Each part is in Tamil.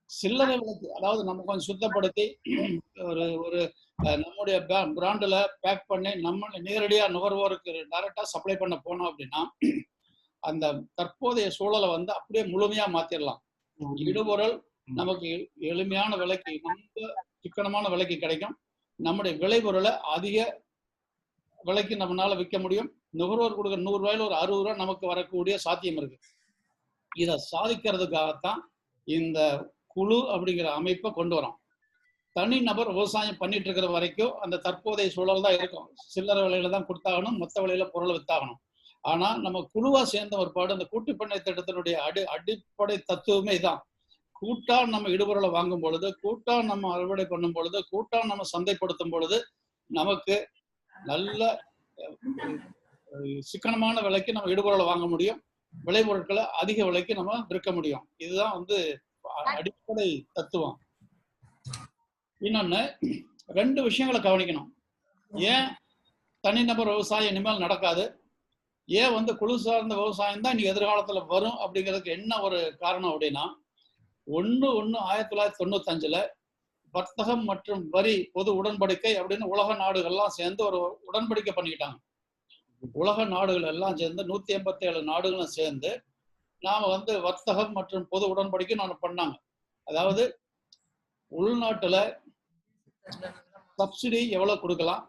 சில்லறை விலைக்கு, அதாவது நம்ம கொஞ்சம் சுத்தப்படுத்தி ஒரு ஒரு நம்முடைய பிராண்டில் பேக் பண்ணி நம்ம நேரடியாக நுகர்வோருக்கு டைரக்டா சப்ளை பண்ண போனோம் அப்படின்னா அந்த தற்போதைய சூழலை வந்து அப்படியே முழுமையா மாத்திரலாம். இடுபொருள் நமக்கு எளிமையான விலைக்கு, ரொம்ப சிக்கனமான விலைக்கு கிடைக்கும். நம்முடைய விளைபொருளை அதிக விலைக்கு நம்மளால விற்க முடியும். நுகர்வோர் கொடுக்குற 100 ரூபாயில ஒரு 60 ரூபாய் நமக்கு வரக்கூடிய சாத்தியம் இருக்கு. இதை சாதிக்கிறதுக்காகத்தான் இந்த குழு அப்படிங்கிற அமைப்பை கொண்டு வரோம். தனி நபர் விவசாயம் பண்ணிட்டு இருக்கிற வரைக்கும் அந்த தற்போதைய சூழல் தான் இருக்கும். சில்லறை விலையில தான் கொடுத்தாகணும், மொத்த விலையில பொருளை வித்தாகணும். ஆனா நம்ம குழுவா சேர்ந்த ஒரு பாடு அந்த கூட்டு பண்ணை திட்டத்தினுடைய அடிப்படை தத்துவமே இதான். கூட்டா நம்ம இடுபொருளை வாங்கும் பொழுது, கூட்டா நம்ம அறுவடை பண்ணும் பொழுது, கூட்டா நம்ம சந்தைப்படுத்தும் பொழுது நமக்கு நல்ல சிக்கனமான விலைக்கு நம்ம இடுபொருளை வாங்க முடியும். விளைபொருட்களை அதிக விலைக்கு நம்ம விற்க முடியும். இதுதான் வந்து அடிப்படை தத்துவம். இன்னொன்னு 2 விஷயங்களை கவனிக்கணும். ஏன் தனிநபர் விவசாயம் இனிமேல் நடக்காது, ஏன் வந்து குழு சார்ந்த விவசாயம் தான் இன்னைக்கு எதிர்காலத்துல வரும் அப்படிங்கிறதுக்கு என்ன ஒரு காரணம் அப்படின்னா, 1/1/1995 வர்த்தகம் மற்றும் வரி பொது உடன்படிக்கை அப்படின்னு உலக நாடுகள்லாம் சேர்ந்து ஒரு உடன்படிக்கை பண்ணிக்கிட்டாங்க. உலக நாடுகள் எல்லாம் சேர்ந்து 187 நாடுகளும் சேர்ந்து நாம வந்து வர்த்தகம் மற்றும் பொது உடன்படிக்கை நான் பண்ணாங்க. அதாவது உள்நாட்டுல சப்சிடி எவ்வளவு கொடுக்கலாம்,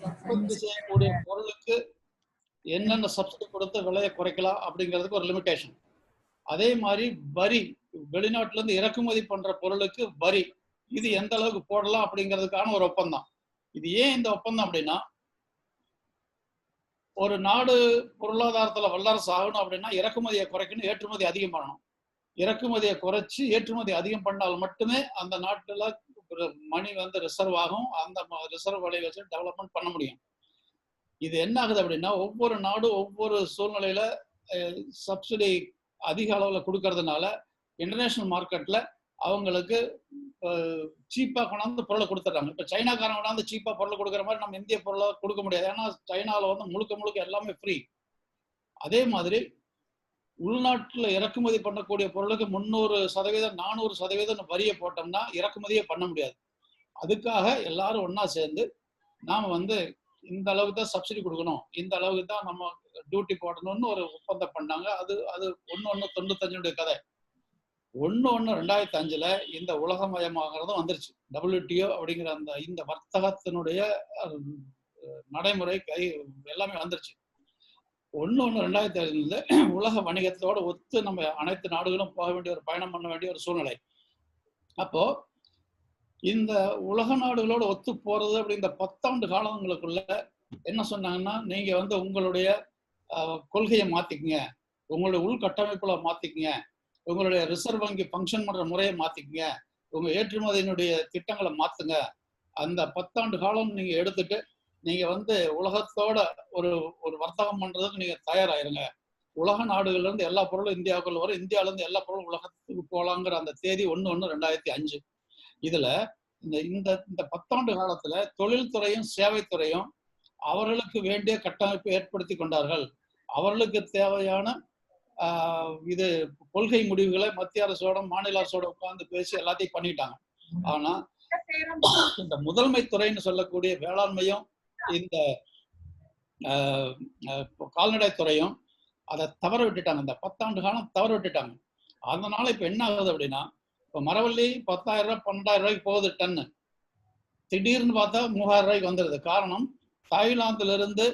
உற்பத்தி செய்யக்கூடிய பொருளுக்கு என்னென்ன சப்சிடி கொடுத்து விலையை குறைக்கலாம் அப்படிங்கிறதுக்கு ஒரு லிமிடேஷன். அதே மாதிரி வரி, வெளிநாட்டுல இருந்து இறக்குமதி பண்ற பொருளுக்கு வரி, இது எந்த அளவுக்கு போடலாம் அப்படிங்கிறதுக்கான ஒரு ஒப்பந்தம். இது ஏன் இந்த ஒப்பந்தம் அப்படின்னா, ஒரு நாடு பொருளாதாரத்துல வல்லரசு ஆகணும் அப்படின்னா இறக்குமதியை குறைக்கணும், ஏற்றுமதி அதிகம் பண்ணணும். இறக்குமதியை குறைச்சு ஏற்றுமதி அதிகம் பண்ணால் மட்டுமே அந்த நாட்டுல மணி வந்து ரிசர்வ் ஆகும். அந்த ரிசர்வ் விலையை வச்சு டெவலப்மெண்ட் பண்ண முடியும். இது என்ன ஆகுது அப்படின்னா, ஒவ்வொரு நாடும் ஒவ்வொரு சூழ்நிலையில சப்சிடி அதிக அளவுல கொடுக்கறதுனால இன்டர்நேஷனல் மார்க்கெட்ல அவங்களுக்கு சீப்பா கொண்டாந்து பொருளை கொடுத்துட்றாங்க. இப்ப சைனாக்காரன் கொண்டாந்து சீப்பா பொருளை கொடுக்குற மாதிரி நம்ம இந்திய பொருளை கொடுக்க முடியாது. ஏன்னா சைனால வந்து முழுக்க எல்லாமே ஃப்ரீ. அதே மாதிரி உள்நாட்டுல இறக்குமதி பண்ணக்கூடிய பொருளுக்கு 300%, 400% வரியை போட்டோம்னா இறக்குமதியே பண்ண முடியாது. அதுக்காக எல்லாரும் ஒன்னா சேர்ந்து நாம வந்து இந்த அளவுக்கு தான் சப்சிடி கொடுக்கணும், இந்த அளவுக்கு தான் நம்ம டியூட்டி போடணும்னு ஒரு ஒப்பந்தம் பண்ணாங்க. அது 1/1/95 கதை. 1/1/2005 இந்த உலகமயமாகிறதும் வந்துருச்சு. WTO அப்படிங்கிற இந்த வர்த்தகத்தினுடைய நடைமுறை எல்லாமே வந்துருச்சு. 1/1/2005 உலக வணிகத்தோட ஒத்து நம்ம அனைத்து நாடுகளும் போக வேண்டிய ஒரு பயணம் பண்ண வேண்டிய ஒரு சூழ்நிலை. அப்போ இந்த உலக நாடுகளோட ஒத்து போறது அப்படி இந்த 10 ஆண்டு காலங்களுக்குள்ள என்ன சொன்னாங்கன்னா, நீங்க வந்து உங்களுடைய கொள்கையை மாத்திக்கங்க, உங்களுடைய உள்கட்டமைப்புல மாத்திக்கங்க, உங்களுடைய ரிசர்வ் வங்கி ஃபங்க்ஷன் பண்ற முறையை மாத்திக்கங்க, உங்க ஏற்றுமதியினுடைய திட்டங்களை மாத்துங்க. அந்த 10 ஆண்டு காலம் நீங்க எடுத்துட்டு நீங்க வந்து உலகத்தோட ஒரு ஒரு வர்த்தகம் பண்றதுக்கு நீங்க தயாராயிருங்க. உலக நாடுகள்ல இருந்து எல்லா பொருளும் இந்தியாவுக்குள்ள வரும், இந்தியாவில இருந்து எல்லா பொருளும் உலகத்துக்கு போலாங்கிற அந்த தேதி 1/1/2005. இதுல இந்த 10 ஆண்டு காலத்துல தொழில்துறையும் சேவைத்துறையும் அவர்களுக்கு வேண்டிய கட்டமைப்பை ஏற்படுத்தி கொண்டார்கள். அவர்களுக்கு தேவையான இது கொள்கை முடிவுகளை மத்திய அரசோட மாநில அரசோட உட்கார்ந்து பேசி எல்லாத்தையும் பண்ணிட்டாங்க. ஆனா இந்த முதன்மை துறைன்னு சொல்லக்கூடிய வேளாண்மையும் இந்த கால்நடை துறையும் அதை தவற விட்டுட்டாங்க. இந்த 10 ஆண்டு காலம் தவற விட்டுட்டாங்க. அதனால இப்ப என்ன ஆகுது அப்படின்னா, இப்ப மரவள்ளி 10,000 ரூபாய் 12,000 ரூபாய்க்கு போகுது டன்னு. திடீர்னு பார்த்தா 3,000 ரூபாய்க்கு வந்துடுது. காரணம், தாய்லாந்துல இருந்து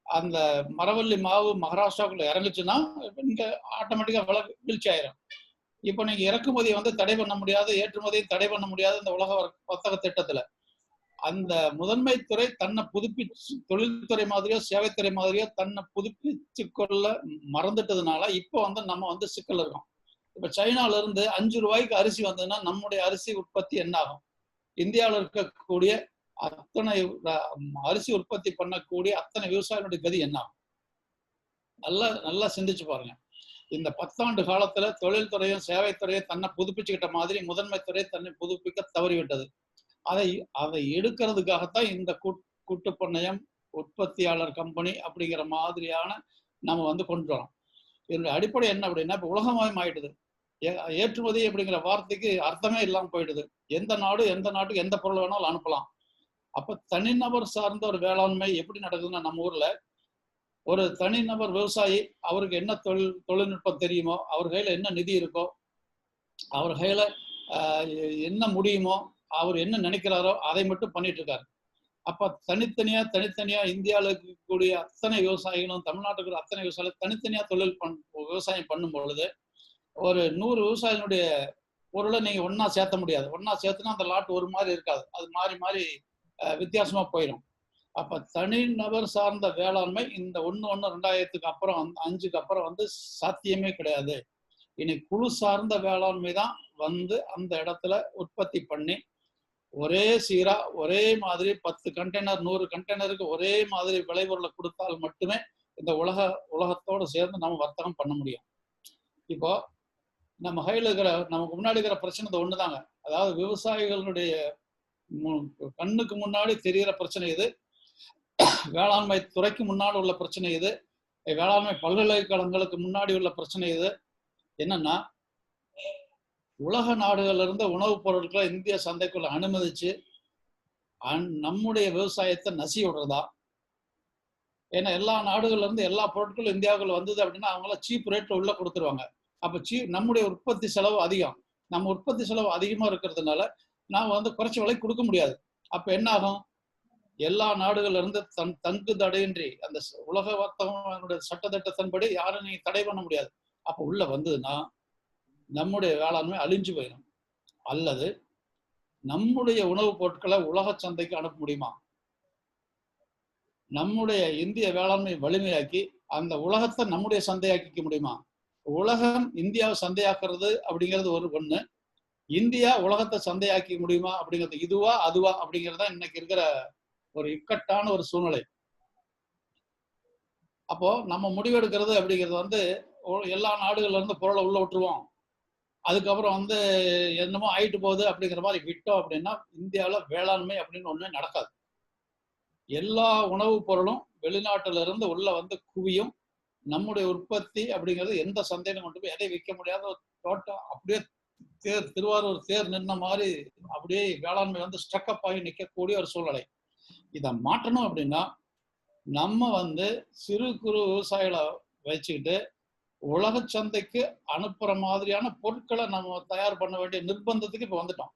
அந்த மரவள்ளி மாவு மகாராஷ்டிராவுக்குள்ள இறங்குச்சுன்னா இங்க ஆட்டோமேட்டிக்கா விலை வீழ்ச்சி ஆயிரும். இப்ப நீங்க இறக்குமதியை வந்து தடை பண்ண முடியாது, ஏற்றுமதியை தடை பண்ண முடியாது. இந்த உலக வர்த்தக திட்டத்துல அந்த முதன்மை துறை தன்னை புதுப்பிச்சு, தொழில்துறை மாதிரியோ சேவைத்துறை மாதிரியோ தன்னை புதுப்பிச்சு கொள்ள மறந்துட்டதுனால இப்போ வந்து நம்ம வந்து சிக்கல் இருக்கோம். இப்ப சைனால இருந்து 5 ரூபாய்க்கு அரிசி வந்ததுன்னா நம்முடைய அரிசி உற்பத்தி என்ன ஆகும்? இந்தியாவில் இருக்கக்கூடிய அத்தனை அரிசி உற்பத்தி பண்ணக்கூடிய அத்தனை விவசாயிகளுடைய கதி என்ன ஆகும்? நல்லா சிந்திச்சு பாருங்க. இந்த 10 ஆண்டு காலத்துல தொழில்துறையும் சேவைத்துறையும் தன்னை புதுப்பிச்சுக்கிட்ட மாதிரி முதன்மை துறை தன்னை புதுப்பிக்க தவறிவிட்டது. அதை எடுக்கிறதுக்காகத்தான் இந்த கூட்டு பண்ணையம் உற்பத்தியாளர் கம்பெனி அப்படிங்கிற மாதிரியான நம்ம வந்து கொண்டு வரோம். இதனுடைய அடிப்படை என்ன அப்படின்னா, இப்ப உலகமயம் ஆயிட்டுது. ஏற்றுமதி அப்படிங்கிற வார்த்தைக்கு அர்த்தமே இல்லாம போயிடுது. எந்த நாட்டுக்கு எந்த பொருள் வேணாலும் அனுப்பலாம். அப்ப தனிநபர் சார்ந்த ஒரு வேளாண்மை எப்படி நடக்குதுன்னா, நம்ம ஊர்ல ஒரு தனிநபர் விவசாயி, அவருக்கு என்ன தொழில்நுட்பம் தெரியுமோ, அவர் கையில என்ன நிதி இருக்கோ, அவர் கையில என்ன முடியுமோ, அவர் என்ன நினைக்கிறாரோ அதை மட்டும் பண்ணிட்டு இருக்காரு. அப்ப தனித்தனியா இந்தியாவில் இருக்கக்கூடிய அத்தனை விவசாயிகளும், தமிழ்நாட்டுக்கு அத்தனை விவசாயிகளும் தனித்தனியா விவசாயம் பண்ணும் பொழுது, ஒரு 100 விவசாயிகளுடைய பொருளை நீங்க ஒன்னா சேர்த்த முடியாது. ஒன்னா சேர்த்துனா அந்த லாட் ஒரு மாதிரி இருக்காது. அது மாறி மாறி வித்தியாசமா போயிடும். அப்ப தனிநபர் சார்ந்த வேளாண்மை இந்த 1/1/2000 அப்புறம் 5க்கு அப்புறம் வந்து சாத்தியமே கிடையாது. இனி குழு சார்ந்த வேளாண்மை தான் வந்து அந்த இடத்துல உற்பத்தி பண்ணி ஒரே சீரா ஒரே மாதிரி 10 கண்டெய்னர் 100 கண்டெய்னருக்கு ஒரே மாதிரி விளைபொருளை கொடுத்தால் மட்டுமே இந்த உலகத்தோடு சேர்ந்து நம்ம வர்த்தகம் பண்ண முடியும். இப்போ நம்ம கையில் இருக்கிற நமக்கு முன்னாடி இருக்கிற பிரச்சனை இந்த ஒண்ணுதாங்க. அதாவது விவசாயிகளுடைய கண்ணுக்கு முன்னாடி தெரிகிற பிரச்சனை இது, வேளாண்மை துறைக்கு முன்னாடி உள்ள பிரச்சனை இது, வேளாண்மை பல்கலைக்கழகங்களுக்கு முன்னாடி உள்ள பிரச்சனை இது. என்னன்னா, உலக நாடுகள்ல இருந்து உணவுப் பொருட்களை இந்திய சந்தைக்குள்ள அனுமதிச்சு நம்முடைய விவசாயத்தை நசி விடுறதா? ஏன்னா எல்லா நாடுகள்ல இருந்து எல்லா பொருட்களும் இந்தியாவுக்குள்ள வந்தது அப்படின்னா அவங்கள சீப் ரேட்ல உள்ள கொடுத்துருவாங்க. அப்ப நம்முடைய உற்பத்தி செலவு அதிகம். நம்ம உற்பத்தி செலவு அதிகமா இருக்கிறதுனால நாம வந்து குறைச்ச விலைக்கு கொடுக்க முடியாது. அப்ப என்ன ஆகும்? எல்லா நாடுகள்ல இருந்து தங்கு தடையின்றி அந்த உலக வர்த்தகனுடைய சட்டத்திட்டத்தின்படி யாரும் நீங்க தடை பண்ண முடியாது. அப்ப உள்ள வந்ததுன்னா நம்முடைய வேளாண்மை அழிஞ்சு போயிடும். அல்லது நம்முடைய உணவுப் பொருட்களை உலக சந்தைக்கு அனுப்ப முடியுமா? நம்முடைய இந்திய வேளாண்மை வலிமையாக்கி அந்த உலகத்தை நம்முடைய சந்தையாக்கிக்க முடியுமா? உலகம் இந்தியாவை சந்தையாக்குறது அப்படிங்கிறது ஒண்ணு, இந்தியா உலகத்தை சந்தையாக்கி முடியுமா அப்படிங்கிறது இதுவா அதுவா அப்படிங்கிறதா இன்னைக்கு இருக்கிற ஒரு இக்கட்டான ஒரு சூழ்நிலை. அப்போ நம்ம முடிவெடுக்கிறது அப்படிங்கிறது வந்து எல்லா நாடுகள்ல இருந்து பொருளை உள்ள விட்டுருவோம், அதுக்கப்புறம் வந்து என்னமோ ஆயிட்டு போகுது அப்படிங்கிற மாதிரி விட்டோம் அப்படின்னா இந்தியாவில் வேளாண்மை அப்படின்னு ஒண்ணு நடக்காது. எல்லா உணவுப் பொருளும் வெளிநாட்டுல இருந்து உள்ள வந்து குவியும். நம்முடைய உற்பத்தி அப்படிங்கிறது எந்த சந்தையிலும் கொண்டு போய் எதை விற்க முடியாத ஒரு தோட்டம் அப்படியே திருவாரூர் தேர் நின்ன மாதிரி அப்படியே வேளாண்மை வந்து ஸ்ட்ரக்அப் ஆகி நிற்கக்கூடிய ஒரு சூழ்நிலை. இதை மாற்றணும் அப்படின்னா நம்ம வந்து சிறு குறு விவசாயிகளை வச்சுக்கிட்டு உலக சந்தைக்கு அனுப்புற மாதிரியான பொருட்களை நம்ம தயார் பண்ண வேண்டிய நிர்பந்தத்துக்கு இப்ப வந்துட்டோம்.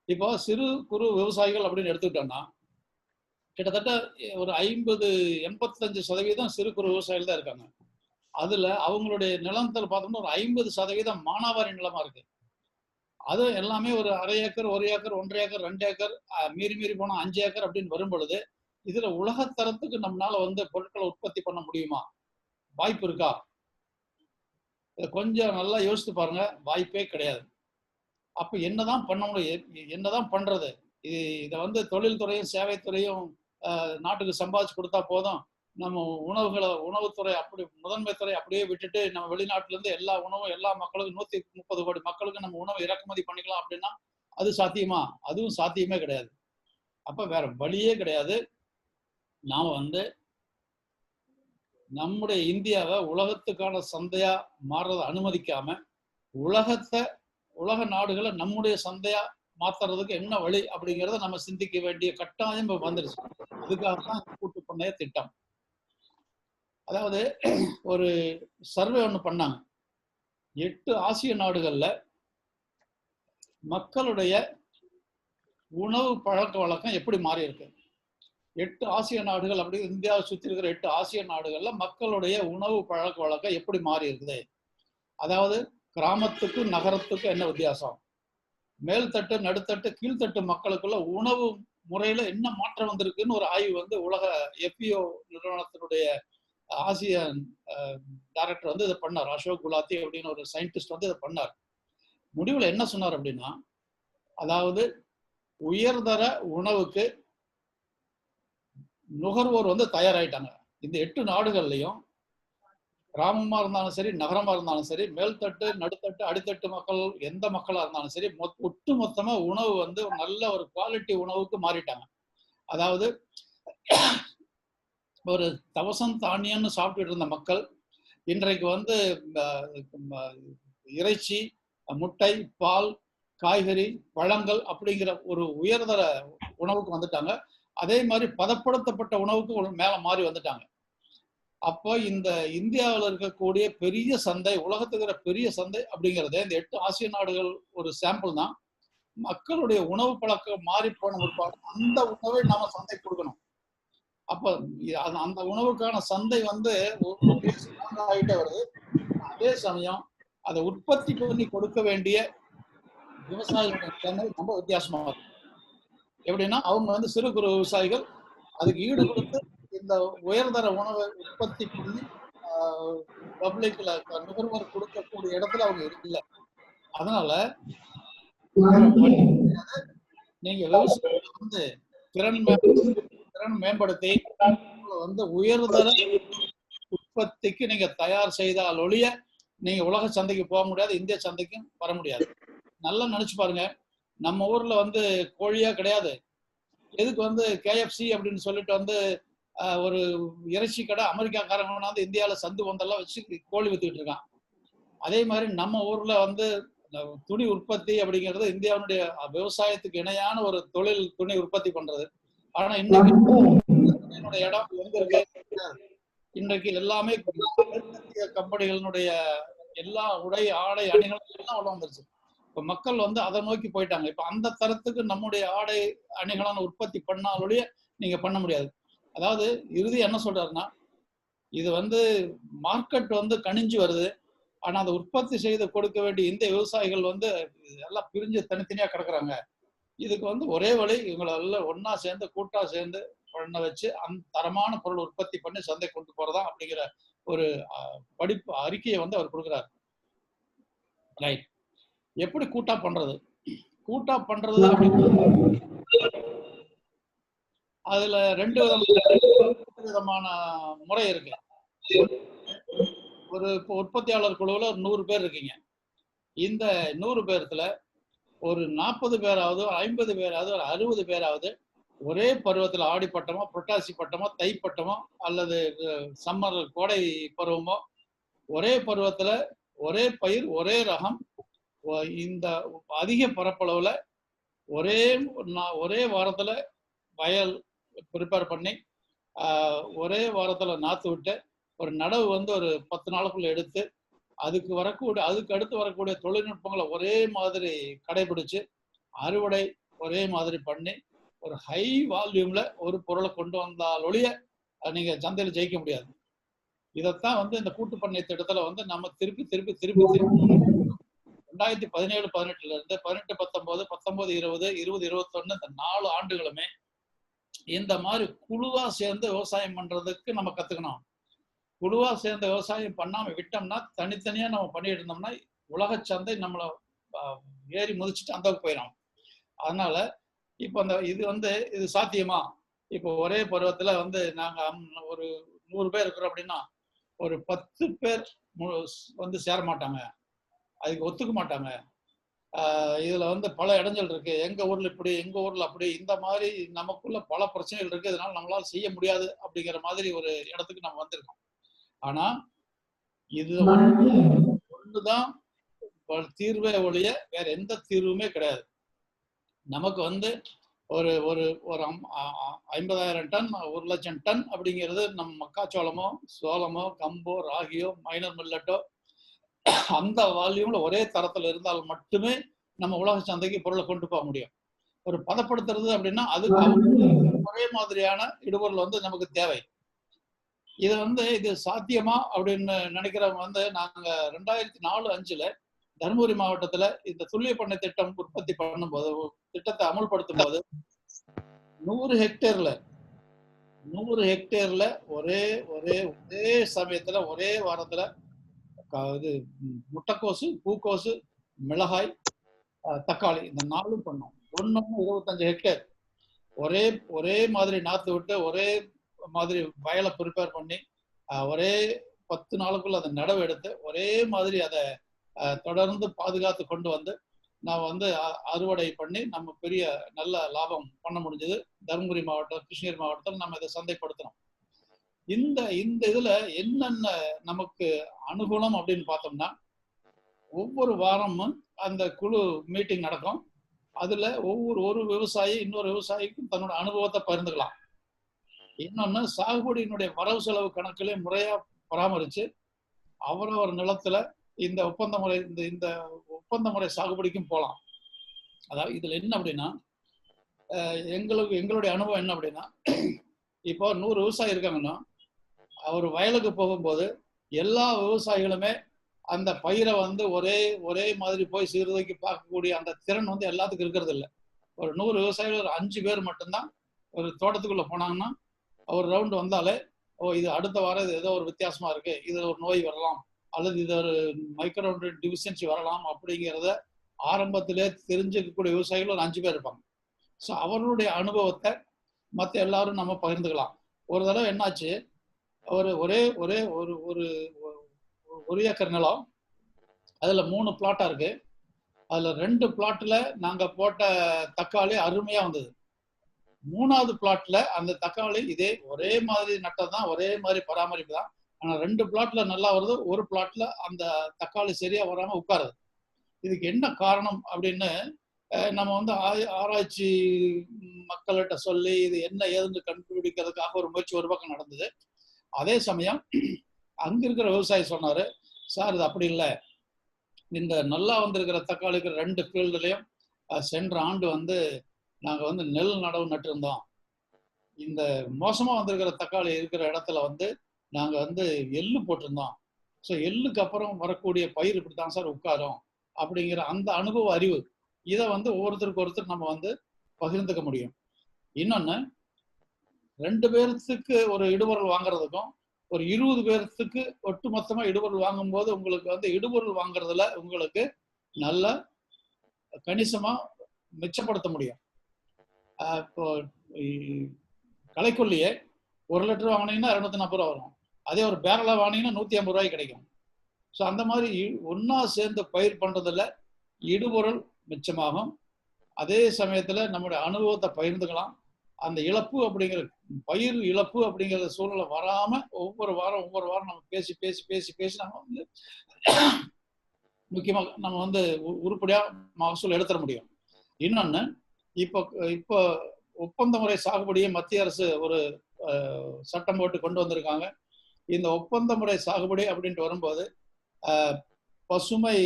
இப்போ சிறு குறு விவசாயிகள் அப்படின்னு எடுத்துக்கிட்டோம்னா கிட்டத்தட்ட ஒரு 85% சிறு குறு விவசாயிகள் தான் இருக்காங்க. அதுல அவங்களுடைய நிலத்தில் பார்த்தோம்னா ஒரு 50% மானாவாரி நிலமா இருக்கு. அது எல்லாமே ஒரு 1/2 ஏக்கர் 1 ஏக்கர் 1.5 ஏக்கர் 2 ஏக்கர் மீறி போனா 5 ஏக்கர் அப்படின்னு வரும் பொழுது இதுல உலகத்தரத்துக்கு நம்மளால வந்து பொருட்களை உற்பத்தி பண்ண முடியுமா? வாய்ப்பு இருக்கா? கொஞ்சம் நல்லா யோசித்து பாருங்க. வாய்ப்பே கிடையாது. அப்ப என்னதான் பண்ண முடியும்? என்னதான் பண்றது? இதை வந்து தொழில்துறையும் சேவைத்துறையும் நாட்டுக்கு சம்பாதிச்சு கொடுத்தா போதும், நம்ம உணவுத்துறை அப்படி முதன்மை துறை அப்படியே விட்டுட்டு நம்ம வெளிநாட்டுல இருந்து எல்லா உணவும் எல்லா மக்களுக்கும் 130 கோடி மக்களுக்கு நம்ம உணவு இறக்குமதி பண்ணிக்கலாம் அப்படின்னா அது சாத்தியமா? அதுவும் சாத்தியமே கிடையாது. அப்ப வேற வழியே கிடையாது. நாம வந்து நம்முடைய இந்தியாவை உலகத்துக்கான சந்தையா மாறுறதை அனுமதிக்காம உலக நாடுகளை நம்முடைய சந்தையா மாத்துறதுக்கு என்ன வழி அப்படிங்கிறத நம்ம சிந்திக்க வேண்டிய கட்டாயம் வந்துருச்சு. அதுக்காகத்தான் கூட்டு பண்ணைய திட்டம். அதாவது ஒரு சர்வே ஒண்ணு பண்ணாங்க. 8 ஆசிய நாடுகள்ல மக்களுடைய உணவு பழக்க வழக்கம் எப்படி மாறி இருக்கு. 8 ஆசிய நாடுகள் அப்படி இந்தியாவை சுற்றி இருக்கிற 8 ஆசிய நாடுகள்ல மக்களுடைய உணவு பழக்க வழக்கம் எப்படி மாறி இருக்குது. அதாவது கிராமத்துக்கும் நகரத்துக்கும் என்ன வித்தியாசம், மேல்தட்டு நடுத்தட்டு கீழ்த்தட்டு மக்களுக்குள்ள உணவு முறையில என்ன மாற்றம் வந்திருக்குன்னு ஒரு ஆய்வு வந்து உலக FAO நிறுவனத்தினுடைய ஆசிய டைரக்டர் வந்து இதை பண்ணார். அசோக் குலாத்தி அப்படின்னு ஒரு சயின்டிஸ்ட் வந்து இதை பண்ணார். முடிவுல என்ன சொன்னார் அப்படின்னா, அதாவது உயர்தர உணவுக்கு நுகர்வோர் வந்து தயாராயிட்டாங்க. இந்த 8 நாடுகள்லையும் கிராமமா இருந்தாலும் சரி நகரமா இருந்தாலும் சரி, மேல்தட்டு நடுத்தட்டு அடித்தட்டு மக்கள் எந்த மக்களா இருந்தாலும் சரி, ஒட்டு மொத்தமா உணவு வந்து நல்ல ஒரு குவாலிட்டி உணவுக்கு மாறிட்டாங்க. அதாவது ஒரு தவசம் தானியம்னு சாப்பிட்டுட்டு இருந்த மக்கள் இன்றைக்கு வந்து இறைச்சி, முட்டை, பால், காய்கறி, பழங்கள் அப்படிங்கிற ஒரு உயர்தர உணவுக்கு வந்துட்டாங்க. அதே மாதிரி பதப்படுத்தப்பட்ட உணவுக்கு மேல மாறி வந்துட்டாங்க. அப்போ இந்த இந்தியாவில் இருக்கக்கூடிய பெரிய சந்தை, உலகத்துக்கு இருக்கிற பெரிய சந்தை அப்படிங்கிறது இந்த 8 ஆசிய நாடுகள் ஒரு சாம்பிள் தான். மக்களுடைய உணவு பழக்கம் மாறி போன ஒரு அந்த உணவை நாம சந்தை கொடுக்கணும். அப்ப அந்த உணவுக்கான சந்தை வந்து ஸ்ட்ராங் ஆகிட்டே வருது. அதே சமயம் அதை உற்பத்தி பண்ணி கொடுக்க வேண்டிய விவசாயிகளுடைய நிலைமை ரொம்ப வித்தியாசமா இருக்கு. எப்படின்னா அவங்க வந்து சிறு குறு விவசாயிகள் அதுக்கு ஈடு கொடுத்து இந்த உயர்தர உணவை உற்பத்தி பண்ணி பப்ளிக்ல நுகர்வோர் கொடுக்கக்கூடிய இடத்துல அவங்க இல்லை. அதனால நீங்க விவசாயத்தை வந்து திறன் மேம்படுத்தி வந்து உயர்தர உற்பத்திக்கு நீங்க தயார் செய்தால் ஒழிய நீங்க உலக சந்தைக்கு போக முடியாது, இந்திய சந்தைக்கும் வர முடியாது. நல்லா நினைச்சு பாருங்க, நம்ம ஊர்ல வந்து கோழியா கிடையாது. எதுக்கு வந்து KFC அப்படின்னு சொல்லிட்டு வந்து ஒரு இறைச்சி கடை அமெரிக்காக்காரங்க வந்து இந்தியாவில் சந்து வந்தெல்லாம் வச்சு கோழி வித்துக்கிட்டு இருக்கான். அதே மாதிரி நம்ம ஊர்ல வந்து துணி உற்பத்தி அப்படிங்கிறது இந்தியாவுடைய விவசாயத்துக்கு இணையான ஒரு தொழில், துணி உற்பத்தி பண்றது. ஆனா இன்னைக்கு இடம் எங்க இருக்கு? இன்றைக்கு எல்லாமே கம்பெனிகளுடைய எல்லா உடை, ஆடை, அணிகள் எல்லாம் உள்ள வந்துருச்சு. இப்ப மக்கள் வந்து அதை நோக்கி போயிட்டாங்க. இப்ப அந்த தரத்துக்கு நம்முடைய ஆடை அணிகளான உற்பத்தி பண்ணாலுடைய நீங்க பண்ண முடியாது. அதாவது இறுதி என்ன சொல்றாருன்னா, இது வந்து மார்க்கெட் வந்து கணிஞ்சு வருது. ஆனா அதை உற்பத்தி செய்து கொடுக்க வேண்டிய இந்த விவசாயிகள் வந்து எல்லாம் பிரிஞ்சு தனித்தனியா கிடக்குறாங்க. இதுக்கு வந்து ஒரே வழி, இவங்களை எல்லாம் ஒன்னா சேர்ந்து கூட்டா சேர்ந்து பண்ண வச்சு அந்த தரமான பொருள் உற்பத்தி பண்ணி சந்தை கொண்டு போறதா அப்படிங்கிற ஒரு படிப்பு அறிக்கையை வந்து அவர் கொடுக்குறாரு. ரைட். எப்படி கூட்டா பண்றது? கூட்டா பண்றது அதுல ரெண்டு விதமான முறை இருக்கு. ஒரு உற்பத்தியாளர் குழுவில் 100 பேர் இருக்கீங்க. இந்த 100 பேர்த்துல ஒரு 40 பேராவது, 50 பேராவது, ஒரு 60 பேராவது ஒரே பருவத்தில் ஆடி பட்டமோ, புரட்டாசி பட்டமோ, தை பட்டமோ அல்லது சம்மர் கோடை பருவமோ ஒரே பருவத்துல ஒரே பயிர், ஒரே ரகம், இந்த அதிக பரப்பளவுல ஒரே வாரத்துல வயல் ப்ரிப்பேர் பண்ணி ஒரே வாரத்துல நாத்து விட்டு ஒரு நடவு வந்து ஒரு 10 நாளுக்குள்ள எடுத்து அதுக்கு அடுத்து வரக்கூடிய தொழில்நுட்பங்களை ஒரே மாதிரி கடைபிடிச்சு அறுவடை ஒரே மாதிரி பண்ணி ஒரு ஹை வால்யூம்ல ஒரு பொருளை கொண்டு வந்தால் ஒழிய நீங்க சந்தையில் ஜெயிக்க முடியாது. இதைத்தான் வந்து இந்த கூட்டு பண்ணை திட்டத்துல வந்து நம்ம திருப்பி 2017-18 இருந்து 18-19, 19-20, 20-21 இந்த 4 ஆண்டுகளுமே இந்த மாதிரி குழுவா சேர்ந்து விவசாயம் பண்றதுக்கு நம்ம கத்துக்கணும். குழுவா சேர்ந்த விவசாயம் பண்ணாம விட்டோம்னா, தனித்தனியா நம்ம பண்ணிட்டு இருந்தோம்னா உலக சந்தை நம்மளை ஏறி முதிச்சுட்டு அந்த போயிடும். அதனால இப்போ இது சாத்தியமா? இப்போ ஒரே பருவத்துல வந்து நாங்க ஒரு 100 பேர் இருக்கிறோம் அப்படின்னா ஒரு 10 பேர் வந்து சேர மாட்டாங்க, அதுக்கு ஒத்துக்க மாட்டாங்க. இதுல வந்து பல இடைஞ்சல் இருக்கு, எங்க ஊர்ல இப்படி, எங்க ஊர்ல அப்படி, இந்த மாதிரி நமக்குள்ள பல பிரச்சனைகள் இருக்கு, இதனால நம்மளால செய்ய முடியாது அப்படிங்கிற மாதிரி ஒரு இடத்துக்கு நம்ம வந்திருக்கோம். ஆனா இது ஒண்ணுதான் தீர்வே ஒழிய வேற எந்த தீர்வுமே கிடையாது. நமக்கு வந்து ஒரு ஒரு ஒரு 50,000 டன், 1,00,000 டன் அப்படிங்கிறது நம்ம மக்காச்சோளமோ, சோளமோ, கம்போ, ராகியோ, மைனர் மில்லட்டோ அந்த வால்யூம்ல ஒரே தரத்துல இருந்தால் மட்டுமே நம்ம உலக சந்தைக்கு பொருளை கொண்டு போக முடியும். ஒரு பதப்படுத்துறது அப்படின்னா அதுக்கு ஒரே மாதிரியான இடுபொருள் வந்து நமக்கு தேவை. இது சாத்தியமா அப்படின்னு நினைக்கிறவங்க வந்து நாங்க 2004-05 தருமபுரி மாவட்டத்துல இந்த துல்லிய பண்ணை திட்டம் உற்பத்தி பண்ணும்போது, திட்டத்தை அமல்படுத்தும் போது 100 ஹெக்டேர்ல ஒரே சமயத்துல ஒரே வாரத்துல இது முட்டைக்கோசு, பூக்கோசு, மிளகாய், தக்காளி இந்த 4 பண்ணோம். 25 ஹெக்டேர் ஒரே மாதிரி நாத்து விட்டு ஒரே மாதிரி வயலை ப்ரிப்பேர் பண்ணி ஒரே 10 நாளுக்குள்ள அதை நடவு எடுத்து ஒரே மாதிரி அதை தொடர்ந்து பாதுகாத்து கொண்டு வந்து நான் வந்து அறுவடை பண்ணி நம்ம பெரிய நல்ல லாபம் பண்ண முடிஞ்சது. தருமபுரி மாவட்டம், கிருஷ்ணகிரி மாவட்டத்தில் நம்ம இதை சந்தைப்படுத்தணும். இந்த இதுல என்னென்ன நமக்கு அனுகூலம் அப்படின்னு பார்த்தோம்னா, ஒவ்வொரு வாரமும் அந்த குழு மீட்டிங் நடக்கும். அதுல ஒரு விவசாயி இன்னொரு விவசாயிக்கும் தன்னோட அனுபவத்தை பகிர்ந்துக்கலாம். இன்னொன்னு, சாகுபடியினுடைய வரவு செலவு கணக்கிலே முறையா பராமரிச்சு அவரவர் நிலத்துல இந்த ஒப்பந்த முறை இந்த ஒப்பந்த முறை சாகுபடிக்கும் போகலாம். அதாவது இதுல என்ன அப்படின்னா, எங்களுடைய அனுபவம் என்ன அப்படின்னா, இப்போ 100 விவசாயி இருக்காங்கன்னா அவர் வயலுக்கு போகும்போது எல்லா விவசாயிகளுமே அந்த பயிரை ஒரே மாதிரி போய் சீர்தூக்கி பார்க்கக்கூடிய அந்த திறன் எல்லாத்துக்கும் இருக்கிறது இல்லை. ஒரு 100 விவசாயிகள் ஒரு 5 பேர் மட்டும்தான் ஒரு தோட்டத்துக்குள்ள போனாங்கன்னா ஒரு ரவுண்டு வந்தாலே, இது அடுத்த வாரம் இது ஏதோ ஒரு வித்தியாசமா இருக்கு, இது ஒரு நோய் வரலாம் அல்லது இது ஒரு மைக்ரோ டிவிஷன்சி வரலாம் அப்படிங்கிறத ஆரம்பத்திலே தெரிஞ்சுக்கக்கூடிய விவசாயிகள் ஒரு 5 பேர் இருப்பாங்க. ஸோ அவர்களுடைய அனுபவத்தை மற்ற எல்லாரும் நம்ம பகிர்ந்துக்கலாம். ஒரு தடவை என்னாச்சு, ஒரே ஒரே ஒரு ஒரு ஒரு ஏக்கர் நிலம், அதுல 3 பிளாட்டா இருக்கு. அதுல 2 பிளாட்ல நாங்க போட்ட தக்காளி அருமையா வந்தது. 3வது பிளாட்ல அந்த தக்காளி இதே ஒரே மாதிரி நட்டதான், ஒரே மாதிரி பராமரிப்பு தான். ஆனா 2 பிளாட்ல நல்லா வருது, ஒரு பிளாட்ல அந்த தக்காளி சரியா வராம உட்காருது. இதுக்கு என்ன காரணம் அப்படின்னு நம்ம ஆராய்ச்சி மக்கள்கிட்ட சொல்லி இது என்ன ஏதுன்னு கண்டுபிடிக்கிறதுக்காக ஒரு முயற்சி ஒரு பக்கம் நடந்தது. அதே சமயம் அங்க இருக்கிற விவசாயி சொன்னாரு, சார் இது அப்படி இல்லை, இந்த நல்லா வந்திருக்கிற தக்காளிக்கு 2 ஃபீல்டுலையும் சென்ற ஆண்டு நாங்க நெல் நடவு நட்டிருந்தோம். இந்த மோசமா வந்திருக்கிற தக்காளி இருக்கிற இடத்துல நாங்க எள்ளு போட்டிருந்தோம். ஸோ எள்ளுக்கு அப்புறம் வரக்கூடிய பயிர் இப்படித்தான் சார் உட்காரும் அப்படிங்கிற அந்த அனுபவ அறிவு இதை ஒவ்வொருத்தருக்கு ஒருத்தர் நம்ம பகிர்ந்துக்க முடியும். இன்னொன்னு, 2 பேர்த்துக்கு ஒரு இடுபொருள் வாங்குறதுக்கும் ஒரு 20 பேர்த்துக்கு ஒட்டு மொத்தமா இடுபொருள் வாங்கும்போது உங்களுக்கு இடுபொருள் வாங்குறதுல உங்களுக்கு நல்ல கணிசமா மிச்சப்படுத்த முடியும். இப்போ களைக்கொல்லியே 1 லிட்டர் வாங்கினீங்கன்னா 240 ரூபா வரும். அதே ஒரு பேரலா வாங்கினீங்கன்னா 150 ரூபாய்க்கு கிடைக்கும். ஸோ அந்த மாதிரி ஒன்னா சேர்ந்து பயிர் பண்றதுல இடுபொருள் மிச்சமாகும். அதே சமயத்துல நம்முடைய அனுபவத்தை பகிர்ந்துக்கலாம். அந்த இழப்பு அப்படிங்கிற பயிர் இழப்பு அப்படிங்கிற சூழ்நிலை வராம ஒவ்வொரு வாரம் நம்ம பேசி பேசி பேசி பேசி நம்ம முக்கியமா நம்ம உருப்படியா மகசூல் எடுத்துட முடியும். இன்னொன்னு, இப்போ ஒப்பந்த முறை சாகுபடியை மத்திய அரசு ஒரு சட்டம் போட்டு கொண்டு வந்திருக்காங்க. இந்த ஒப்பந்த முறை சாகுபடி அப்படின்ட்டு வரும்போது பசுமை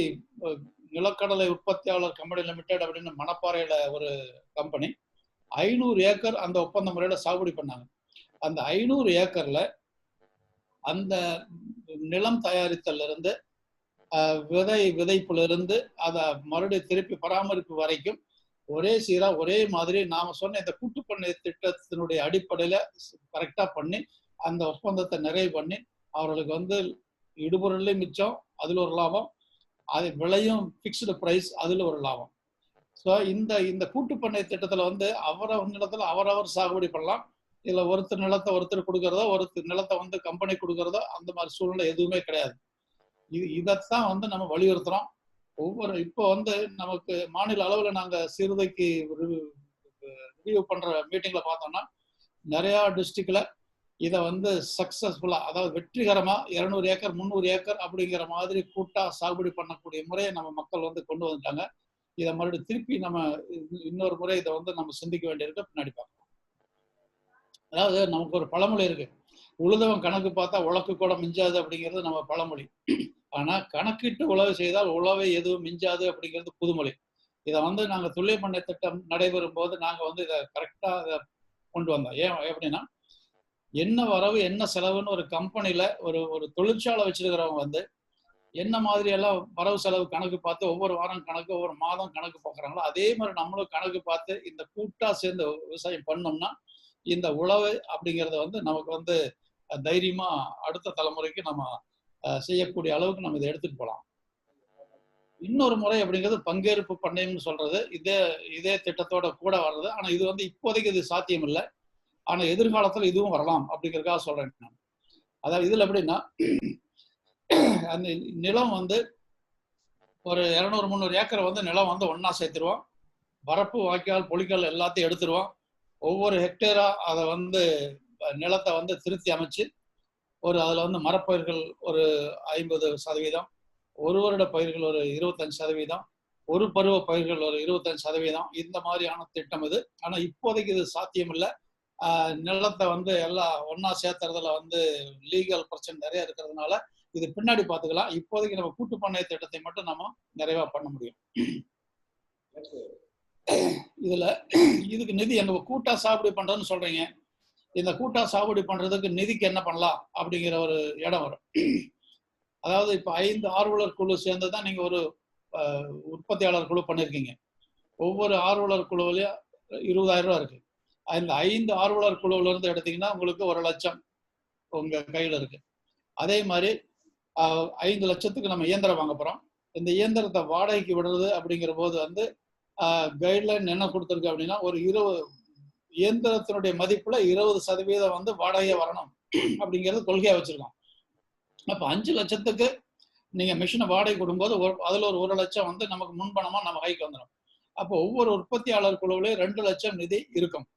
நிலக்கடலை உற்பத்தியாளர் கம்பெனி லிமிடெட் அப்படின்னு மணப்பாறையில ஒரு கம்பெனி 500 ஏக்கர் அந்த ஒப்பந்த முறையில சாகுபடி பண்ணாங்க. அந்த 500 ஏக்கர்ல அந்த நிலம் தயாரித்தல இருந்து விதைப்புல இருந்து அதை மறுபடியும் திருப்பி பராமரிப்பு வரைக்கும் ஒரே சீரா ஒரே மாதிரி நாம சொன்ன இந்த கூட்டுப்பண்ணை திட்டத்தினுடைய அடிப்படையில கரெக்டா பண்ணி அந்த ஒப்பந்தத்தை நிறைவு பண்ணி அவர்களுக்கு இடுபொருளையும் மிச்சம், அதுல ஒரு லாபம், அது விலையும் பிக்ஸ்டு பிரைஸ், அதுல ஒரு லாபம். ஸோ இந்த கூட்டுப்பண்ணை திட்டத்துல அவரவர் நிலத்துல அவரவர் சாகுபடி பண்ணலாம். இதுல ஒருத்தர் நிலத்தை ஒருத்தர் கொடுக்கறதோ ஒருத்தர் நிலத்தை கம்பெனி கொடுக்கறதோ அந்த மாதிரி சூழ்நிலை எதுவுமே கிடையாது. இதைத்தான் நம்ம வலியுறுத்துறோம். இப்போ நமக்கு மாநில அளவுல நாங்க சீருதைக்கு ரிவ்யூ பண்ற மீட்டிங்ல பார்த்தோம்னா நிறைய டிஸ்ட்ரிக்ட்ல இதை சக்சஸ்ஃபுல்லா, அதாவது வெற்றிகரமா 200 ஏக்கர் 300 ஏக்கர் அப்படிங்கிற மாதிரி கூட்டா சாகுபடி பண்ணக்கூடிய முறையை நம்ம மக்கள் கொண்டு வந்துட்டாங்க. இதை மறுபடியும் திருப்பி நம்ம இன்னொரு முறை இதை நம்ம சிந்திக்க வேண்டியிருக்கு. பின்னாடி பார்க்கலாம். அதாவது நமக்கு ஒரு பழமொழி இருக்கு, உழுதவன் கணக்கு பார்த்தா உழக்கு கூட மிஞ்சாது அப்படிங்கிறது நம்ம பழமொழி. ஆனா கணக்கிட்டு உழவு செய்தால் உழவை எதுவும் மிஞ்சாது அப்படிங்கிறது புதுமொழி. இதை நாங்க துல்லிய பண்ணை திட்டம் நடைபெறும் போது நாங்க இதை கரெக்டா அதை கொண்டு வந்தோம். ஏன் அப்படின்னா, என்ன வரவு என்ன செலவுன்னு ஒரு கம்பெனில ஒரு தொழிற்சாலை வச்சிருக்கிறவங்க என்ன மாதிரி எல்லாம் வரவு செலவு கணக்கு பார்த்து ஒவ்வொரு வாரம் கணக்கு ஒவ்வொரு மாதம் கணக்கு பார்க்குறாங்களோ அதே மாதிரி நம்மளும் கணக்கு பார்த்து இந்த கூட்டா சேர்ந்து விவசாயம் பண்ணோம்னா இந்த உழவு அப்படிங்கிறத நமக்கு தைரியமா அடுத்த தலைமுறைக்கு நம்ம செய்யக்கூடிய அளவுக்கு நம்ம இதை எடுத்துட்டு போகலாம். இன்னொரு முறை அப்படிங்கிறது பங்கேற்பு பண்ணையம்னு சொல்றது. இதே திட்டத்தோட கூட வர்றது. ஆனா இது இப்போதைக்கு இது சாத்தியம் இல்லை. ஆனா எதிர்காலத்துல இதுவும் வரலாம் அப்படிங்கிறதுக்காக சொல்றேன் நான். அதாவது இதுல எப்படின்னா, அந்த நிலம் ஒரு 200-300 ஏக்கரை நிலம் ஒன்னா சேர்த்துருவோம். வரப்பு வாய்க்கால் பொலிக்கால் எல்லாத்தையும் எடுத்துருவோம். ஒவ்வொரு ஹெக்டேரா அதை நிலத்தை திருத்தி அமைச்சு அதுல மரப்பயிர்கள் ஒரு 50%, ஒரு வருட பயிர்கள் ஒரு 25%, ஒரு பருவ பயிர்கள் ஒரு 25%, இந்த மாதிரியான திட்டம் இது. ஆனா இப்போதைக்கு இது சாத்தியம் இல்லை. நிலத்தை வந்து எல்லாம் ஒன்னா சேர்த்துறதுல வந்து லீகல் பிரச்சனை நிறைய இருக்கிறதுனால இது பின்னாடி பார்த்துக்கலாம். இப்போதைக்கு நம்ம கூட்டு பண்ணை திட்டத்தை மட்டும் நம்ம நிறைவா பண்ண முடியும். இதுல இதுக்கு நிதி எங்க கூட்டா சாகுபடி பண்றதுன்னு சொல்றீங்க. இந்த கூட்டா சாகுபடி பண்றதுக்கு நிதிக்கு என்ன பண்ணலாம் அப்படிங்கிற ஒரு இடம் வரும். அதாவது இப்ப 5 ஆர்வலர் குழு சேர்ந்துதான் நீங்க ஒரு உற்பத்தியாளர் குழு பண்ணிருக்கீங்க. ஒவ்வொரு ஆர்வலர் குழுவிலையும் 20,000 ரூபாய் இருக்கு. இந்த 5 ஆர்வலர் குழுவில இருந்து எடுத்தீங்கன்னா உங்களுக்கு 1 லட்சம் உங்க கையில இருக்கு. அதே மாதிரி 5 லட்சத்துக்கு நம்ம இயந்திரம் வாங்க போறோம். இந்த இயந்திரத்தை வாடகைக்கு விடுறது அப்படிங்கிற போது வந்து கைட்லைன் என்ன கொடுத்துருக்கு அப்படின்னா, ஒரு 20 இயந்திரத்தினுடைய மதிப்புல 20% வந்து வாடகையை வரணும் அப்படிங்கிறது கொள்கையா வச்சிருக்கோம். அப்ப 5 லட்சத்துக்கு நீங்க மிஷினை வாடகை கொடுக்கும்போது அதுல ஒரு 1 லட்சம் வந்து நமக்கு முன்பணமா நம்ம கைக்கு வந்துடும். அப்போ ஒவ்வொரு உற்பத்தியாளர் குழுவிலையும் 2 லட்சம் நிதி இருக்கும்.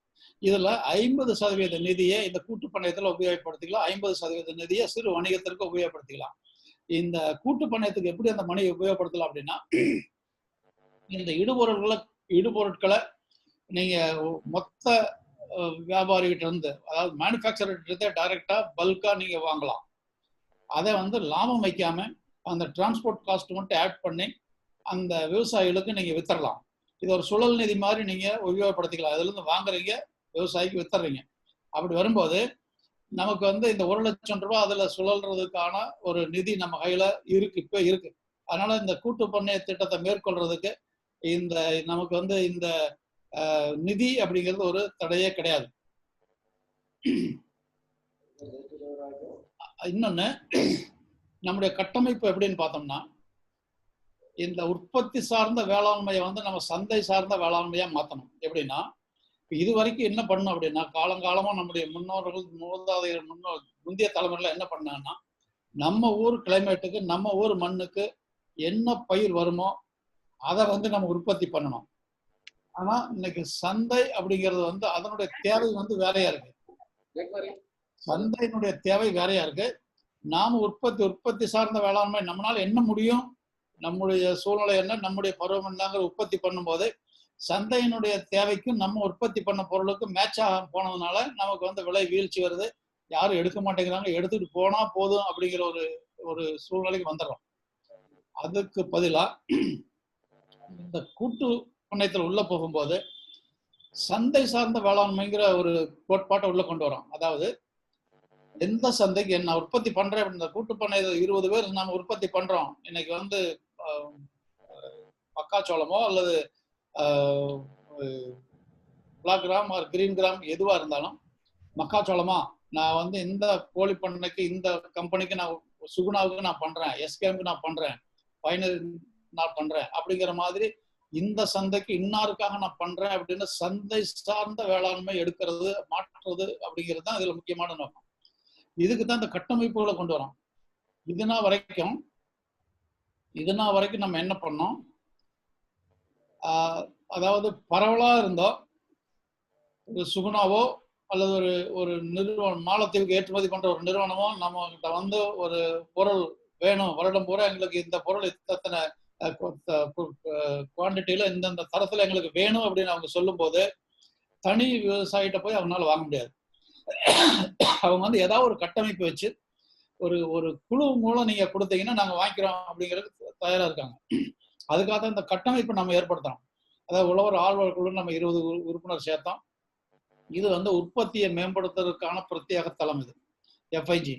இதுல 50% நிதியை இந்த கூட்டு பண்ணையத்துல உபயோகப்படுத்திக்கலாம். 50% நிதியை சிறு வணிகத்திற்கு உபயோகப்படுத்திக்கலாம். இந்த கூட்டு பண்ணையத்துக்கு எப்படி அந்த மணியை உபயோகப்படுத்தலாம் அப்படின்னா, இந்த இடுபொருட்களை நீங்க மொத்த வியாபாரிகிட்ட இருந்து, அதாவது மேனுஃபேக்சர்கிட்ட டைரக்டா பல்கா நீங்க வாங்கலாம். அதை வந்து லாபம் வைக்காம அந்த டிரான்ஸ்போர்ட் காஸ்ட் மட்டும் ஆட் பண்ணி அந்த விவசாயிகளுக்கு நீங்க வித்தரலாம். இது ஒரு சுழல் நிதி மாதிரி நீங்க உபயோகப்படுத்திக்கலாம். அதுல இருந்து வாங்குறீங்க, விவசாயிக்கு வித்துறீங்க. அப்படி வரும்போது நமக்கு வந்து இந்த 1 லட்சம் ரூபாய் அதுல சுழல்றதுக்கான ஒரு நிதி நம்ம கையில இருக்கு, இப்ப இருக்கு. அதனால இந்த கூட்டு பண்ணைய திட்டத்தை மேற்கொள்றதுக்கு இந்த நமக்கு வந்து இந்த நிதி அப்படிங்கிறது ஒரு தடையே கிடையாது. இன்னொன்னு, நம்முடைய கட்டமைப்பு எப்படின்னு பார்த்தோம்னா, இந்த உற்பத்தி சார்ந்த வேளாண்மையை வந்து நம்ம சந்தை சார்ந்த வேளாண்மையா மாற்றணும். எப்படின்னா, இது வரைக்கும் என்ன பண்ணணும் அப்படின்னா, காலங்காலமா நம்முடைய முன்னோர்கள் முந்தைய தலைமுறையில என்ன பண்ணாங்கன்னா, நம்ம ஊர் கிளைமேட்டுக்கு நம்ம ஊர் மண்ணுக்கு என்ன பயிர் வருமோ அதை வந்து நம்ம உற்பத்தி பண்ணணும். ஆனா இன்னைக்கு சந்தை அப்படிங்கிறது வந்து அதனுடைய தேவை வந்து வேறையா இருக்கு. சந்தையினுடைய தேவை வேறையா இருக்கு. நாம உற்பத்தி சார்ந்த வேளாண்மை நம்மளால என்ன முடியும், நம்முடைய சூழ்நிலை என்ன, நம்முடைய பருவம் என்னங்கிற உற்பத்தி பண்ணும்போது சந்தையினுடைய தேவைக்கும் நம்ம உற்பத்தி பண்ண பொருளுக்கும் மேட்சாக போனதுனால நமக்கு வந்து விலை வீழ்ச்சி வருது. யாரும் எடுக்க மாட்டேங்கிறாங்க. எடுத்துட்டு போனா போதும் அப்படிங்கிற ஒரு சூழ்நிலைக்கு வந்துடுறோம். அதுக்கு பதிலா இந்த கூட்டு பண்ணையத்தில் உள்ள போகும்போது சந்தை சார்ந்த வேளாண்மைங்கிற ஒரு கோட்பாட்டை உள்ள கொண்டு வரோம். அதாவது எந்த சந்தைக்கு என்ன உற்பத்தி பண்றேன், இந்த கூட்டு பண்ணைய 20 பேர் நம்ம உற்பத்தி பண்றோம். இன்னைக்கு வந்து மக்காச்சோளமோ அல்லது black gram or green gram எதுவா இருந்தாலும், மக்காச்சோளமா நான் வந்து இந்த கோழி பண்ணைக்கு இந்த கம்பெனிக்கு நான் சுகுணாவுக்கு நான் பண்றேன், எஸ்கேமுக்கு நான் பண்றேன், பைனரி நான் பண்றேன் அப்படிங்கிற மாதிரி இந்த சந்தைக்கு இன்னாருக்காக நான் பண்றேன் அப்படின்னு சந்தை சார்ந்த வேளாண்மை எடுக்கிறது மாற்றுறது அப்படிங்கிறது தான் இதுல முக்கியமான நோக்கம். இதுக்கு தான் இந்த கட்டமைப்புகளை கொண்டு வரோம். இதுனா வரைக்கும் நம்ம என்ன பண்ணோம், அதாவது பரவலா இருந்தோம், ஒரு சுகுணாவோ அல்லது ஒரு நிறுவனம் மாலத்தீவுக்கு ஏற்றுமதி பண்ற ஒரு நிறுவனமோ நம்ம கிட்ட வந்து ஒரு பொருள் வேணும், வருடம் பூரா எங்களுக்கு இந்த பொருள் இத்தனை குவான்டிட்டியில இந்தந்த தரத்துல எங்களுக்கு வேணும் அப்படின்னு அவங்க சொல்லும் போது தனி விவசாயிட்ட போய் அவங்களால வாங்க முடியாது. அவங்க வந்து ஏதாவது ஒரு கட்டமைப்பு வச்சு ஒரு குழு மூலம் நீங்க கொடுத்தீங்கன்னா நாங்க வாங்கிக்கிறோம் அப்படிங்கிறது தயாரா இருக்காங்க. அதுக்காக தான் இந்த கட்டமைப்பு நம்ம ஏற்படுத்துறோம். அதாவது உழவர் ஆழ்வார் குழு நம்ம 20 உறுப்பினர் சேர்த்தோம். இது வந்து உற்பத்தியை மேம்படுத்துறதுக்கான பிரத்யேக தளம். இது எஃப்ஐஜி.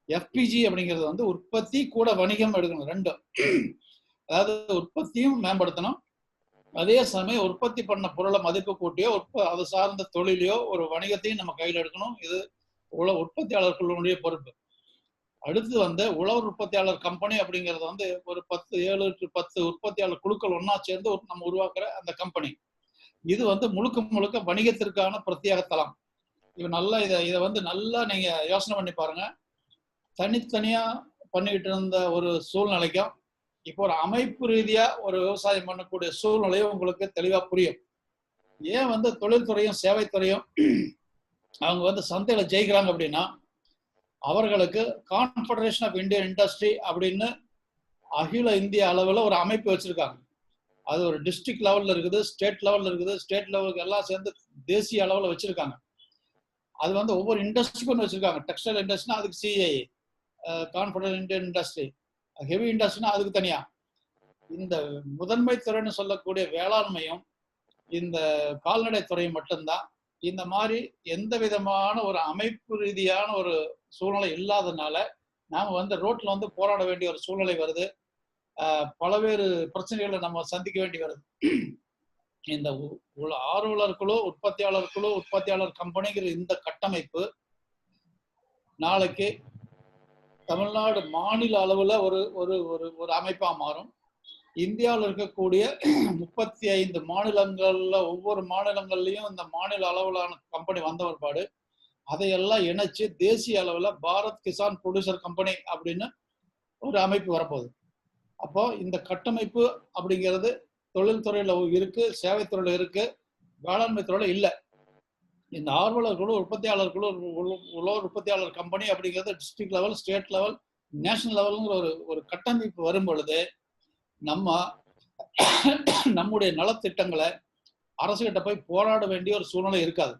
எஃபிஜி அப்படிங்கிறது வந்து உற்பத்தி கூட வணிகம் எடுக்கணும், ரெண்டும். அதாவது உற்பத்தியும் மேம்படுத்தணும், அதே சமயம் உற்பத்தி பண்ண பொருளை மதிப்பு கூட்டியோ அது சார்ந்த தொழிலையோ ஒரு வணிகத்தையும் நம்ம கையில் எடுக்கணும். இது உற்பத்தியாளர்களுடைய பொறுப்பு. அடுத்து வந்து உழவர் உற்பத்தியாளர் கம்பெனி அப்படிங்கிறது வந்து ஒரு 7 to 10 உற்பத்தியாளர் குழுக்கள் ஒன்னா சேர்ந்து நம்ம உருவாக்குற அந்த கம்பெனி. இது வந்து முழுக்க வணிகத்திற்கான பிரத்யேக தளம். இது நல்லா இதை வந்து நல்லா நீங்க யோசனை பண்ணி பாருங்க. தனித்தனியா பண்ணிக்கிட்டு இருந்த ஒரு சூழ்நிலைக்கும் இப்போ ஒரு அமைப்பு ரீதியா ஒரு விவசாயம் பண்ணக்கூடிய சூழ்நிலையும் உங்களுக்கு தெளிவா புரியும். ஏன் வந்து தொழில்துறையும் சேவைத்துறையும் அவங்க வந்து சந்தையில ஜெயிக்கிறாங்க அப்படின்னா, அவர்களுக்கு கான்ஃபெடரேஷன் ஆஃப் இந்தியன் இண்டஸ்ட்ரி அப்படின்னு அகில இந்திய அளவில் ஒரு அமைப்பு வச்சிருக்காங்க. அது ஒரு டிஸ்ட்ரிக்ட் லெவல்ல இருக்குது, ஸ்டேட் லெவல்ல இருக்குது, ஸ்டேட் லெவலுக்கு எல்லாம் சேர்ந்து தேசிய அளவில் வச்சிருக்காங்க. அது வந்து ஒவ்வொரு இண்டஸ்ட்ரிக்கும் வச்சிருக்காங்க. டெக்ஸ்டைல் இண்டஸ்ட்ரினா அதுக்கு CI, confident Indian industry, heavy இண்டஸ்ட்ரினா அதுக்கு தனியா. இந்த முதன்மை துறைன்னு சொல்லக்கூடிய வேளாண்மையும் இந்த கால்நடை துறை மட்டும்தான். இந்த மாதிரி எந்த விதமான ஒரு அமைப்பு ரீதியான ஒரு சூழ்நிலை இல்லாதனால நாம வந்து ரோட்ல வந்து போராட வேண்டிய ஒரு சூழ்நிலை வருது. பலவேறு பிரச்சனைகளை நம்ம சந்திக்க வேண்டி வருது. இந்த ஆர்வலர் குழு, உற்பத்தியாளர் குழு, உற்பத்தியாளர் கம்பெனிங்கிற இந்த கட்டமைப்பு நாளைக்கு தமிழ்நாடு மாநில அளவுல ஒரு ஒரு ஒரு அமைப்பா மாறும். இந்தியாவில் இருக்கக்கூடிய 35 மாநிலங்கள்ல ஒவ்வொரு மாநிலங்கள்லயும் இந்த மாநில அளவிலான கம்பெனி வந்த ஒருபாடு அதையெல்லாம் இணைச்சு தேசிய அளவில் பாரத் கிசான் ப்ரொடியூசர் கம்பெனி அப்படின்னு ஒரு அமைப்பு வரப்போகுது. அப்போ இந்த கட்டமைப்பு அப்படிங்கிறது தொழில்துறையில இருக்கு, சேவைத்துறையில இருக்கு, வேளாண்மை துறையில இல்லை. இந்த ஆர்வலர் குழு, உற்பத்தியாளர் குழு, உழவர் உற்பத்தியாளர் கம்பெனி அப்படிங்கிறது district level, state level, national லெவலுங்கிற ஒரு கட்டமைப்பு வரும் பொழுது நம்முடைய நலத்திட்டங்களை அரசுகிட்ட போய் போராட வேண்டிய ஒரு சூழ்நிலை இருக்காது.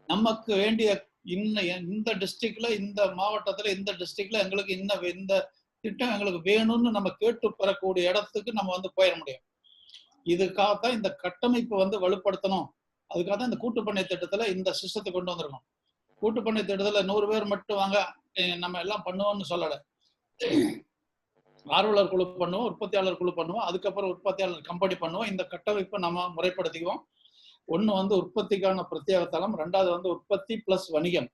நமக்கு வேண்டிய இந்த டிஸ்ட்ரிக்ட்ல, இந்த மாவட்டத்துல, இந்த டிஸ்ட்ரிக்ட்ல எங்களுக்கு இந்த திட்டம் எங்களுக்கு வேணும்னு நம்ம கேட்டு பெறக்கூடிய இடத்துக்கு நம்ம வந்து போயிட முடியும். இதுக்காகத்தான் இந்த கட்டமைப்பு வந்து வலுப்படுத்தணும். அதுக்காக தான் இந்த கூட்டுப்பண்ணை திட்டத்துல இந்த சிஸ்டத்தை கொண்டு வந்திருக்கோம். கூட்டுப்பண்ணை திட்டத்துல 100 பேர் மட்டும் வாங்க நம்ம எல்லாம் பண்ணுவோம்னு சொல்லலை. ஆர்வலர் குழு பண்ணுவோம், உற்பத்தியாளர் குழு பண்ணுவோம், அதுக்கப்புறம் உற்பத்தியாளர் கம்பெனி பண்ணுவோம். இந்த கட்டமைப்பை நம்ம முறைப்படுத்திக்குவோம். ஒன்று வந்து உற்பத்திக்கான பிரத்யேக தளம், ரெண்டாவது வந்து உற்பத்தி பிளஸ் வணிகம்.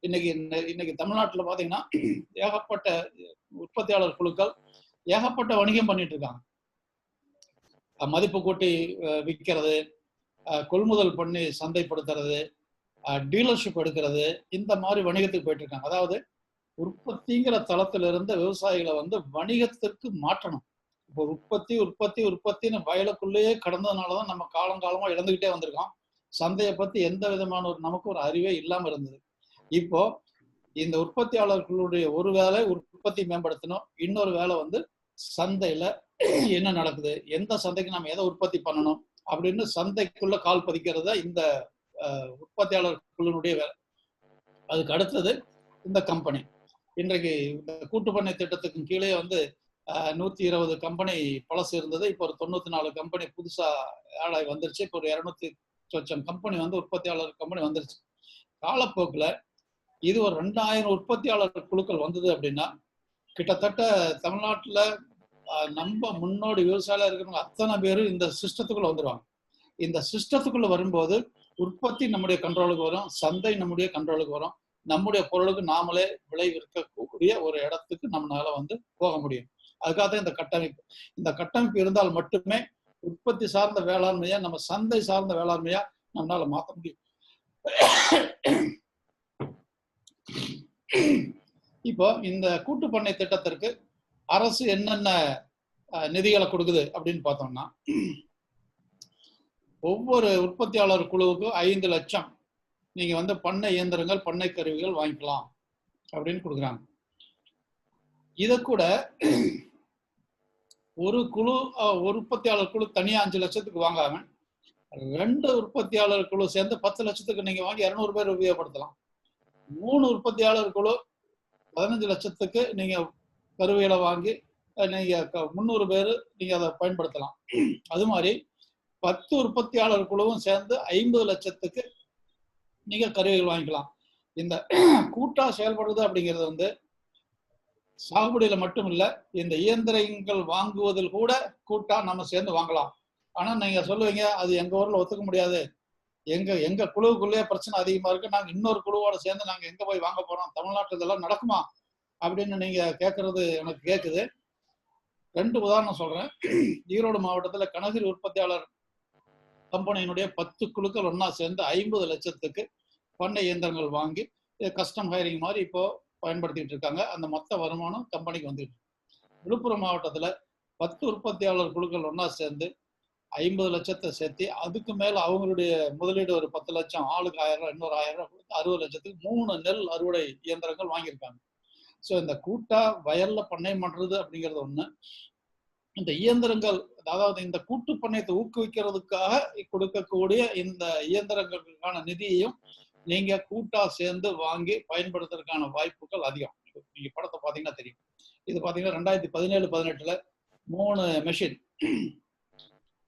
இன்னைக்கு தமிழ்நாட்டில் பார்த்தீங்கன்னா ஏகப்பட்ட உற்பத்தியாளர் குழுக்கள் ஏகப்பட்ட வணிகம் பண்ணிட்டு இருக்காங்க. மதிப்பு கூட்டி விற்கிறது, கொள்முதல் பண்ணி சந்தைப்படுத்துறது, டீலர்ஷிப் எடுக்கிறது, இந்த மாதிரி வணிகத்துக்கு போயிட்டு இருக்காங்க. அதாவது உற்பத்திங்கிற தளத்துல இருந்து விவசாயிகளை வந்து வணிகத்திற்கு மாற்றணும். இப்போ உற்பத்தி உற்பத்தி உற்பத்தின்னு வயலுக்குள்ளேயே கடந்ததுனாலதான் நம்ம காலங்காலமா இழந்துகிட்டே வந்திருக்கோம். சந்தையை பத்தி எந்த விதமான நமக்கு ஒரு அறிவே இல்லாம இருந்தது. இப்போ இந்த உற்பத்தியாளர்களுடைய ஒரு வேலை உற்பத்தி மேம்படுத்தணும், இன்னொரு வேலை வந்து சந்தையில என்ன நடக்குது, எந்த சந்தைக்கு நம்ம எதை உற்பத்தி பண்ணணும் அப்படின்னு சந்தைக்குள்ள கால் பதிக்கிறத இந்த உற்பத்தியாளர் குழுனுடைய வேலை. அதுக்கு அடுத்தது இந்த கம்பெனி. இன்றைக்கு இந்த கூட்டுப்பண்ணை திட்டத்துக்கு கீழே வந்து 120 கம்பெனி பழசு இருந்தது. இப்போ ஒரு 94 கம்பெனி புதுசா ஆடாய் வந்துருச்சு. இப்போ ஒரு 200 சொச்சம் கம்பெனி வந்து உற்பத்தியாளர் கம்பெனி வந்துருச்சு. காலப்போக்கில் இது ஒரு 2000 உற்பத்தியாளர் குழுக்கள் வந்தது அப்படின்னா கிட்டத்தட்ட தமிழ்நாட்டில் நம்ம முன்னோடி விவசாயில இருக்கிறவங்க அத்தனை பேரும் இந்த சிஸ்டத்துக்குள்ள வந்துடுவாங்க. இந்த சிஸ்டத்துக்குள்ள வரும்போது உற்பத்தி நம்முடைய கண்ட்ரோலுக்கு வரும், சந்தை நம்முடைய கண்ட்ரோலுக்கு வரும், நம்முடைய பொருளுக்கு நாமளே விளைவிக்கக்கூடிய ஒரு இடத்துக்கு நம்மளால வந்து போக முடியும். அதுக்காக தான் இந்த கட்டமைப்பு இருந்தால் மட்டுமே உற்பத்தி சார்ந்த வேளாண்மையா நம்ம சந்தை சார்ந்த வேளாண்மையா நம்மளால மாற்ற முடியும். இப்போ இந்த கூட்டுப்பண்ணை திட்டத்திற்கு அரசு என்னென்ன நிதிகளை கொடுக்குது அப்படின்னு பார்த்தோம்னா, ஒவ்வொரு உற்பத்தியாளர் குழுவுக்கும் 5 லட்சம் நீங்க வந்து பண்ணை இயந்திரங்கள், பண்ணை கருவிகள் வாங்கிக்கலாம் அப்படின்னு கொடுக்குறாங்க. இதை கூட ஒரு குழு, ஒரு உற்பத்தியாளர் குழு தனியா 5 லட்சத்துக்கு வாங்காம 2 உற்பத்தியாளர் குழு சேர்ந்து 10 லட்சத்துக்கு நீங்க வாங்கி 200 பேர் உபயோகப்படுத்தலாம். 3 உற்பத்தியாளர் குழு 15 லட்சத்துக்கு நீங்க கருவிகளை வாங்கி நீங்க 300 பேர் நீங்க அதை பயன்படுத்தலாம். அது மாதிரி 10 உற்பத்தியாளர் குழுவும் சேர்ந்து 50 லட்சத்துக்கு நீங்க கருவிகள் வாங்கிக்கலாம். இந்த கூட்டா செயல்படுறது அப்படிங்கிறது வந்து சாகுபடியில மட்டும் இல்ல, இந்த இயந்திரங்கள் வாங்குவதில் கூட கூட்டா நம்ம சேர்ந்து வாங்கலாம். ஆனா நீங்க சொல்லுவீங்க அது எங்க ஊர்ல ஒத்துக்க முடியாது, எங்க குழுவுக்குள்ளேயே பிரச்சனை அதிகமா இருக்கு, நாங்க இன்னொரு குழுவோட சேர்ந்து நாங்க எங்க போய் வாங்க போறோம், தமிழ்நாட்டில் இதெல்லாம் நடக்குமா அப்படின்னு நீங்க கேட்கறது எனக்கு கேட்குது. 2 உதாரணம் சொல்றேன். ஈரோடு மாவட்டத்துல கனகிரி உற்பத்தியாளர் கம்பெனியினுடைய 10 குழுக்கள் ஒன்னா சேர்ந்து 50 லட்சத்துக்கு பண்ணை இயந்திரங்கள் வாங்கி கஸ்டம் ஹைரிங் மாதிரி இப்போ பயன்படுத்திட்டு இருக்காங்க. அந்த மொத்த வருமானம் கம்பெனிக்கு வந்துட்டு. விழுப்புரம் மாவட்டத்துல 10 உற்பத்தியாளர் குழுக்கள் ஒன்னா சேர்ந்து 50 லட்சத்தை சேர்த்து அதுக்கு மேல அவங்களுடைய முதலீடு ஒரு 10 லட்சம், ஆளுக்கு 1000 ரூபாய், இன்னொரு 1000 ரூபாய் கொடுத்து 60 லட்சத்துக்கு 3 நெல் அறுவடை இயந்திரங்கள் வாங்கியிருக்காங்க. ஸோ இந்த கூட்டா வயல்ல பண்ணையம் பண்றது அப்படிங்கிறது ஒண்ணு. இந்த இயந்திரங்கள், அதாவது இந்த கூட்டு பண்ணையத்தை ஊக்குவிக்கிறதுக்காக கொடுக்கக்கூடிய இந்த இயந்திரங்களுக்கான நிதியையும் நீங்க கூட்டா சேர்ந்து வாங்கி பயன்படுத்துறதுக்கான வாய்ப்புகள் அதிகம். நீங்க படத்தை பாத்தீங்கன்னா தெரியும். இது பாத்தீங்கன்னா 2017-18 3 மெஷின்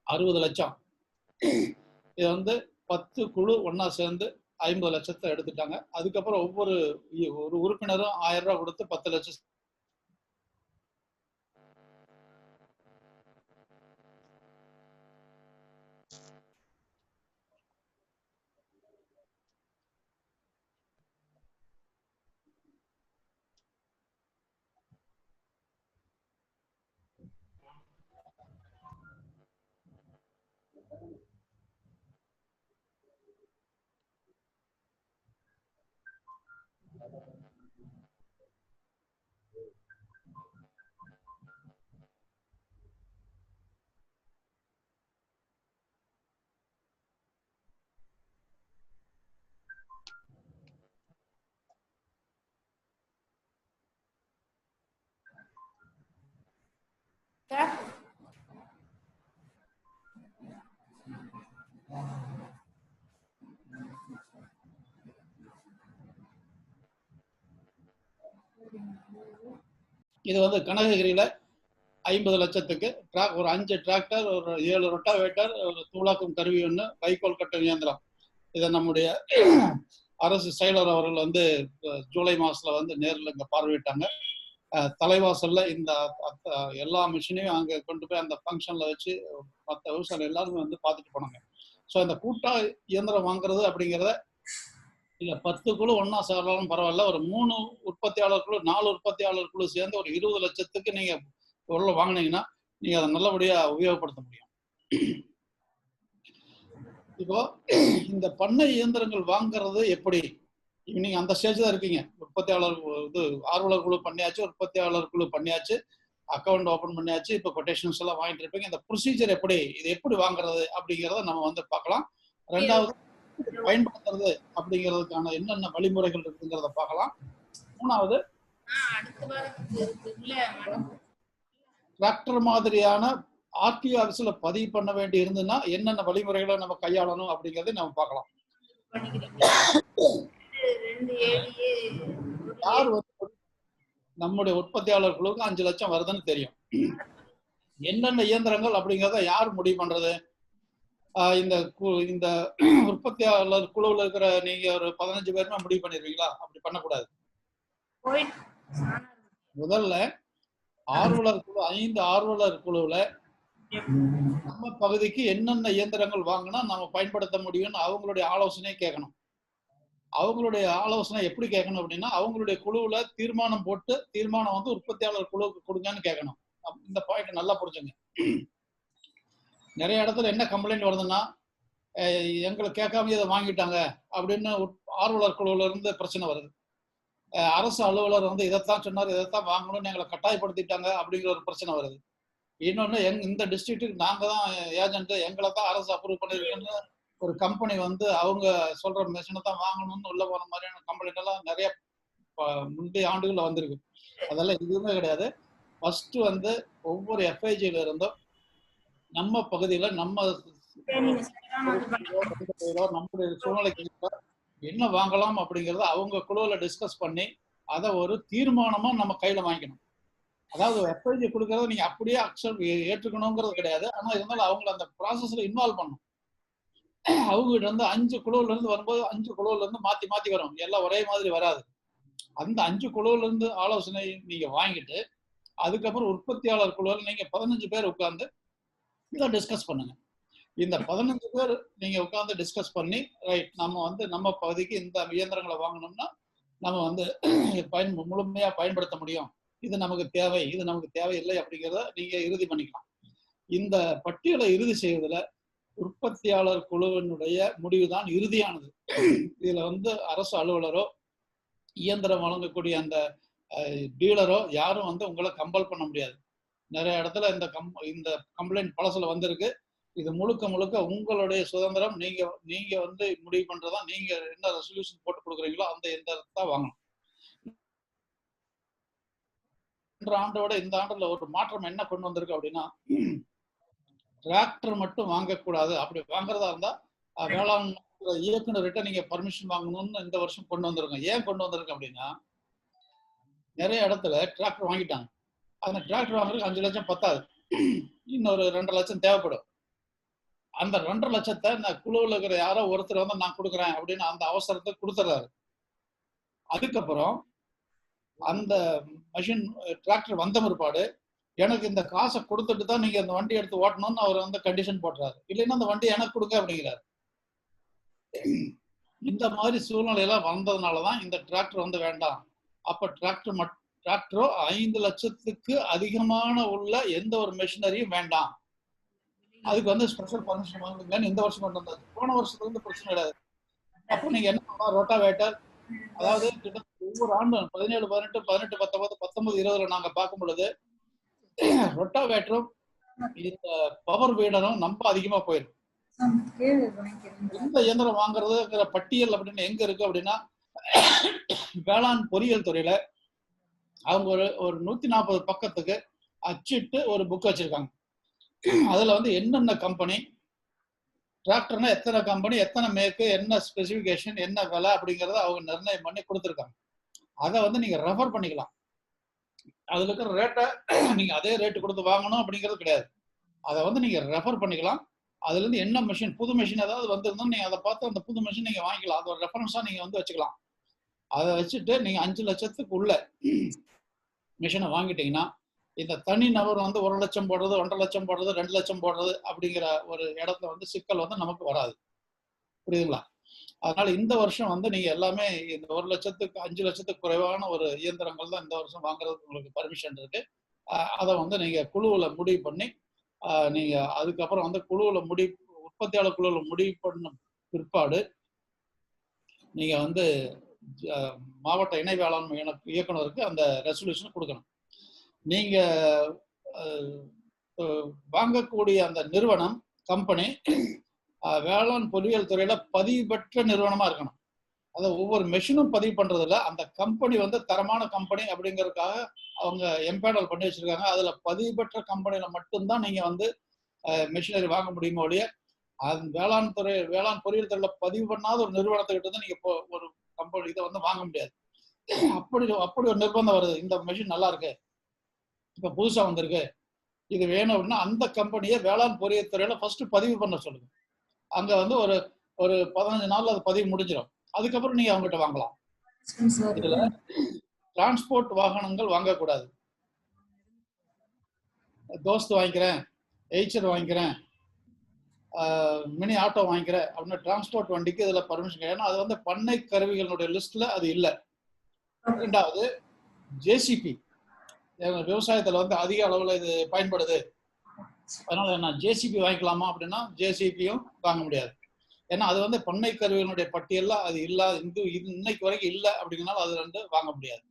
60 லட்சம். இது வந்து 10 குழு ஒன்னா சேர்ந்து 50 லட்சத்தை எடுத்துட்டாங்க. அதுக்கப்புறம் ஒவ்வொரு உறுப்பினரும் 1000 ரூபாய் கொடுத்து 10 லட்சம். இது வந்து கனககிரியில 50 லட்சத்துக்கு ஒரு 5 டிராக்டர், ஒரு 7 ரொட்டாவேட்டர், ஒரு தூளாக்கும் கருவி ஒன்று, வைக்கோல் கட்டும் இயந்திரம். இதை நம்முடைய அரசு செயலர் அவர்கள் வந்து ஜூலை மாசத்துல வந்து நேரில் இங்க பார்வையிட்டாங்க. தலைவாசல்ல இந்த எல்லா மிஷினையும் அங்க கொண்டு போய் அந்த ஃபங்க்ஷன்ல வச்சு மற்ற விவசாயிகள் எல்லாருமே வந்து பார்த்துட்டு போனாங்க. ஸோ இந்த கூட்டா இயந்திரம் வாங்குறது அப்படிங்கிறத இல்ல 10 குழு ஒன்னா சேர்றாலும் பரவாயில்ல, ஒரு 3 உற்பத்தியாளர் குழு 4 உற்பத்தியாளர் குழு சேர்ந்து ஒரு 20 லட்சத்துக்கு நீங்க பொருளை வாங்கினீங்கன்னா நீங்க அதை நல்லபடியா உபயோகப்படுத்த முடியும். இப்போ இந்த பண்ணை இயந்திரங்கள் வாங்குறது எப்படி? நீங்க அந்த ஸ்டேஜ் தான் இருக்கீங்க. உற்பத்தியாளர் இது ஆர்வலர் குழு பண்ணியாச்சு, உற்பத்தியாளர் குழு பண்ணியாச்சு, அக்கௌண்ட் ஓபன் பண்ணியாச்சு, இப்போ கொட்டேஷன்ஸ் எல்லாம் வாங்கிட்டு இருப்பீங்க. இந்த ப்ரொசீஜர் எப்படி, இது எப்படி வாங்குறது அப்படிங்கிறத நம்ம வந்து பார்க்கலாம். ரெண்டாவது பயன்படுத்துறது அப்படிங்கிறதுக்கான என்னென்ன வழிமுறைகள் இருக்குங்கிறத பார்க்கலாம். மூணாவது டிராக்டர் மாதிரியான ஆர்டிஓ ஆஃபீஸ்ல பதிவு பண்ண வேண்டி இருந்ததுன்னா என்னென்ன வழிமுறைகளை நம்ம கையாளணும் அப்படிங்கறதை நம்ம பார்க்கலாம். யார் வந்து நம்முடைய உற்பத்தியாளர் குழுவுக்கு 5 லட்சம் வருதுன்னு தெரியும். என்னென்ன இயந்திரங்கள் அப்படிங்கிறத யார் முடிவு பண்றது? இந்த உற்பத்தியாளர் குழுவில் இருக்கிற நீங்க ஒரு 15 பேருமே முடிவு பண்ணிருவீங்களா? அப்படி பண்ணக்கூடாது. முதல்ல ஆர்வலர் குழு 5 ஆர்வலர் குழுவுல நம்ம பகுதிக்கு என்னென்ன இயந்திரங்கள் வாங்கினா நம்ம பயன்படுத்த முடியும்னு அவங்களுடைய ஆலோசனையை கேட்கணும். அவங்களுடைய ஆலோசனை எப்படி கேட்கணும் அப்படின்னா, அவங்களுடைய குழுவுல தீர்மானம் போட்டு தீர்மானம் வந்து உற்பத்தியாளர் குழுவுக்கு கொடுங்கன்னு கேட்கணும். இந்த பாயிண்ட் நல்லா புரிஞ்சுங்க. நிறைய இடத்துல என்ன கம்ப்ளைண்ட் வருதுன்னா, எங்களை கேட்காம இதை வாங்கிட்டாங்க அப்படின்னு ஆர்வலர் குழுவுல இருந்து பிரச்சனை வருது. அரசு அலுவலர் வந்து இதைத்தான் சொன்னார், இதைத்தான் வாங்கணும்னு எங்களை கட்டாயப்படுத்திட்டாங்க அப்படிங்கிற ஒரு பிரச்சனை வருது. இன்னொன்னு இந்த டிஸ்ட்ரிக்ட்டுக்கு நாங்க தான் ஏஜென்ட், எங்களை தான் அரசு அப்ரூவ் பண்ணிருக்குன்னு ஒரு கம்பெனி வந்து அவங்க சொல்ற மிஷினை தான் வாங்கணும்னு உள்ள போன மாதிரியான கம்ப்ளைண்ட் எல்லாம் நிறைய முந்தைய ஆண்டுகள்ல வந்திருக்கு. அதெல்லாம் எதுவுமே கிடையாது. ஃபர்ஸ்ட் வந்து ஒவ்வொரு எஃப்ஐஜில இருந்தும் நம்ம பகுதியில நம்முடைய சூழ்நிலைக்கு என்ன வாங்கலாம் அப்படிங்கறத அவங்க குழுவில் டிஸ்கஸ் பண்ணி அதை ஒரு தீர்மானமா நம்ம கையில வாங்கிக்கணும். அதாவது எஃப்ஐஜி கொடுக்கறத நீங்க அப்படியே ஏற்றுக்கணுங்கிறது கிடையாது. ஆனா இருந்தாலும் அவங்களை அந்த ப்ராசஸ்ல இன்வால்வ் பண்ணணும். அவங்க கிட்ட இருந்து 5 குழுவுல இருந்து வரும்போது 5 குழுவுல இருந்து மாத்தி மாத்தி வரும், எல்லாம் ஒரே மாதிரி வராது. அந்த 5 குழுவுல இருந்து ஆலோசனை நீங்க வாங்கிட்டு அதுக்கப்புறம் உற்பத்தியாளர் குழுவில் நீங்க 15 பேர் உட்கார்ந்து இதை டிஸ்கஸ் பண்ணுங்க. இந்த 15 பேர் நீங்க உட்கார்ந்து டிஸ்கஸ் பண்ணி ரைட் நம்ம வந்து நம்ம பகுதிக்கு இந்த இயந்திரங்களை வாங்கணும்னா நம்ம வந்து முழுமையா பயன்படுத்த முடியும், இது நமக்கு தேவை, இது நமக்கு தேவையில்லை அப்படிங்கிறத நீங்க இறுதி பண்ணிக்கலாம். இந்த பட்டியலை இறுதி செய்வதில் உற்பத்தியாளர் குழுவினுடைய முடிவுதான் இறுதியானது. இதுல வந்து அரசு அலுவலரோ இயந்திரம் வழங்கக்கூடிய அந்த டீலரோ யாரும் வந்து உங்களை கம்பல் பண்ண முடியாது. நிறைய இடத்துல இந்த கம்ப்ளைண்ட் பழசுல வந்திருக்கு. இது முழுக்க முழுக்க உங்களுடைய சுதந்திரம். நீங்க வந்து முடிவு பண்றதா, நீங்க என்ன ரெசல்யூஷன் போட்டு கொடுக்குறீங்களோ அந்த எந்திரத்தை வாங்கணும். ஆண்டோட இந்த ஆண்டுல ஒரு மாற்றம் என்ன கொண்டு வந்திருக்கு அப்படின்னா, டிராக்டர் மட்டும் வாங்கக்கூடாது. அப்படி வாங்குறதா இருந்தா வேளாண் இயக்குனர்கிட்ட நீங்க பர்மிஷன் வாங்கணும்னு இந்த வருஷம் கொண்டு வந்திருக்கோம். ஏன் கொண்டு வந்திருக்கு அப்படின்னா, நிறைய இடத்துல டிராக்டர் வாங்கிட்டாங்க. அந்த டிராக்டர் வாங்குறதுக்கு 5 லட்சம் பத்தாது. இன்னொரு 2.5 லட்சம் தேவைப்படும். அந்த 2.5 லட்சத்தை நான் குழுவில் இருக்கிற யாரோ ஒருத்தர் வந்து நான் கொடுக்குறேன் அப்படின்னு அந்த அவசரத்தை கொடுத்துறாரு. அதுக்கப்புறம் அந்த மிஷின் டிராக்டர் வந்த பிற்பாடு எனக்கு இந்த காசை கொடுத்துட்டு தான் நீங்க அந்த வண்டி எடுத்து ஓட்டணும்னு அவர் வந்து கண்டிஷன் போடுறாரு. இல்லைன்னா அந்த வண்டி எனக்கு கொடுங்க அப்படிங்கிறாரு. இந்த மாதிரி சூழ்நிலையெல்லாம் வந்ததுனாலதான் இந்த டிராக்டர் வந்து வேண்டாம். அப்ப டிராக்டரோ 5 லட்சத்துக்கு அதிகமான உள்ள எந்த ஒரு மெஷினரியும் வேண்டாம். அதுக்கு வந்து ஸ்பெஷல் பர்மிஷன் வாங்குங்கன்னு இந்த வருஷம் கொண்டு வந்தாரு. போன வருஷத்துல இருந்து பிரச்சனை கிடையாது. அப்போ நீங்க என்ன பண்ணலாம், ரோட்டாவேட்டர், அதாவது ஒவ்வொரு ஆண்டும் 17, 18, 18, 19, 19, 20 நாங்க பார்க்கும் பொழுது ரொட்டாவேட்டரும் இந்த பவர் வீடரும் ரொம்ப அதிகமா போயிருக்கு. இந்த இயந்திரம் வாங்குறதுங்கிற பட்டியல் அப்படின்னு எங்க இருக்கு அப்படின்னா, வேளாண் பொறியியல் துறையில அவங்க ஒரு 140 பக்கத்துக்கு அச்சிட்டு ஒரு புக் வச்சிருக்காங்க. அதுல வந்து என்னென்ன கம்பெனி, டிராக்டர்னா எத்தனை கம்பெனி, எத்தனை மேற்கு, என்ன ஸ்பெசிபிகேஷன், என்ன விலை அப்படிங்கறத அவங்க நிர்ணயம் பண்ணி கொடுத்துருக்காங்க. அதை வந்து நீங்க ரெஃபர் பண்ணிக்கலாம். அதுல இருக்கிற ரேட்டை நீங்க அதே ரேட்டு கொடுத்து வாங்கணும் அப்படிங்கிறது கிடையாது. அதை வந்து நீங்க ரெஃபர் பண்ணிக்கலாம். அதுல இருந்து என்ன மிஷின், புது மிஷின் ஏதாவது வந்திருந்தா நீங்க அதை பார்த்து அந்த புது மிஷின் நீங்க வாங்கிக்கலாம். அது ஒரு ரெஃபரன்ஸா நீங்க வந்து வச்சுக்கலாம். அதை வச்சுட்டு நீங்க 5 லட்சத்துக்கு உள்ள மிஷினை வாங்கிட்டீங்கன்னா, இந்த தனி நபர் வந்து 1 லட்சம் போடுறது, 1.5 லட்சம் போடுறது, 2 லட்சம் போடுறது அப்படிங்கிற ஒரு இடத்துல வந்து சிக்கல் வந்து நமக்கு வராது. புரியுதுங்களா? அதனால இந்த வருஷம் வந்து நீங்க எல்லாமே இந்த 1 லட்சத்துக்கு 5 லட்சத்துக்கு குறைவான ஒரு இயந்திரங்கள் தான் இந்த வருஷம் வாங்குறதுக்கு உங்களுக்கு பர்மிஷன் இருக்கு. அதை வந்து நீங்க குழுவுல முடிவு பண்ணி நீங்க அதுக்கப்புறம் வந்து உற்பத்தியாளர் குழுவுல முடிவு பண்ண பிற்பாடு நீங்க வந்து மாவட்ட இணை வேளாண்மை இயக்குனருக்கு அந்த ரெசல்யூஷன் கொடுக்கணும். நீங்க வாங்கக்கூடிய அந்த நிறுவனம், கம்பெனி வேளாண் பொறியியல் துறையில பதிவு பெற்ற நிறுவனமா இருக்கணும். அதை ஒவ்வொரு மெஷினும் பதிவு பண்றதுல அந்த கம்பெனி வந்து தரமான கம்பெனி அப்படிங்கறதுக்காக அவங்க எம்பேனல் பண்ணி வச்சிருக்காங்க. அதுல பதிவு பெற்ற கம்பெனியில மட்டும்தான் நீங்க வந்து மெஷினரி வாங்க முடியுமோ ஒழிய, அது வேளாண் பொறியியல் துறையில பதிவு பண்ணாத ஒரு நிறுவனத்துக்கிட்ட தான் நீங்க ஒரு கம்பெனி இதை வந்து வாங்க முடியாது. அப்படி ஒரு நிர்பந்தம் வருது. இந்த மெஷின் நல்லா இருக்கு, இப்ப புதுசா வந்திருக்கு, இது வேணும் அப்படின்னா அந்த கம்பெனியை வேளாண் பொறியியல் துறையில ஃபர்ஸ்ட் பதிவு பண்ண சொல்லுங்க. அங்க வந்து ஒரு 15 நாள்ல அது பதிவு முடிஞ்சிடும். அதுக்கப்புறம் நீங்க அவங்ககிட்ட வாங்கலாம். இதுல டிரான்ஸ்போர்ட் வாகனங்கள் வாங்கக்கூடாது. தோஸ்த் வாங்கிக்கிறேன், எய்ச்சர் வாங்கிக்கிறேன், மினி ஆட்டோ வாங்கிக்கிறேன் அப்படின்னு டிரான்ஸ்போர்ட் வண்டிக்கு இதுல பர்மிஷன். ஏன்னா அது வந்து பண்ணை கருவிகளுடைய லிஸ்ட்ல அது இல்லை. ரெண்டாவது ஜேசிபி, விவசாயத்துல வந்து அதிக அளவுல இது பயன்படுது. அதனால என்ன ஜேசிபி வாங்கிக்கலாமா அப்படின்னா ஜேசிபியும் வாங்க முடியாது. ஏன்னா அது வந்து பண்ணை கருவிகளுடைய பட்டியல்ல அது இல்லாத, இன்னைக்கு வரைக்கும் இல்லை அப்படிங்கிறனால அது ரெண்டு வாங்க முடியாது.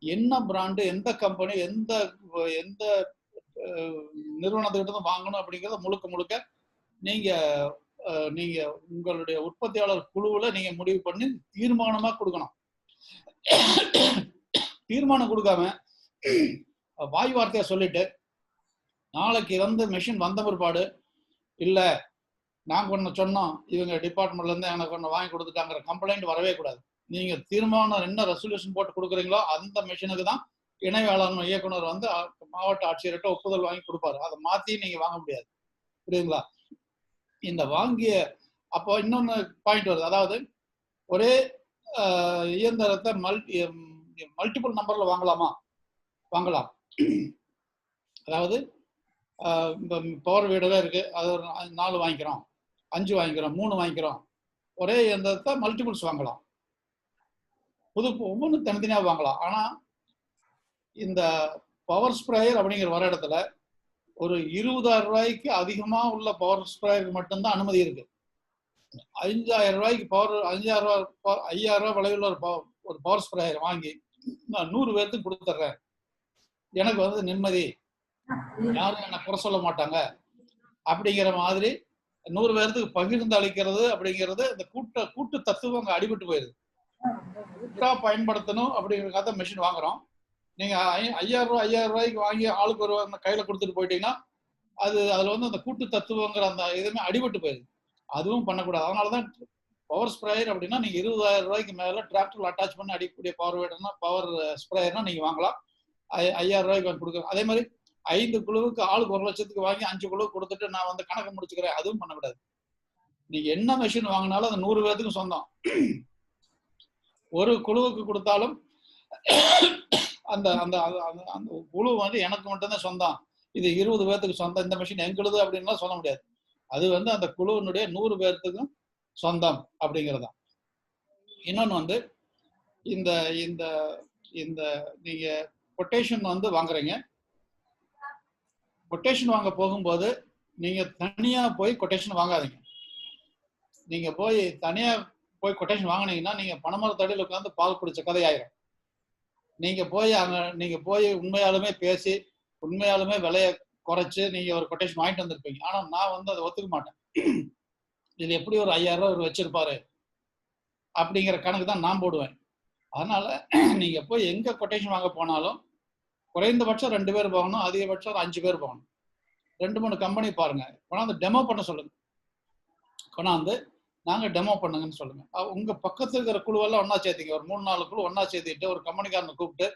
என்ன பிராண்டு, எந்த கம்பெனி, எந்த எந்த நிறுவனத்துக்கிட்ட வாங்கணும் அப்படிங்கிறத முழுக்க நீங்க உங்களுடைய உற்பத்தியாளர் குழுவுல நீங்க முடிவு பண்ணி தீர்மானமா கொடுக்கணும். தீர்மானம் கொடுக்காம வாய் வார்த்தையா சொல்லிட்டு நாளைக்கு வந்து மெஷின் வந்த பிற்பாடு இல்ல நாங்க ஒண்ணு சொன்னோம், இவங்க டிபார்ட்மெண்ட்ல இருந்து எனக்கு ஒண்ணு வாங்கி கொடுத்துட்டாங்கிற கம்ப்ளைண்ட் வரவே கூடாது. நீங்க தீர்மானம் என்ன ரெசல்யூஷன் போட்டு கொடுக்குறீங்களோ அந்த மெஷினுக்கு தான் இணை வேளாண்மை இயக்குனர் வந்து மாவட்ட ஆட்சியர்கிட்ட ஒப்புதல் வாங்கி கொடுப்பாரு. அதை மாத்தி நீங்க வாங்க முடியாது. புரியுதுங்களா? இந்த வாங்கிய அப்போ இன்னொன்னு பாயிண்ட் வருது. அதாவது ஒரே இயந்திரத்தை மல்டிபிள் நம்பர்ல வாங்கலாமா? வாங்கலாம். அதாவது இந்த பவர் வீடரே இருக்கு, அது ஒரு 4 வாங்கிக்கிறோம், 5 வாங்கிக்கிறோம், 3 வாங்கிக்கிறோம். ஒரே இயந்திரத்தை மல்டிபிள்ஸ் வாங்கலாம். ஒவ்வொன்றும் தனித்தனியாக வாங்கலாம். ஆனா இந்த பவர் ஸ்ப்ரேயர் அப்படிங்கிற வர இடத்துல ஒரு 20,000 ரூபாய்க்கு அதிகமா உள்ள பவர் ஸ்ப்ரேயருக்கு மட்டும்தான் அனுமதி இருக்கு. 5,000 ரூபாய்க்கு 5,000 ரூபாய் விலையுள்ள ஒரு பவர் ஸ்ப்ரேயர் வாங்கி நான் 100 பேருக்கு கொடுத்துட்றேன், எனக்கு வந்து நிம்மதி, யாரும் என்ன குறை சொல்ல மாட்டாங்க அப்படிங்கிற மாதிரி 100 பேருக்கு பகிர்ந்து அளிக்கிறது அப்படிங்கிறது இந்த கூட்டு தத்துவம் அங்க அடிபட்டு போயிருது. கூட்டா பயன்படுத்தணும் அப்படிங்கிறதுக்காக மெஷின் வாங்குறோம். நீங்க 5000 ரூபாய்க்கு வாங்கி ஆளுக்கு ஒரு கையில கொடுத்துட்டு போயிட்டீங்கன்னா அதுல வந்து அந்த கூட்டு தத்துவங்கிற அந்த இதுவுமே அடிபட்டு போயிடுது. அதுவும் பண்ணக்கூடாது. அதனாலதான் பவர் ஸ்ப்ரேயர் அப்படின்னா நீங்க 20,000 ரூபாய்க்கு மேல டிராக்டர்ல அட்டாச் பண்ணி அடிக்கக்கூடிய பவர் வேடர்னா பவர் ஸ்ப்ரேயர்னா நீங்க வாங்கலாம். 5000 ரூபாய்க்கு வந்து கொடுக்குறோம். அதே மாதிரி 5 குழுவுக்கு ஆளுக்கு 1 லட்சத்துக்கு வாங்கி 5 குழுவுக்கு கொடுத்துட்டு நான் வந்து கணக்கு முடிச்சுக்கிறேன், அதுவும் பண்ணக்கூடாது. நீங்க என்ன மெஷின் வாங்கினாலும் அது 100 பேத்துக்கும் சொந்தம். ஒரு குழுவுக்கு கொடுத்தாலும் அந்த அந்த அந்த குழு வந்து எனக்கு மட்டும்தான் சொந்தம், இது 20 பேர்த்துக்கு சொந்தம், இந்த மிஷின் எங்களுது அப்படின்லாம் சொல்ல முடியாது. அது வந்து அந்த குழுவினுடைய 100 பேர்த்துக்கும் சொந்தம் அப்படிங்கிறது தான். இன்னொன்று வந்து இந்த இந்த இந்த நீங்க கொட்டேஷன் வந்து வாங்குறீங்க. கொட்டேஷன் வாங்க போகும்போது நீங்க தனியா போய் கொட்டேஷன் வாங்காதீங்க. நீங்க போய் தனியா போய் கொட்டேஷன் வாங்கினீங்கன்னா நீங்க பனைமரத்தடியில் உட்காந்து பால் குடிச்ச கதையாயிரும். நீங்க போய் உண்மையாலுமே பேசி உண்மையாலுமே விலையை குறைச்சு நீங்க ஒரு கொட்டேஷன் வாங்கிட்டு வந்திருப்பீங்க. ஆனா நான் வந்து அதை ஒத்துக்க மாட்டேன். இது எப்படி ஒரு 5000 ரூபாய் வச்சிருப்பாரு அப்படிங்கிற கணக்கு தான் நான் போடுவேன். அதனால நீங்க போய் எங்க கொட்டேஷன் வாங்க போனாலும் குறைந்தபட்சம் 2 பேர் போகணும், அதிகபட்சம் ஒரு 5 பேர் போகணும். 2-3 கம்பெனி பாருங்க, கொண்டாந்து டெமோ பண்ண சொல்லுங்க. கொண்டாந்து நாங்க டெமோ பண்ணுங்கன்னு சொல்லுங்க. உங்க பக்கத்துல இருக்கிற குழுவெல்லாம் ஒன்னா சேர்த்தீங்க. ஒரு 3-4 குழு ஒன்னா சேர்த்திட்டு ஒரு கம்பெனிக்காரனை கூப்பிட்டு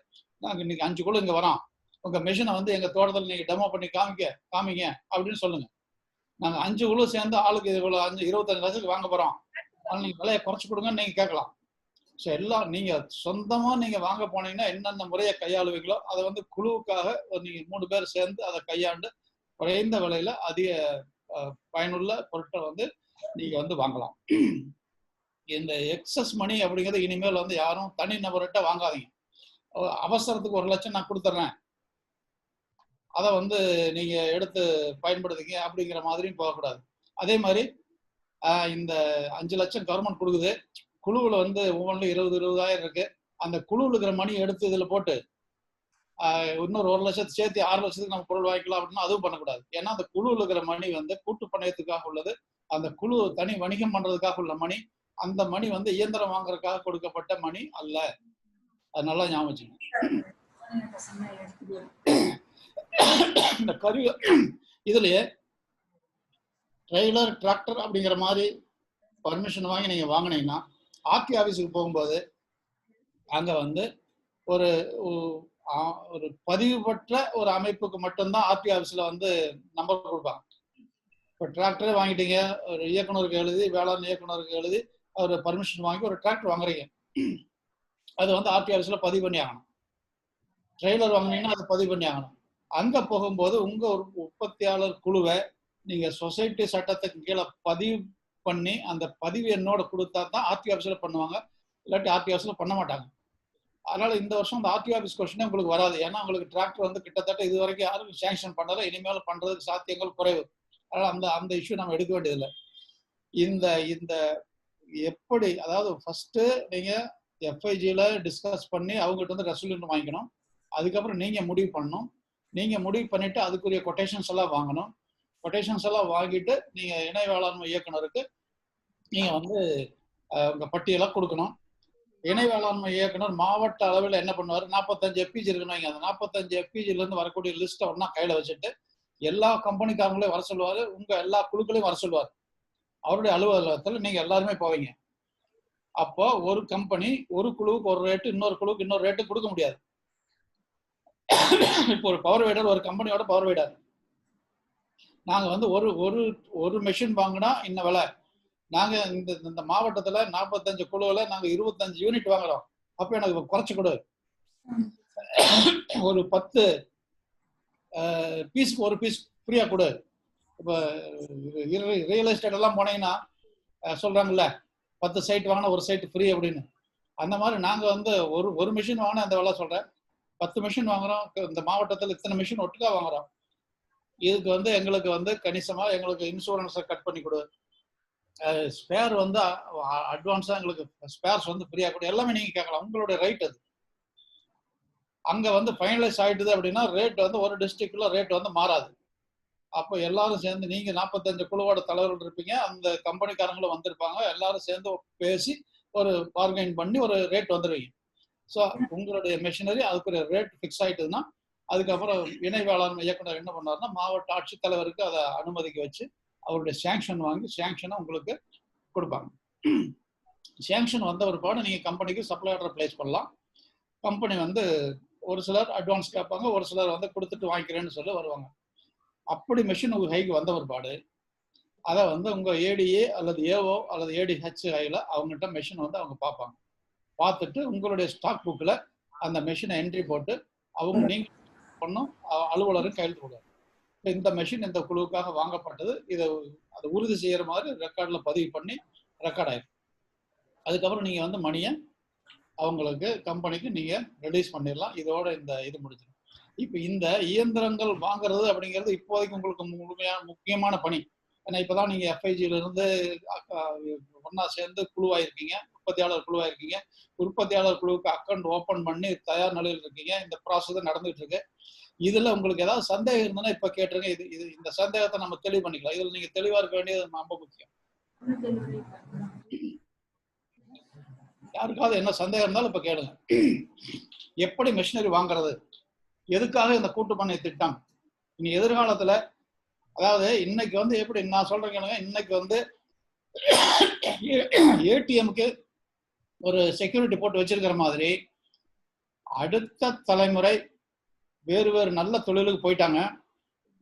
நாங்க இன்னைக்கு 5 குழு இங்க வரோம், உங்க மிஷினை வந்து எங்க தோட்டத்தில் நீங்க டெமோ பண்ணி காமிங்க அப்படின்னு சொல்லுங்க. நாங்க 5 குழு சேர்ந்து ஆளுக்கு இவ்வளவு 25 லட்சத்துக்கு வாங்க போறோம், நீங்க விலையை குறைச்சு கொடுங்கன்னு நீங்க கேட்கலாம். ஸோ எல்லாம் நீங்க சொந்தமா நீங்க வாங்க போனீங்கன்னா என்னென்ன முறையை கையாளுவீங்களோ அதை வந்து குழுவுக்காக நீங்க 3 பேர் சேர்ந்து அதை கையாண்டு குறைந்த விலையில அதிக பயனுள்ள பொருட்களை வந்து நீங்க வந்து வாங்கலாம். இந்த எக்ஸஸ் மணி அப்படிங்கிறது இனிமேல் வந்து யாரும் தனி நபர்கிட்ட வாங்காதீங்க. அவசரத்துக்கு 1 லட்சம் நான் கொடுத்துட்றேன், அதை வந்து நீங்க எடுத்து பயன்படுத்திங்க அப்படிங்கிற மாதிரியும் போகக்கூடாது. அதே மாதிரி இந்த 5 லட்சம் கவர்மெண்ட் கொடுக்குது, குழுவில் வந்து ஒவ்வொன்றும் 20,000 இருக்கு, அந்த குழுவில் இருக்கிற மணி எடுத்து இதுல போட்டு இன்னொரு 1 லட்சத்தை சேர்த்து 6 லட்சத்துக்கு நம்ம பொருள் வாங்கிக்கலாம் அப்படின்னா அதுவும் பண்ணக்கூடாது. ஏன்னா அந்த குழுவில் இருக்கிற மணி வந்து கூட்டு பணயத்துக்காக உள்ளது, அந்த குழு தனி வணிகம் பண்றதுக்காக உள்ள மணி. அந்த மணி வந்து இயந்திரம் வாங்குறதுக்காக கொடுக்கப்பட்ட மணி அல்ல. அது நல்லா ஞாபகம் வச்சுக்கணும். இந்த கருவி இதுலயே ட்ரெய்லர் டிராக்டர் அப்படிங்கிற மாதிரி பர்மிஷன் வாங்கி நீங்க வாங்கினீங்கன்னா ஆர்டி ஆஃபீஸுக்கு போகும்போது அங்க வந்து ஒரு ஒரு பதிவு பெற்ற ஒரு அமைப்புக்கு மட்டும்தான் ஆர்டி ஆஃபீஸ்ல வந்து நம்பர் கொடுப்பாங்க. இப்போ டிராக்டரே வாங்கிட்டீங்க, ஒரு இயக்குனருக்கு எழுதி, வேளாண் இயக்குனருக்கு எழுதி அவர் பர்மிஷன் வாங்கி ஒரு டிராக்டர் வாங்குறீங்க, அது வந்து ஆர்டி ஆஃபீஸ்ல பதிவு பண்ணி ஆகணும். ட்ரெய்லர் வாங்கினீங்கன்னா அதை பதிவு பண்ணி ஆகணும். அங்க போகும்போது உங்க ஒரு உற்பத்தியாளர் குழுவை நீங்க சொசைட்டி சட்டத்துக்கு கீழே பதிவு பண்ணி அந்த பதிவு எண்ணோட கொடுத்தா தான் ஆர்டி ஆஃபீஸ்ல பண்ணுவாங்க, இல்லாட்டி ஆர்டி ஆஃபீஸ்ல பண்ண மாட்டாங்க. அதனால இந்த வருஷம் அந்த ஆர்டி ஆஃபீஸ் கொஸ்டினே உங்களுக்கு வராது. ஏன்னா உங்களுக்கு டிராக்டர் வந்து கிட்டத்தட்ட இது வரைக்கும் யாரும் சேங்ஷன் பண்ணல, இனிமேல் பண்றதுக்கு சாத்தியங்கள் குறைவு. அதனால அந்த இஷ்யூ நம்ம எடுக்க வேண்டியதில்லை. இந்த இந்த எப்படி, அதாவது ஃபர்ஸ்ட் நீங்க எஃப்ஐஜில டிஸ்கஸ் பண்ணி அவங்ககிட்ட வந்து ரெசல்யூஷன் வாங்கிக்கணும். அதுக்கப்புறம் நீங்க முடிவு பண்ணணும். நீங்க முடிவு பண்ணிட்டு அதுக்குரிய கொட்டேஷன்ஸ் எல்லாம் வாங்கணும். கொட்டேஷன்ஸ் எல்லாம் வாங்கிட்டு நீங்க இணை வேளாண்மை இயக்குனருக்கு நீங்க வந்து உங்க பட்டியலாக கொடுக்கணும். இணை வேளாண்மை இயக்குனர் மாவட்ட அளவில் என்ன பண்ணுவார், 45 எஃபிஜி இருக்குன்னு வைங்க, அந்த 45 எஃபிஜில இருந்து வரக்கூடிய லிஸ்ட்டை ஒன்னா கையில வச்சுட்டு எல்லா கம்பெனிக்காரங்களையும் வர சொல்லுவாரு, உங்க எல்லா குழுக்களையும் வர சொல்லுவார். அவருடைய அலுவலகத்தில் நீங்க எல்லாருமே போவீங்க. அப்போ ஒரு கம்பெனி ஒரு குழுவுக்கு ஒரு ரேட்டு, இன்னொரு குழுவுக்கு இன்னொரு ரேட்டு கொடுக்க முடியாது. இப்போ ஒரு பவர் வைடர், ஒரு கம்பெனியோட பவர் வைடர், நாங்க வந்து ஒரு ஒரு ஒரு மெஷின் வாங்கினா இன்ன விலை, நாங்க இந்த மாவட்டத்துல 45 குழுவில் நாங்க 25 யூனிட் வாங்குறோம், அப்ப எனக்கு குறைச்சு கொடு, ஒரு 10 பீஸ்க்கு ஒரு பீஸ் ஃப்ரீயா கொடு. இப்போ ரியல் எஸ்டேட் எல்லாம் போனீங்கன்னா சொல்றாங்கல்ல 10 சைட் வாங்கினா ஒரு சைட் ஃப்ரீ அப்படின்னு. அந்த மாதிரி நாங்க வந்து ஒரு மிஷின் வாங்கினா அந்த விலை சொல்றேன், 10 மிஷின் வாங்குறோம், இந்த மாவட்டத்தில் இத்தனை மிஷின் ஒட்டுக்கா வாங்குறோம், இதுக்கு வந்து எங்களுக்கு வந்து கணிசமா எங்களுக்கு இன்சூரன்ஸை கட் பண்ணி கொடு, ஸ்பேர் வந்து அட்வான்ஸா எங்களுக்கு ஸ்பேர்ஸ் வந்து ஃப்ரீயா கொடு, எல்லாமே நீங்க கேட்கலாம், உங்களுடைய ரைட் அது. அங்க வந்து ஃபைனலைஸ் ஆயிட்டுது அப்படின்னா ரேட் வந்து ஒரு டிஸ்ட்ரிக்ட்ல ரேட் வந்து மாறாது. அப்போ எல்லாரும் சேர்ந்து நீங்க 45 குழுவோட தலைவர்கள் இருப்பீங்க, அந்த கம்பெனிக்காரங்களும் வந்திருப்பாங்க, எல்லாரும் சேர்ந்து பேசி ஒரு பார்கெயின் பண்ணி ஒரு ரேட் வந்துடுவீங்க. ஸோ உங்களுடைய மெஷினரி அதுக்குரிய ரேட் ஃபிக்ஸ் ஆயிட்டுதுன்னா அதுக்கப்புறம் இணை வேளாண்மை இயக்குனர் என்ன பண்ணாருன்னா மாவட்ட ஆட்சித்தலைவருக்கு அதை அனுமதிக்க வச்சு அவருடைய சேங்ஷன் வாங்கி சேங்ஷனை உங்களுக்கு கொடுப்பாங்க. சேங்ஷன் வந்த ஒரு பாடு நீங்கள் கம்பெனிக்கு சப்ளை ஆர்டர் பிளேஸ் பண்ணலாம். கம்பெனி வந்து ஒரு சிலர் அட்வான்ஸ் கேட்பாங்க, ஒரு சிலர் வந்து கொடுத்துட்டு வாங்கிக்கிறேன்னு சொல்லி வருவாங்க. அப்படி மெஷின் உங்கள் கைக்கு வந்த ஒரு பாடு அதை வந்து உங்கள் ஏடிஏ அல்லது ஏஓ அல்லது ஏடிஹெச் கையில் அவங்ககிட்ட மெஷின் வந்து அவங்க பார்ப்பாங்க. பார்த்துட்டு உங்களுடைய ஸ்டாக் புக்கில் அந்த மெஷினை என்ட்ரி போட்டு அவங்க நீங்கள் பண்ணும் அலுவலரும் கையெழுத்து போடுவாங்க. இந்த மெஷின் இந்த குழுவுக்காக வாங்கப்பட்டது, இதை அதை உறுதி செய்கிற மாதிரி ரெக்கார்டில் பதிவு பண்ணி ரெக்கார்ட் ஆயிடும். அதுக்கப்புறம் நீங்கள் வந்து மணியை அவங்களுக்கு கம்பெனிக்கு நீங்கள் ரிலீஸ் பண்ணிடலாம். இதோட இந்த இது முடிஞ்சிடும். இப்போ இந்த இயந்திரங்கள் வாங்குறது அப்படிங்கிறது இப்போதைக்கு உங்களுக்கு முக்கியமான பணி. ஏன்னா இப்போதான் நீங்கள் எஃப்ஐஜியிலிருந்து ஒன்றா சேர்ந்து குழுவாயிருக்கீங்க, உற்பத்தியாளர் குழுவாயிருக்கீங்க. உற்பத்தியாளர் குழுவுக்கு அக்கௌண்ட் ஓப்பன் பண்ணி தயார் நிலையில் இருக்கீங்க. இந்த ப்ராசஸ் நடந்துகிட்டு இருக்கு. இதுல உங்களுக்கு ஏதாவது சந்தேகம் இருந்ததுன்னா இப்ப கேட்டுருங்க. இது இந்த சந்தேகத்தை நம்ம தெளிவு பண்ணிக்கலாம். இதுல நீங்க தெளிவா இருக்க வேண்டியது ரொம்ப முக்கியம். யாருக்காவது என்ன சந்தேகம் இருந்தாலும் இப்ப கேளுங்க. எப்படி மெஷினரி வாங்குறது, எதுக்காக இந்த கூட்டு பண்ணை திட்டம், இனி எதிர்காலத்துல அதாவது இன்னைக்கு வந்து எப்படி நான் சொல்றேன் கேளுங்க. இன்னைக்கு வந்து ஏடிஎம்க்கு ஒரு செக்யூரிட்டி போட்டு வச்சிருக்கிற மாதிரி அடுத்த தலைமுறை வேறு வேறு நல்ல தொழிலுக்கு போயிட்டாங்க.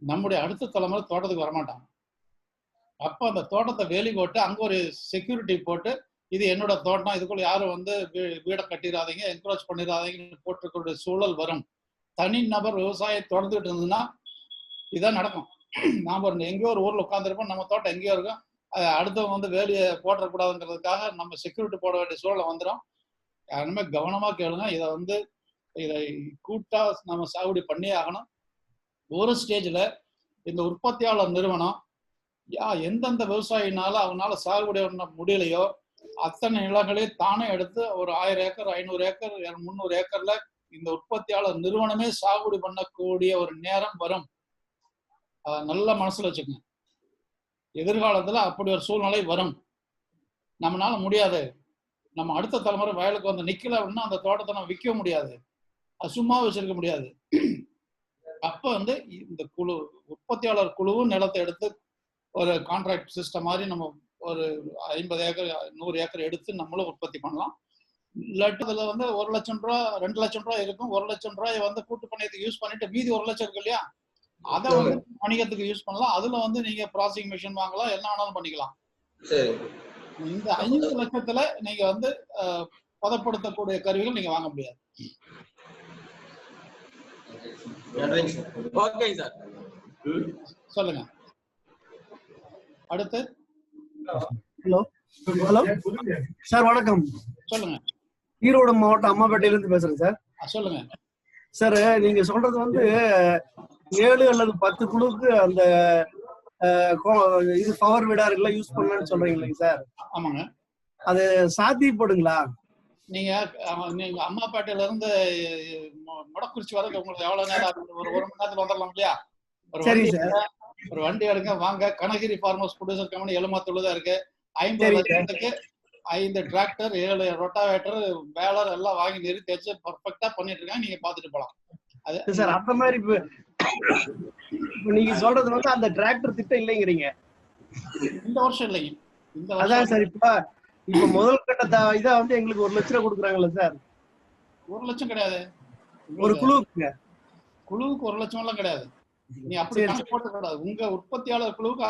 நம்முடைய அடுத்த தலைமுறை தோட்டத்துக்கு வரமாட்டாங்க. அப்போ அந்த தோட்டத்தை வேலி போட்டு அங்கே ஒரு செக்யூரிட்டி போட்டு இது என்னோட தோட்டம், இதுக்குள்ள யாரும் வந்து வீடை கட்டிடாதீங்க, என்கரேஜ் பண்ணிடாதீங்கன்னு போட்டிருக்கிற சூழல் வரும். தனி நபர் விவசாயம் தொடர்ந்துட்டு இருந்ததுன்னா இதான் நடக்கும். நாம் எங்கேயோ ஒரு ஊரில் உட்காந்துருப்போம், நம்ம தோட்டம் எங்கேயோ இருக்கும், அடுத்தவங்க வந்து வேலியை போட்டக்கூடாதுங்கிறதுக்காக நம்ம செக்யூரிட்டி போட வேண்டிய சூழலை வந்துடும். யாருமே கவனமாக கேளுங்க. இதை கூட்டா நம்ம சாகுபடி பண்ணியே ஆகணும். ஒரு ஸ்டேஜில் இந்த உற்பத்தியாளர் நிறுவனம் எந்தெந்த விவசாயினால அவனால சாகுபடி பண்ண முடியலையோ அத்தனை நிலங்களையும் தானே எடுத்து ஒரு 1000 ஏக்கர் 500 ஏக்கர் 300 ஏக்கர்ல இந்த உற்பத்தியாளர் நிறுவனமே சாகுபடி பண்ணக்கூடிய ஒரு நேரம் வரும். நல்ல மனசுல வச்சுக்கோங்க. எதிர்காலத்துல அப்படி ஒரு சூழ்நிலை வரும். நம்மளால முடியாது, நம்ம அடுத்த தலைமுறை வயலுக்கு வந்து நிக்கல அப்படின்னா அந்த தோட்டத்தை நம்ம விற்க முடியாது, அது சும்மா வச்சிருக்க முடியாது. அப்ப வந்து இந்த குழு உற்பத்தியாளர் குழுவும் நிலத்தை எடுத்து ஒரு கான்ட்ராக்ட் சிஸ்டம் மாதிரி நம்ம ஒரு 50 ஏக்கர் 100 ஏக்கர் எடுத்து நம்மளும் உற்பத்தி பண்ணலாம். இல்லாட்டி அதுல வந்து 1 லட்சம் ரூபா 2 லட்சம் ரூபாய் இருக்கும். 1 லட்சம் ரூபாய் வந்து கூட்டு பண்ணையத்துக்கு யூஸ் பண்ணிட்டு மீதி 1 லட்சம் இருக்கு இல்லையா, அதை வந்து வணிகத்துக்கு யூஸ் பண்ணலாம். அதுல வந்து நீங்க ப்ராசஸிங் மிஷின் வாங்கலாம், என்ன வேணாலும் பண்ணிக்கலாம். இந்த 5 லட்சத்துல நீங்க வந்து பதப்படுத்தக்கூடிய கருவிகள் நீங்க வாங்க முடியாது. சொல்லுங்க அடுத்து. ஹலோ ஹலோ சார், வணக்கம். சொல்லுங்க. ஈரோடு மாவட்டம் அம்மாபேட்டையில இருந்து பேசுறேன் சார். சொல்லுங்க சார். நீங்க சொல்றது வந்து 7 அல்லது 10 குழுவுக்கு அந்த இது பவர் விடார் எல்லாம் யூஸ் பண்ணலாம்னு சொல்றீங்க இல்லைங்க சார்? ஆமாங்க. அது சாத்தியப்படுங்களா? நீங்க அம்மாப்பேட்டையில இருந்து முடக்குறிச்சி வரைக்கும் உங்களுக்கு எவ்வளவு நேரம்? ஒரு மணி நேரத்துல வந்துடலாம் இல்லையா? ஒரு வண்டி எடுங்க வாங்க. கனகிரி ஃபார்மர்ஸ் ப்ரொடியூசர் கம்பெனி எலுமாத்தூர்ல இருக்கு. 50 லட்சத்துக்கு 5 டிராக்டர் 7 ரொட்டாவேட்டர் பேலர் எல்லாம் வாங்கி நிறுத்தி வச்சு பர்ஃபெக்டா பண்ணிட்டு இருக்காங்க. நீங்க பாத்துட்டு போலாம். அது சார் அந்த மாதிரி நீங்க சொல்றது வந்து அந்த டிராக்டர் திட்டம் இல்லைங்கிறீங்க. இந்த வருஷம் இல்லைங்க. இந்த அதான் சார். இப்ப முதல் கட்ட இதா வந்து எங்களுக்கு 1 லட்சம் ரூபாய் கொடுக்குறாங்கல்ல சார்? 1 லட்சம் கிடையாது. ஒரு குழுவுக்கு 1 லட்சம் எல்லாம் கிடையாது. நீ அப்படி கணக்கு போட்டு கூடாது. உங்க உற்பத்தியாளர் குழுவுக்கு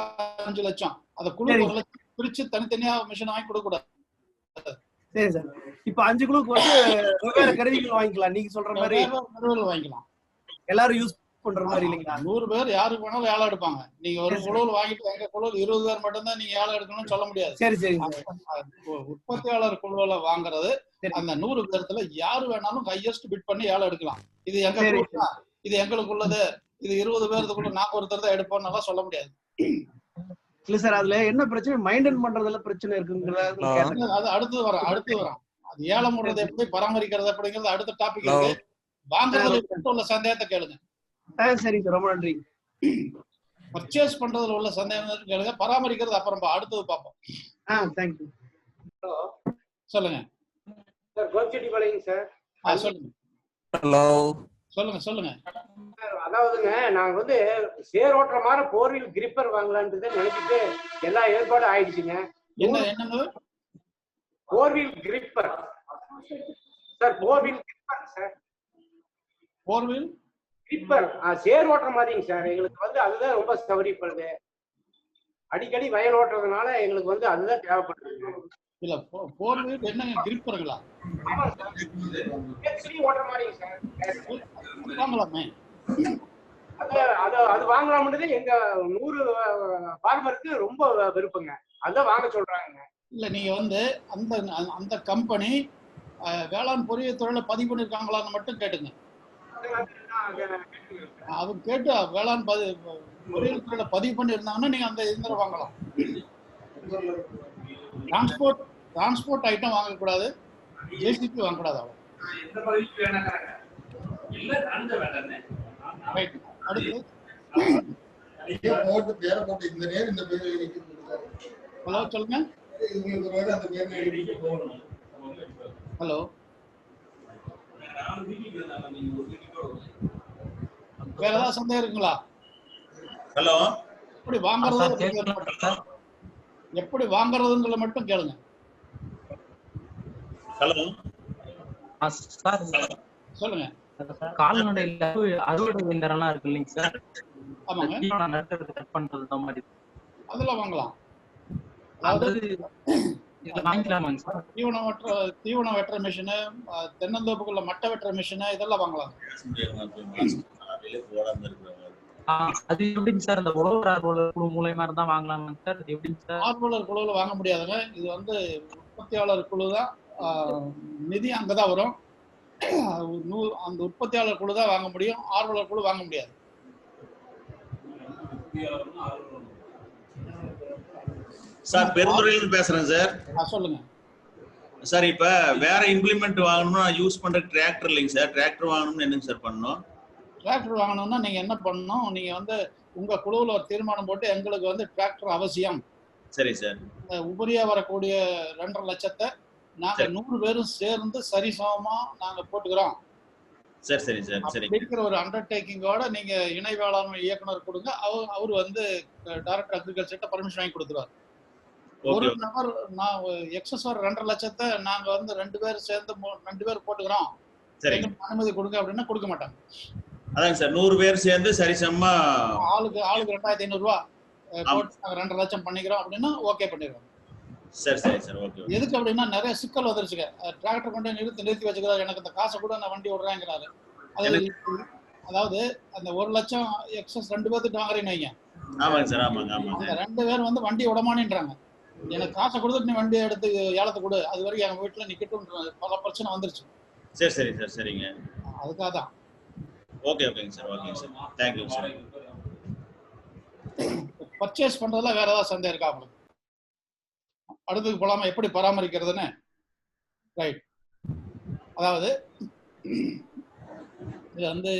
5 லட்சம். அந்த குழு 1 லட்சம் பிரிச்சு தனித்தனியா மிஷின் வாங்கி கொடுக்க கூடாது. சரி சார். இப்ப 5 குழுவுக்கு வந்து வெவ்வேறு கருவிகள் வாங்கிக்கலாம். நீங்க சொல்ற மாதிரி வாங்கிக்கலாம். எல்லாரும் யூஸ் பண்ற மாதிரி இல்லைங்களா? 100 பேர் யாருக்கு வேணாலும் ஏலம் எடுப்பாங்க. நீங்க ஒரு குழுவில் வாங்கிட்டு எங்க குழுவில் 20 பேர் மட்டும்தான் நீங்க ஏலம் எடுக்கணும்னு சொல்ல முடியாது. சரி சரி. உற்பத்தியாளர் குழுவில் வாங்குறது அந்த 100 பேர்த்துல யாரு வேணாலும் ஹையஸ்ட் பிட் பண்ணி ஏலம் எடுக்கலாம். இது எங்க குழு, இது எங்களுக்கு உள்ளது, இது 20 பேருக்குள்ள நாங்க ஒருத்தர் தான் எடுப்போம்னு சொல்ல முடியாது. இல்ல சார், அதுல என்ன பிரச்சனை? மெயின்டைன் பண்றதுல பிரச்சனை இருக்குங்கிறது அது அடுத்து வரும். அது ஏலம் முறையை எப்படி பராமரிக்கிறது அப்படிங்கிறது அடுத்த டாபிக் இருக்கு. வாங்குறதுல உள்ள சந்தேகத்தை கேளுங்க. சரி சார், ரொம்ப நன்றி. பர்ச்சேஸ் பண்றதுல உள்ள சந்தேகம் கேளுங்க. பராமரிக்கிறது அப்புறம் அடுத்தது பார்ப்போம். தேங்க்யூ. சொல்லுங்க சார். கோபிச்செட்டிப்பாளையம் சார். சொல்லுங்க. ஹலோ, சொல்லுங்க சொல்லுங்க. அதாவதுங்க நாங்க வந்து சேர் ஓட்டுற மாதிரி 4 வீல் கிரிப்பர் வாங்கலான்ட்டு நினைச்சிட்டு எல்லா ஏற்பாடும் ஆயிடுச்சுங்க. என்னங்க 4 wheel gripper sir, 4 wheel gripper sir. 4 wheel gripper chair ஓட்டுற மாதிரிங்க சார். எங்களுக்கு வந்து அதுதான் ரொம்ப சௌகரியப்படுது. அடிக்கடி வயல் ஓட்டுறதுனால எங்களுக்கு வந்து அதுதான் தேவைப்படுது. இல்ல 4 வீல் என்னங்க கிரிப்பருங்களா? ஆமா சார், ஓட்டுற மாதிரிங்க சார். வாங்கலாமே. அது வாங்கலாம்ன்றது எங்க 100 ஃபார்மருக்கு ரொம்ப விருப்பங்க. அதான் வாங்க சொல்றாங்க. இல்ல நீங்க வந்து அந்த அந்த கம்பெனி வேளாண் பொறியியல் துறையில பதிவு பண்ணிருக்காங்களான்னு மட்டும் கேட்டுங்க. அது கேட்டு வேளாண் பொறியியல் துறையில பதிவு பண்ணி இருந்தாங்கன்னா நீங்க அந்த இயந்திரம் வாங்கலாம். டிரான்ஸ்போர்ட் ஐட்டம் வாங்கக்கூடாது, ஜேசிபி வாங்கக்கூடாது. அவ்வளவு. ரைட். அடுத்து ஹலோ சொல்லுங்க. ஹலோ, வேற ஏதாவது சந்தேகம் இருக்குங்களா? ஹலோ, எப்படி வாங்குறது, எப்படி வாங்குறதுங்களை மட்டும் கேளுங்க. ஹலோ சார், சொல்லுங்க. கால்நடையில அறுவடை இயந்திரம்லாம் இருக்கு இல்லைங்க சார்? ஆமாங்க, கட் பண்றது மாதிரி அதெல்லாம் வாங்கலாம். அதாவது வாங்கிக்கலாமாங்க சார்? தீவனம் வெட்டுற மிஷினு, தென்னந்தோப்புக்குள்ள மட்டை வெட்டுற மிஷினு, இதெல்லாம் வாங்கலாம். அது எப்படிங்க சார்? அந்த உழவர் குழு மூலமா இருந்தா வாங்கலாமாங்க சார்? அது எப்படிங்க சார்? ஆர்வலர் குழுவில் வாங்க முடியாதுங்க. இது வந்து உற்பத்தியாளர் குழு தான். நிதி அங்கதான் வரும். அந்த உற்பத்தியாளர் குழு தான் வாங்க முடியும், ஆர்வலர் குழு வாங்க முடியாது. சார், பெருந்துறையிலிருந்து பேசுறேன் சார். சொல்லுங்க சார். இப்ப வேற இம்ப்ளிமெண்ட் வாங்கணும்னா யூஸ் பண்ற டிராக்டர் இல்லைங்க சார். டிராக்டர் வாங்கணும்னு என்னங்க சார் பண்ணணும்? டிராக்டர் வாங்கணும்னா நீங்க என்ன பண்ணணும், நீங்க வந்து உங்க குழுவில் ஒரு தீர்மானம் போட்டு எங்களுக்கு வந்து டிராக்டர் அவசியம். சரி சார். உபரியா வரக்கூடிய 2.5 லட்சத்தை நாங்க 100 பேரும் சேர்ந்து சரிசமமா நாங்க போட்டுக்கிறோம். சரி சரி சார். சரி. அப்படிங்கிற ஒரு அண்டர்டேக்கிங்கோட நீங்க இணை வேளாண்மை இயக்குனர் கொடுங்க. அவர் வந்து டைரக்டர் அக்ரிகல்ச்சர்ட்ட பர்மிஷன் வாங்கி கொடுத்துருவார். ஒரு நபர் நான் எக்ஸஸ் வர 2.5 லட்சத்தை நாங்க வந்து 2 பேர் சேர்ந்து 2 பேர் போட்டுக்கிறோம், அனுமதி கொடுங்க அப்படின்னா கொடுக்க மாட்டாங்க. அதாங்க சார், 100 பேர் சேர்ந்து சரிசமமா ஆளுக்கு 2500 ரூபாய் போட்டு நாங்க 2.5 லட்சம் பண்ணிக்கிறோம் அப்படின்னா ஓகே பண்ணிடுவோம். சரி சரி சார். ஓகே. எதுக்கு அப்படின்னா நிறைய சிக்கல் வந்துருச்சுங்க. டிராக்டர் கொண்டு நிறுத்தி வச்சுக்கிறாரு, எனக்கு இந்த காசை கூட நான் வண்டி விடுறேங்கிறாரு. அதாவது அந்த 1 லட்சம் எக்ஸஸ் 2 பேர்த்துட்டு வாங்குறீங்க வைங்க. ஆமாங்க சார். ஆமாங்க ஆமாங்க. அந்த 2 பேர் வந்து வண்டி விடமானேன்றாங்க. எனக்கு காசை கொடுத்துட்டு நீ வண்டியை எடுத்து ஏலத்தை கொடு, அது வரைக்கும் எங்க வீட்டுல நிக்கட்டும், பல பிரச்சனை வந்துருச்சு. சரி சரி சார். சரிங்க. அதுக்காக தான். ஓகே ஓகேங்க சார். ஓகேங்க சார். Thank you sir. பர்ச்சேஸ் பண்றதுல வேற ஏதாவது சந்தேகம் இருக்கா உங்களுக்கு? அடுத்தது போலாமா, எப்படி பராமரிக்கிறதுன்னு? ரைட். அதாவது இது வந்து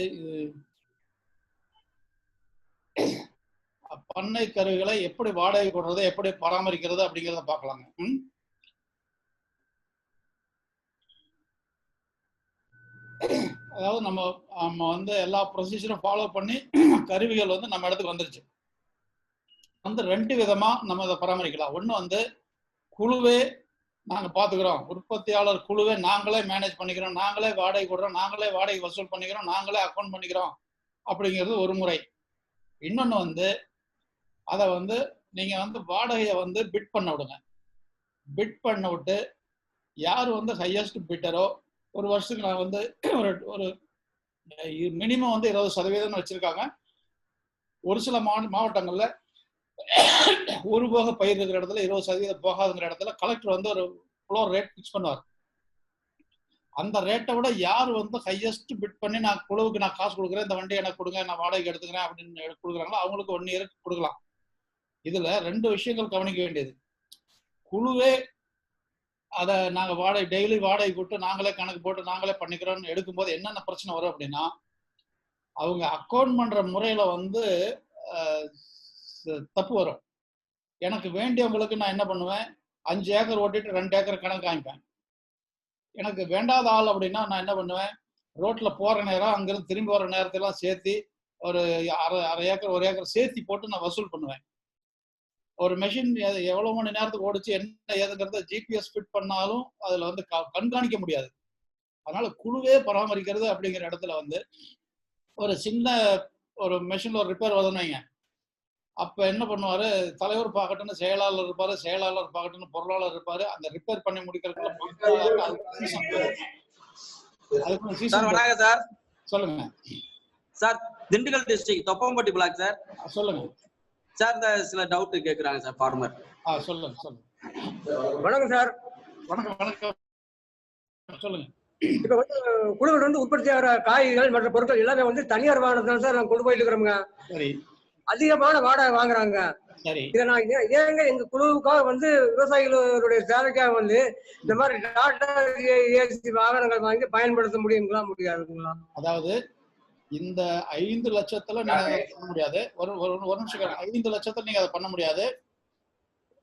பண்ணை கருவிகளை எப்படி வாடகை கொடுறது, எப்படி பராமரிக்கிறது அப்படிங்கிறத பார்க்கலாங்க. அதாவது நம்ம வந்து எல்லா ப்ரொசீஜரும் ஃபாலோ பண்ணி கருவிகள் வந்து நம்ம இடத்துக்கு வந்துருச்சு. வந்து 2 விதமா நம்ம இதை பராமரிக்கலாம். ஒண்ணு வந்து குழுவே நாங்க பாத்துக்கிறோம், உற்பத்தியாளர் குழுவே நாங்களே மேனேஜ் பண்ணிக்கிறோம், நாங்களே வாடகை கொடுறோம், நாங்களே வாடகை வசூல் பண்ணிக்கிறோம், நாங்களே அக்கௌண்ட் பண்ணிக்கிறோம் அப்படிங்கிறது ஒரு முறை. இன்னொன்னு வந்து அதை வந்து நீங்க வந்து வாடகையை வந்து பிட் பண்ண விடுங்க. பிட் பண்ண விட்டு யார் வந்து ஹையஸ்ட் பிட்டரோ, ஒரு வருஷத்துக்கு நான் வந்து ஒரு மினிமம் வந்து 20% வச்சிருக்காங்க. ஒரு சில மாவட்டங்கள்ல ஒரு போக பயிர் இருக்கிற இடத்துல 20% போகாதுங்கிற இடத்துல கலெக்டர் வந்து ஒரு ஃப்ளோர் ரேட் பிக்ஸ் பண்ணுவார். அந்த ரேட்டை விட யார் வந்து ஹையஸ்ட் பிட் பண்ணி நான் குழுவுக்கு நான் காசு கொடுக்குறேன், இந்த வண்டி எனக்கு கொடுங்க, நான் வாடகை எடுத்துக்கிறேன் அப்படின்னு கொடுக்குறாங்களோ அவங்களுக்கு 1 இயருக்கு கொடுக்கலாம். இதுல 2 விஷயங்கள் கவனிக்க வேண்டியது. குழுவே அதை நாங்க வாடகை டெய்லி வாடகை போட்டு நாங்களே கணக்கு போட்டு நாங்களே பண்ணிக்கிறோம்னு எடுக்கும்போது என்னென்ன பிரச்சனை வரும் அப்படின்னா, அவங்க அக்கௌண்ட் பண்ற முறையில வந்து தப்பு வரும். எனக்கு வேண்டியவங்களுக்கு நான் என்ன பண்ணுவேன், 5 ஏக்கர் ஓட்டிட்டு 2 ஏக்கர் கணக்கு காமிப்பேன். எனக்கு வேண்டாத ஆள் அப்படின்னா நான் என்ன பண்ணுவேன், ரோட்ல போற நேரம் அங்கிருந்து திரும்பி வர நேரத்தெல்லாம் சேர்த்து ஒரு அரை ஏக்கர் 1 ஏக்கர் சேர்த்தி போட்டு நான் வசூல் பண்ணுவேன். ஒரு மெஷின் எவ்வளவு மணி நேரத்துக்கு ஓடிச்சு என்ன ஏதுங்கிறத ஜிபிஎஸ் ஃபிட் பண்ணாலும் அதுல வந்து கண்காணிக்க முடியாது. அதனால குழுவே பராமரிக்கிறது அப்படிங்கிற இடத்துல வந்து ஒரு சின்ன ஒரு மெஷின்ல ஒரு ரிப்பேர் வருதுன்னு, அப்ப என்ன பண்ணுவாரு, தலைவர் பார்க்கட்டும்னு செயலாளர் இருப்பாரு, செயலாளர் பார்க்கட்டும்னு பொருளாளர் இருப்பாரு. அந்த ரிப்பேர் பண்ணி முடிக்கிறதுக்குள்ள சார் வணக்கம் சார். சொல்லுங்க sir Dindigul district Thoppampatti block sir. சொல்லுங்க சார். இந்த சில டவுட் கேக்குறாங்க சார் ஃபார்மர். சொல்லுங்க சொல்லுங்க. வணக்கம் சார். வணக்கம் வணக்கம் சொல்லுங்க. இப்ப வந்து குழுவில் வந்து உற்பத்தி ஆகிற காய்கறிகள் மற்ற பொருட்கள் எல்லாமே வந்து தனியார் வாகனத்தால சார் நாங்க கொண்டு போயிட்டு இருக்கிறோங்க. சரி. அதிகமான வாடகை வாங்குறாங்க. சரி. இதை நான் ஏங்க எங்க குழுவுக்காக வந்து விவசாயிகளுடைய தேவைக்காக வந்து இந்த மாதிரி டாடா ஏசி வாகனங்கள் வாங்கி பயன்படுத்த முடியுங்களா முடியாதுங்களா? அதாவது இந்த 5 லட்சத்துல நீங்க பண்ண முடியாது. ஒரு நிமிஷம், 5 லட்சத்துல நீங்க அதை பண்ண முடியாது.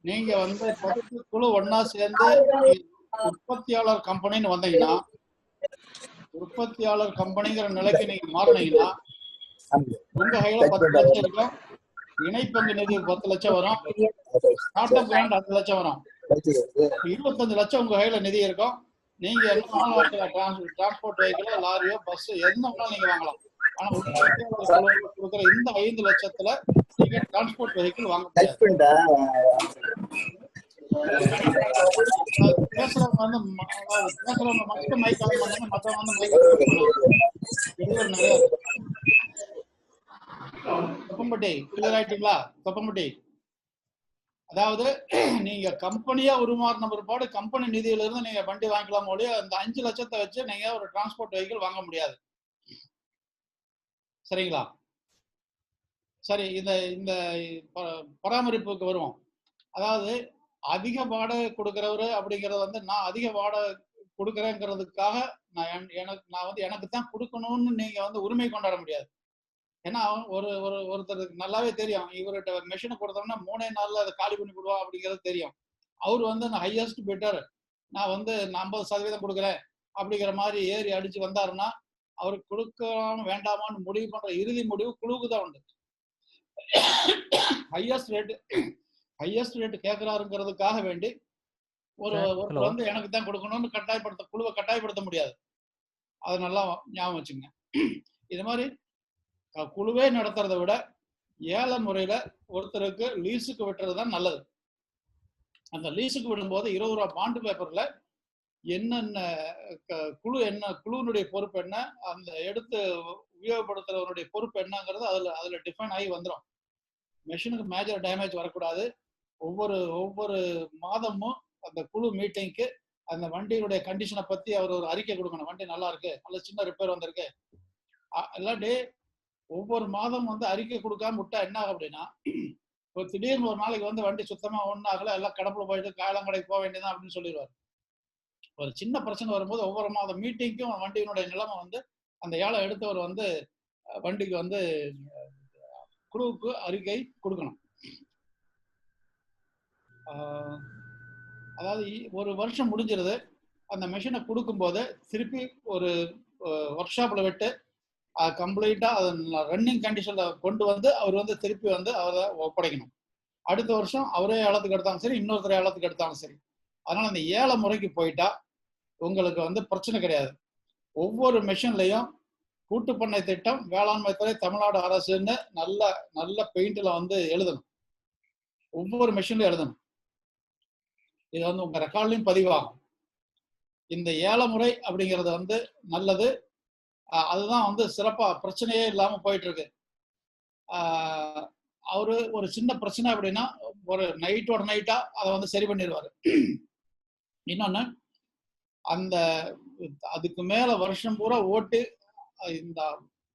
நீங்க வந்து 10 குழு ஒன்னா சேர்ந்து உற்பத்தியாளர் கம்பெனின்னு வந்தீங்கன்னா, உற்பத்தியாளர் கம்பெனிங்கிற நிலைக்கு நீங்க மாறினீங்கன்னா உங்க கையில 10 லட்சம் இருக்கும். இணைப்பங்கு நிதி 10 லட்சம் வரும். ஸ்டார்ட் அப் கிராண்ட் 5 லட்சம் வரும். 25 லட்சம் உங்க கையில நிதி இருக்கும். நீங்க என்ன டிரான்ஸ்போர்ட் வெஹிக்கிளோ லாரியோ பஸ் என்ன வேணாலும் நீங்க வாங்கலாம். ஆனா உற்பத்தியாளர் கொடுக்குற இந்த 5 லட்சத்துல நீங்க டிரான்ஸ்போர்ட் வெஹிக்கிள் வாங்க முடியாது. பேசுறவங்க வந்து பேசுறவங்க மட்டும் மைக் ஆன் பண்ணாங்க, மற்றவங்க வந்து மைக் நிறைய. தொப்பம்பட்டி கிளியர் ஆயிட்டீங்களா? தொப்பம்பட்டி அதாவது நீங்க கம்பெனியா உருமாறின பிற்பாடு கம்பெனி நிதியில இருந்து நீங்க வண்டி வாங்கிக்கலாம் ஒழிய அந்த 5 லட்சத்தை வச்சு நீங்க ஒரு டிரான்ஸ்போர்ட் வெஹிக்கிள் வாங்க முடியாது. சரிங்களா? சரி. இந்த இந்த பராமரிப்புக்கு வருவோம். அதாவது அதிக வாடகை கொடுக்கிறவரு அப்படிங்கறது வந்து நான் அதிக வாடகை கொடுக்குறேங்கிறதுக்காக நான் எனக்கு தான் கொடுக்கணும்னு நீங்க வந்து உரிமை கொண்டாட முடியாது. ஏன்னா ஒருத்தருக்கு நல்லாவே தெரியும், இவர்கிட்ட மெஷினை கொடுத்தோம்னா 3 நாள்ல அதை காலி பண்ணி விடுவா அப்படிங்கிறது தெரியும். அவர் வந்து நான் ஹையஸ்ட் பிட்டர், நான் வந்து 50% கொடுக்குறேன் அப்படிங்கிற மாதிரி ஏறி அடிச்சு வந்தாருன்னா அவருக்கு கொடுக்கலாம் வேண்டாமான்னு முடிவு பண்ற இறுதி முடிவு குழுவுக்கு தான் உண்டு. ஹையஸ்ட் ரேட் கேட்கிறாருங்கிறதுக்காக வேண்டி ஒரு வந்து எனக்கு தான் கொடுக்கணும்னு குழுவை கட்டாயப்படுத்த முடியாது. அதை நல்லா ஞாபகம் வச்சுங்க. இது மாதிரி குழுவே நடத்துறதை விட ஏல முறையில ஒருத்தருக்கு லீஸுக்கு விட்டுறது தான் நல்லது. அந்த லீஸுக்கு விடும்போது 20 ரூபா பாண்டு பேப்பர்ல என்னென்ன குழுவினுடைய பொறுப்பு என்ன, அந்த எடுத்து உபயோகப்படுத்துறவருடைய பொறுப்பு என்னங்கிறது அதுல டிஃபைன் ஆகி வந்துடும். மெஷினுக்கு மேஜர் டேமேஜ் வரக்கூடாது. ஒவ்வொரு மாதமும் அந்த குழு மீட்டிங்க்கு அந்த வண்டியினுடைய கண்டிஷனை பத்தி அவர் ஒரு அறிக்கை கொடுக்கணும். வண்டி நல்லா இருக்கு, அல்ல சின்ன ரிப்பேர் வந்திருக்கு. இல்லாட்டி ஒவ்வொரு மாதம் வந்து அறிக்கை கொடுக்காம விட்டா என்ன ஆகும் அப்படின்னா, இப்போ திடீர்னு ஒரு நாளைக்கு வந்து வண்டி சுத்தமா ஒன்றும் ஆகல, எல்லாம் கடப்புல போயிட்டு காயலாங்கடைக்கு போக வேண்டியதான் அப்படின்னு சொல்லிடுவார். ஒரு சின்ன பிரச்சனை வரும்போது ஒவ்வொரு மாதம் மீட்டிங்க்கும் வண்டியினுடைய நிலைமை வந்து அந்த ஏலம் எடுத்தவர் வந்து வண்டிக்கு வந்து குழுவுக்கு அறிக்கை கொடுக்கணும். அதாவது ஒரு வருஷம் முடிஞ்சிருது, அந்த மெஷினை கொடுக்கும்போது திருப்பி ஒரு ஒர்க் ஷாப்ல விட்டு கம்ப்ளீட்டா அதை ரன்னிங் கண்டிஷன்ல கொண்டு வந்து அவர் வந்து திருப்பி வந்து அவரை ஒப்படைக்கணும். அடுத்த வருஷம் அவரே ஏலத்துக்கு எடுத்தாலும் சரி, இன்னொருத்தர் ஏலத்துக்கு எடுத்தாலும் சரி. அதனால அந்த ஏல முறைக்கு போயிட்டா உங்களுக்கு வந்து பிரச்சனை கிடையாது. ஒவ்வொரு மெஷின்லையும் கூட்டுப்பண்ணை திட்டம் வேளாண்மை துறை தமிழ்நாடு அரசுன்னு நல்ல பெயிண்ட்ல வந்து எழுதணும். ஒவ்வொரு மெஷின்லயும் எழுதணும். இது வந்து உங்க ரெக்கார்ட்லயும் பதிவாகும். இந்த ஏல முறை அப்படிங்கிறது வந்து நல்லது. அதுதான் வந்து சிறப்பா பிரச்சனையே இல்லாம போயிட்டு இருக்கு. அவரு ஒரு சின்ன பிரச்சனை அப்படின்னா ஒரு நைட்டோட நைட்டா அதை வந்து சரி பண்ணிடுவாரு. இன்னொன்னு, அதுக்கு மேல வருஷம் பூரா ஓட்டு இந்த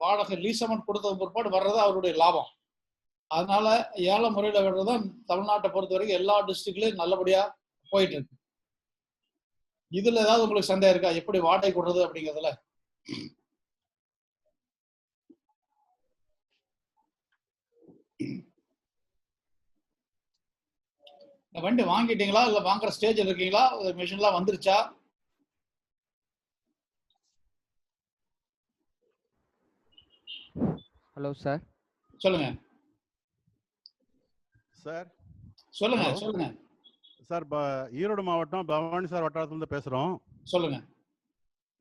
வாடகை லீஸ் அமௌண்ட் கொடுத்தது பிற்பாடு வர்றது அவருடைய லாபம். அதனால ஏல முறையில விடுறதும் தமிழ்நாட்டை பொறுத்த வரைக்கும் எல்லா டிஸ்ட்ரிக்ட்லயும் நல்லபடியா போயிட்டு இருக்கு. இதுல ஏதாவது உங்களுக்கு சந்தேகம் இருக்கா, எப்படி வாடகை கொடுறது அப்படிங்கிறதுல? வண்டி வாங்கிட்டீங்களா, இல்ல வாங்குற ஸ்டேஜ் இருக்கீங்களா, மெஷின்லாம் வந்துருச்சா? Hello sir. சொல்லுங்க சார். சொல்லுங்க ஹலோ சொல்லுங்க சார், ஈரோடு மாவட்டம் பவானி சார் வட்டாரத்துலேருந்து பேசுகிறோம். சொல்லுங்க.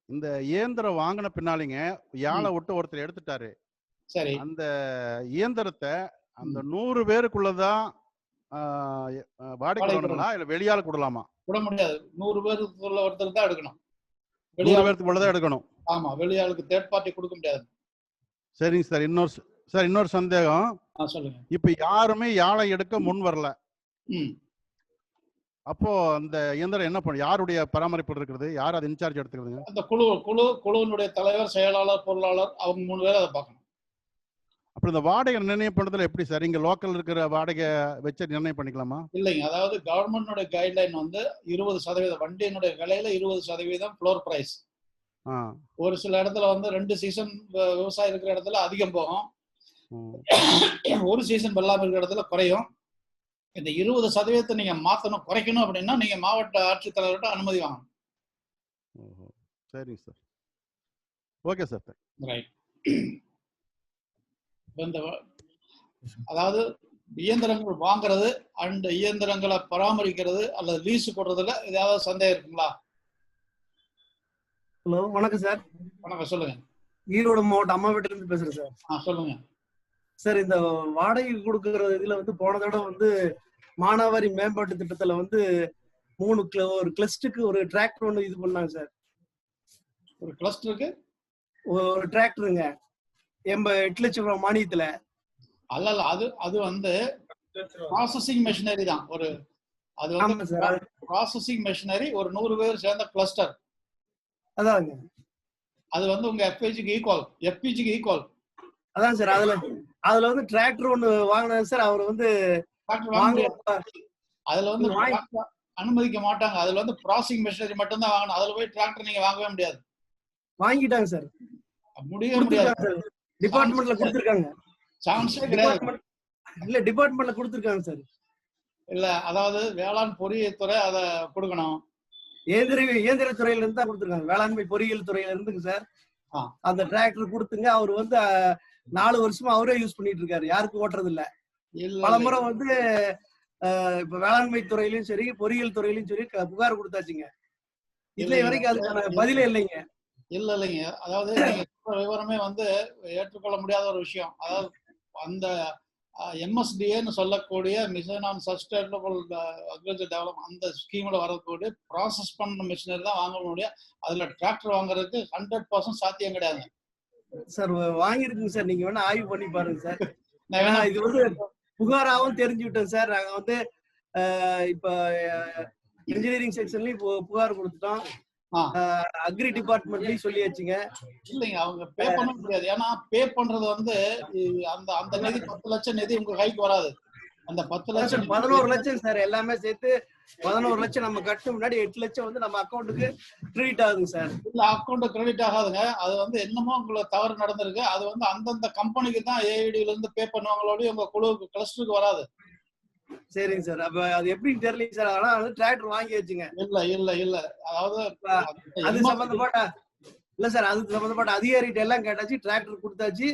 இந்த இயந்திரம் வாங்கின பின்னாலிங்க யாழை விட்டு ஒருத்தர் எடுத்துட்டாரு. சரி. அந்த இயந்திரத்தை அந்த 100 பேருக்குள்ளதான் வாடகை விடணுங்களா இல்லை வெளியால் கொடுலாமா? விட முடியாது. 100 பேருக்குள்ள ஒருத்தர் தான் எடுக்கணும். 100 பேருக்குள்ள தான் எடுக்கணும். ஆமா, வெளியாளுக்கு தேர்ட் பார்ட்டி கொடுக்க முடியாது. சரிங்க சார். இன்னொரு சந்தேகம். சொல்லுங்க. இப்ப யாருமே யாழை எடுக்க முன் வரல. அப்போ அந்த இயந்திரம் என்ன பண்ண, யாருடைய பராமரிப்பு இருக்கிறது? யார் அதை இன்சார்ஜ் எடுத்துக்கிறதுங்க? அந்த குழுவினுடைய தலைவர், செயலாளர், பொருளாளர், அவங்க 3 பேர் அதை பார்க்கணும். அப்புறம் இந்த வாடகை நிர்ணயம் பண்றதுல எப்படி சார்? இங்க லோக்கல் இருக்கிற வாடகை வச்சு நிர்ணயம் பண்ணிக்கலாமா? இல்லைங்க, அதாவது கவர்மெண்டோட கைட்லைன் வந்து 20% வண்டியினுடைய விலையில 20% ஃப்ளோர் பிரைஸ். ஒரு சில இடத்துல வந்து 2 சீசன் விவசாயம் இருக்கிற இடத்துல அதிகம் போகும், ஒரு சீசன் வெள்ளாமை இருக்கிற இடத்துல குறையும். இந்த 20% நீங்க மாத்தணும், குறைக்கணும் அப்படின்னா நீங்க மாவட்ட ஆட்சித்தலைவர்கிட்ட அனுமதி வாங்கணும். சரிங்க சார். Okay sir. ரைட். அதாவது இயந்திரங்கள் வாங்குறது அண்ட் இயந்திரங்களை பராமரிக்கிறது அல்லது லீஸ் போடுறதுல ஏதாவது சந்தேகம் இருக்குங்களா? ஹலோ, வணக்கம் சார். வணக்கம், சொல்லுங்க. ஈரோடு மாவட்டம் அம்மாபேட்டையில இருந்து பேசுறேன் சார். சொல்லுங்க சார். இந்த வாடகை கொடுக்கற இதுல வந்து போன தடவை வந்து மானாவாரி மேம்பாட்டு திட்டத்துல வந்து ஒரு கிளஸ்டருக்கு ஒரு டிராக்டர் ஒன்று இது பண்ணாங்க சார். ஒரு கிளஸ்டருக்கு ஒரு டிராக்டருங்க 8 லட்சம் ரூபாய் மானியத்துல. அல்ல, அது வந்து ப்ராசஸிங் மெஷினரி தான். அது வந்து ப்ராசஸிங் மெஷினரி, ஒரு 100 பேர் சேர்ந்த கிளஸ்டர். அதாங்க, அது வந்து உங்க எஃபிஜிக்கு ஈக்குவல். அதான் சார். அதுல வந்து டிராக்டர் ஒண்ணு வாங்கினாங்க சார். அவர் வந்து அதுல வந்து அனுமதிக்க மாட்டாங்க. அதுல வந்து ப்ராசஸிங் மெஷினரி மட்டும் தான் வாங்கணும். அதுல போய் டிராக்டர் நீங்க வாங்கவே முடியாது. வாங்கிட்டாங்க சார். முடியாது. டிபார்ட்மெண்ட்ல கொடுத்திருக்காங்க. சான்ஸே கிடையாது. இல்ல, டிபார்ட்மெண்ட்ல கொடுத்திருக்காங்க சார். இல்ல, அதாவது வேளாண் பொறியியல் துறை அதை கொடுக்கணும். இயந்திர துறையில இருந்து தான் கொடுத்திருக்காங்க. வேளாண்மை பொறியியல் துறையில இருந்துங்க சார். அந்த டிராக்டர் கொடுத்துங்க. அவர் வந்து 4 வருஷமா அவரே யூஸ் பண்ணிட்டு இருக்காரு, யாருக்கும் ஓட்டுறது இல்ல. பல முறை வந்து இப்ப வேளாண்மை துறையிலயும் சரி, பொறியியல் துறையிலயும் சரி புகார் கொடுத்தாச்சுங்க. இல்லை வரைக்கும் அதுக்கான பதிலே இல்லைங்க. இல்லைங்க, அதாவது நீங்க விவரமே வந்து ஏற்றுக்கொள்ள முடியாத ஒரு விஷயம். அதாவது அந்த MSDAன்னு சொல்லக்கூடிய mission on sustainable agriculture development, அந்த ஸ்கீம்ல வரக்கூடிய ப்ராசஸ் பண்ண மிஷினரி தான் வாங்க முடியும். அதுல டிராக்டர் வாங்குறதுக்கு 100% சாத்தியம் கிடையாது சார். வாங்கிருக்குங்க சார். நீங்க வேணா ஆய்வு பண்ணி பாருங்க சார். இது வந்து புகாராவும் தெரிஞ்சுக்கிட்டோம் சார். நாங்க வந்து இப்ப இன்ஜினியரிங் செக்ஷன்லயும் புகார் கொடுத்துட்டோம், அக்ரி டிபார்ட்மெண்ட்லயும் சொல்லியாச்சுங்க. இல்லைங்க, அவங்க பே பண்ண முடியாது. ஏன்னா பே பண்றது வந்து அந்த நிதி 10 லட்சம் நிதி உங்க கைக்கு வராது. அந்த 10 லட்சம் 11 லட்சம் சார். எல்லாமே சேர்த்து 11 லட்சம் நம்ம கட்ட முன்னாடி 8 லட்சம் வந்து நம்ம அக்கௌண்ட்டுக்கு கிரெடிட் ஆகுதுங்க சார். இல்ல, அக்கௌண்ட் கிரெடிட் ஆகாதுங்க. அது வந்து என்னமோ உங்களுக்கு தவறு நடந்திருக்கு. அது வந்து அந்தந்த கம்பெனிக்கு தான் AIDல இருந்து பே பண்ணுவாங்களோட உங்க குழுவுக்கு கிளஸ்டருக்கு வராது. சரிங்க சார். அப்ப அது எப்படின்னு தெரியலங்க சார். ஆனா வந்து டிராக்டர் வாங்கி வச்சுங்க. இல்ல அதாவது அது சம்பந்தப்பட்ட இல்ல சார், அதுக்கு சம்பந்தப்பட்ட அதிகாரிகிட்ட எல்லாம் கேட்டாச்சு, டிராக்டர் கொடுத்தாச்சு.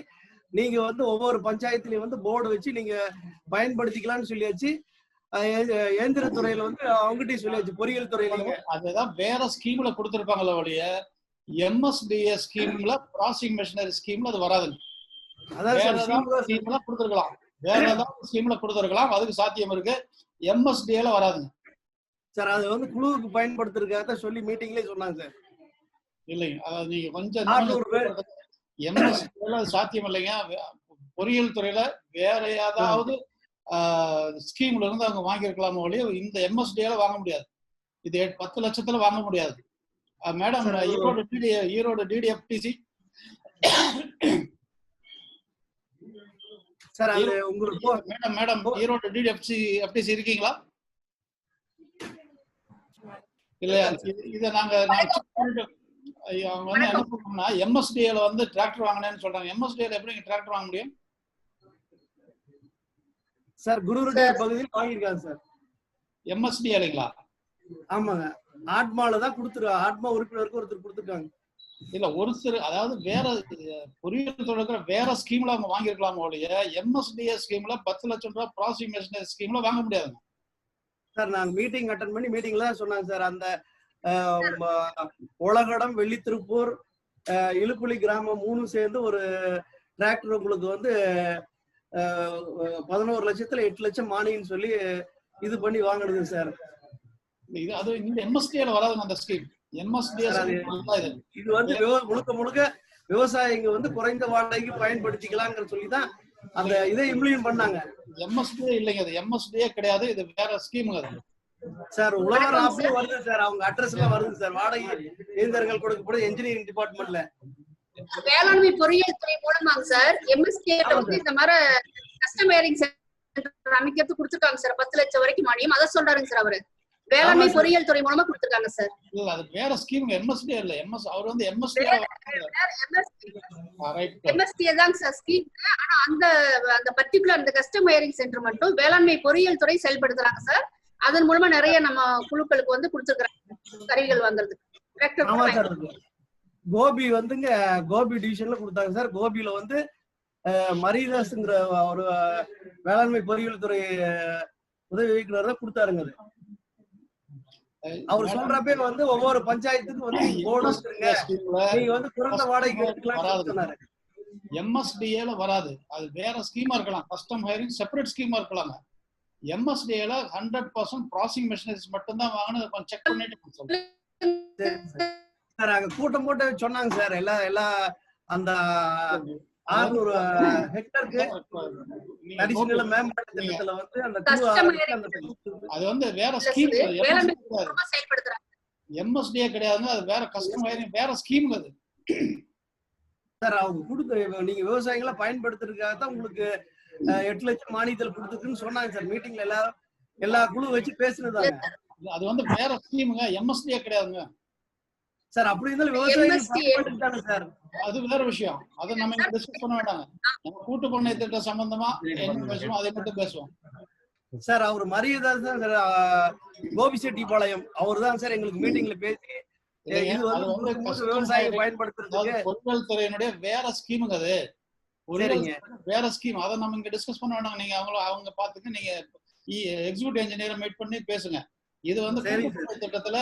நீங்க வந்து ஒவ்வொரு பஞ்சாயத்துலயும் வந்து போர்டு வச்சு நீங்க பயன்படுத்திக்கலாம்னு சொல்லியாச்சு. இயந்திர துறையில வந்து அவங்ககிட்டயும் சொல்லியாச்சு, பொறியியல் துறையில. அதுதான் வேற ஸ்கீம்ல கொடுத்திருப்பாங்களே ஒழிய MSDA ஸ்கீம்ல ப்ராசஸிங் மெஷினரி ஸ்கீம்ல அது வராதுங்க. அதான் ஸ்கீம்ல கொடுத்திருக்கலாம், வேற ஏதாவது ஸ்கீம்ல கொடுத்திருக்கலாம், அதுக்கு சாத்தியம் இருக்கு. MSDAல வராதுங்க சார். அது வந்து குழுவுக்கு பயன்படுத்துறதுக்காக சொல்லி மீட்டிங்லயே சொன்னாங்க சார். இல்லைங்க, அதாவது நீங்க கொஞ்சம் MSDAல சாத்தியம் இல்லைங்க. பொறியியல் துறையில வேற ஏதாவது ஸ்கீம்ல இருந்து அவங்க வாங்கியிருக்கலாமோ ஒழிய இந்த MSDAல வாங்க முடியாது. இது 10 லட்சத்துல வாங்க முடியாது. மேடம், ஈரோடு DDFTC சார், அது உங்களுக்கு மேடம் ஈரோடு DDFTC இருக்கீங்களா? இல்லையா? இதை நாங்க அவங்க வந்து என்ன பண்ணோம்னா MSDAல வந்து டிராக்டர் வாங்கினேன்னு சொல்றாங்க. MSDAல எப்படி நீங்க டிராக்டர் வாங்க முடியும் சார்? குருருடைய பகுதியில் வாங்கியிருக்காங்க சார். MSDAலங்களா? ஆமாங்க, ஆத்மால தான் கொடுத்துருக்காங்க. ஆத்மா உறுப்பினருக்கு ஒருத்தர் கொடுத்துருக்காங்க. இல்ல ஒரு சில அதாவது வேற பொறியியல் தொடர்கிற வேற ஸ்கீம்ல அவங்க வாங்கியிருக்கலாம் ஒழிய எம்எஸ்டிஎஸ் ஸ்கீம்ல 10 லட்சம் ரூபாய் ப்ராசஸிங் மெஷினரி ஸ்கீம்ல வாங்க முடியாதுங்க. சார் நாங்க மீட்டிங் அட்டன் பண்ணி மீட்டிங்ல தான் சொன்னாங்க சார். அந்த உலகடம், வெள்ளித்திருப்பூர், இலுப்புலி கிராமம் 3 சேர்ந்து ஒரு டிராக்டர் உங்களுக்கு வந்து 11 லட்சத்துல 8 லட்சம் மானியம்னு சொல்லி இது பண்ணி வாங்கினது சார். இது அது இந்த எம்எஸ்டிஎல வராதுங்க அந்த ஸ்கீம். எம்எஸ்டிஎஸ் இது வந்து முழுக்க முழுக்க விவசாயிங்க வந்து குறைந்த வாடகைக்கு பயன்படுத்திக்கலாங்கிற சொல்லிதான் அந்த இதை இம்ப்ளிமெண்ட் பண்ணாங்க. எம்எஸ்டிஏ இல்லைங்க, அது எம்எஸ்டிஏ கிடையாது, இது வேற ஸ்கீமுங்க அது. சார் உழவர் ஆப்ல வருது சார், அவங்க அட்ரஸ் எல்லாம் வருது சார். வாடகை இயந்திரங்கள் கொடுக்கப்படுது என்ஜினியரிங் டிபார்ட்மெண்ட்ல. வேளாண்மை பொறியியல் துறை மூலமாங்க சார் எம்எஸ்டிஏ வந்து இந்த மாதிரி கஸ்டமரிங் சென்டர் அமைக்கிறது கொடுத்துருக்காங்க சார். 10 லட்சம் வரைக்கும் மானியம். அதை சொல்றாருங்க சார் அவரு. வேளாண்மை பொறியியல் துறை மூலமா கொடுத்துருக்காங்க சார். இல்ல அது வேற ஸ்கீம், எம்எஸ்டிஏ இல்ல. அவர் வந்து எம்எஸ்டிஏ தாங்க சார் ஸ்கீம். ஆனா அந்த அந்த பர்టిక్యులர் அந்த கஸ்டமரிங் சென்டர் மட்டும் வேளாண்மை பொறியியல் துறை செயல்படுத்துறாங்க சார். அதன் மூலமா நிறைய நம்ம குழுக்களுக்கு வந்து கொடுத்துருக்காங்க கருவிகள் வாங்குறதுக்கு. கோபி வந்துங்க கோபி டிவிஷன்ல கொடுத்தாங்க சார். கோபியில வந்து மரியதாஸ்ங்கிற ஒரு வேளாண்மை பொறியியல் துறை உதவி இயக்குனர் தான் கொடுத்தாருங்க. அவர் சொல்றப்ப வந்து ஒவ்வொரு பஞ்சாயத்துக்கும் வந்து போனஸ் நீங்க வந்து குறைந்த வாடகைக்கு எடுத்துக்கலாம். எம்எஸ்டிஏல வராது, அது வேற ஸ்கீமா இருக்கலாம். கஸ்டம் ஹையரிங் செப்பரேட் ஸ்கீமா இருக்கலாங்க. எம்எஸ்டிஏல 100% ப்ராசஸிங் மெஷினரிஸ் மட்டும் தான் வாங்கணும். கொஞ்சம் செக் பண்ணிட்டு சொல்லுங்க சார். அங்க கூட்டம் போட்டு சொன்னாங்க சார். எல்லா அந்த 600 ஹெக்டருக்கு அடிஷனல் மேம்பாட்டு திட்டத்துல வந்து அந்த அது வந்து வேற ஸ்கீம், எம்எஸ்டிஏ கிடையாதுங்க. அது வேற கஸ்டம் ஹையரிங் வேற ஸ்கீம் அது சார். அவங்க கொடுத்து நீங்க விவசாயிகளை பயன்படுத்துறதுக்காக தான் உங்களுக்கு 8 லட்சம் மானியத்தில் கொடுத்துருக்குன்னு சொன்னாங்க சார். மீட்டிங்ல எல்லா குழு வச்சு பேசுனதாங்க. அது வந்து வேற ஸ்கீமுங்க, எம்எஸ்டிஏ கிடையாதுங்க சார். அப்படி இருந்தாலும் விவசாயிகள் சார் அது வேற விஷயம். அதை நம்ம இங்க டிஸ்கஸ் பண்ண வேண்டாங்க. நம்ம கூட்டு பண்ணை திட்டம் சம்பந்தமா என்ன பேசுவோம் அதை மட்டும் பேசுவோம் சார். அவர் மரியதாஸ் தான் சார், கோபிச்செட்டிப்பாளையம் அவர் தான் சார் எங்களுக்கு மீட்டிங்ல பேசி இது வந்து விவசாயிகள் பயன்படுத்துறதுக்கு பொருட்கள் துறையினுடைய வேற ஸ்கீமுங்க. அது வேற ஸ்கீம். அதை நம்ம இங்க டிஸ்கஸ் பண்ண வேண்டாங்க. நீங்க அவங்க பார்த்துட்டு நீங்க எக்ஸிக்யூட்டிவ் இன்ஜினியரை மீட் பண்ணி பேசுங்க. இது வந்து கூட்டு பண்ணை திட்டத்துல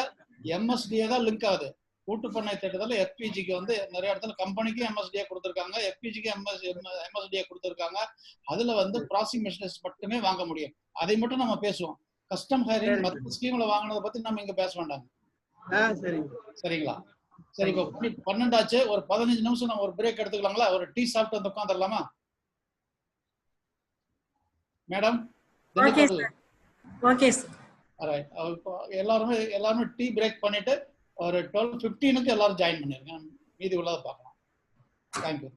எம்எஸ்டிஏ தான் லிங்க் ஆகுது. கூட்டு பண்ணை திட்டத்துல எஃபிஜிக்கு வந்து நிறைய இடத்துல கம்பெனிக்கு எம்எஸ்டிஏ கொடுத்துருக்காங்க, எஃபிஜிக்கு எம்எஸ்டிஏ கொடுத்துருக்காங்க. அதுல வந்து ப்ராசஸிங் மெஷினரிஸ் மட்டுமே வாங்க முடியும். அதை மட்டும் நம்ம பேசுவோம். கஸ்டம் ஹையரிங் மற்ற ஸ்கீம்ல வாங்கினதை பத்தி நம்ம இங்க பேச வேண்டாங்க. சரிங்களா? சரி, இப்போ 12 ஆச்சு. ஒரு 15 நிமிஷம் நம்ம ஒரு பிரேக் எடுத்துக்கலாங்களா? ஒரு டீ சாப்பிட்டு வந்து உட்காந்துடலாமா மேடம்? எல்லாருமே டீ பிரேக் பண்ணிட்டு ஒரு 12:15 எல்லாரும் ஜாயின் பண்ணிருங்க. மீதி உள்ளதை பார்க்கலாம். தேங்க்யூ.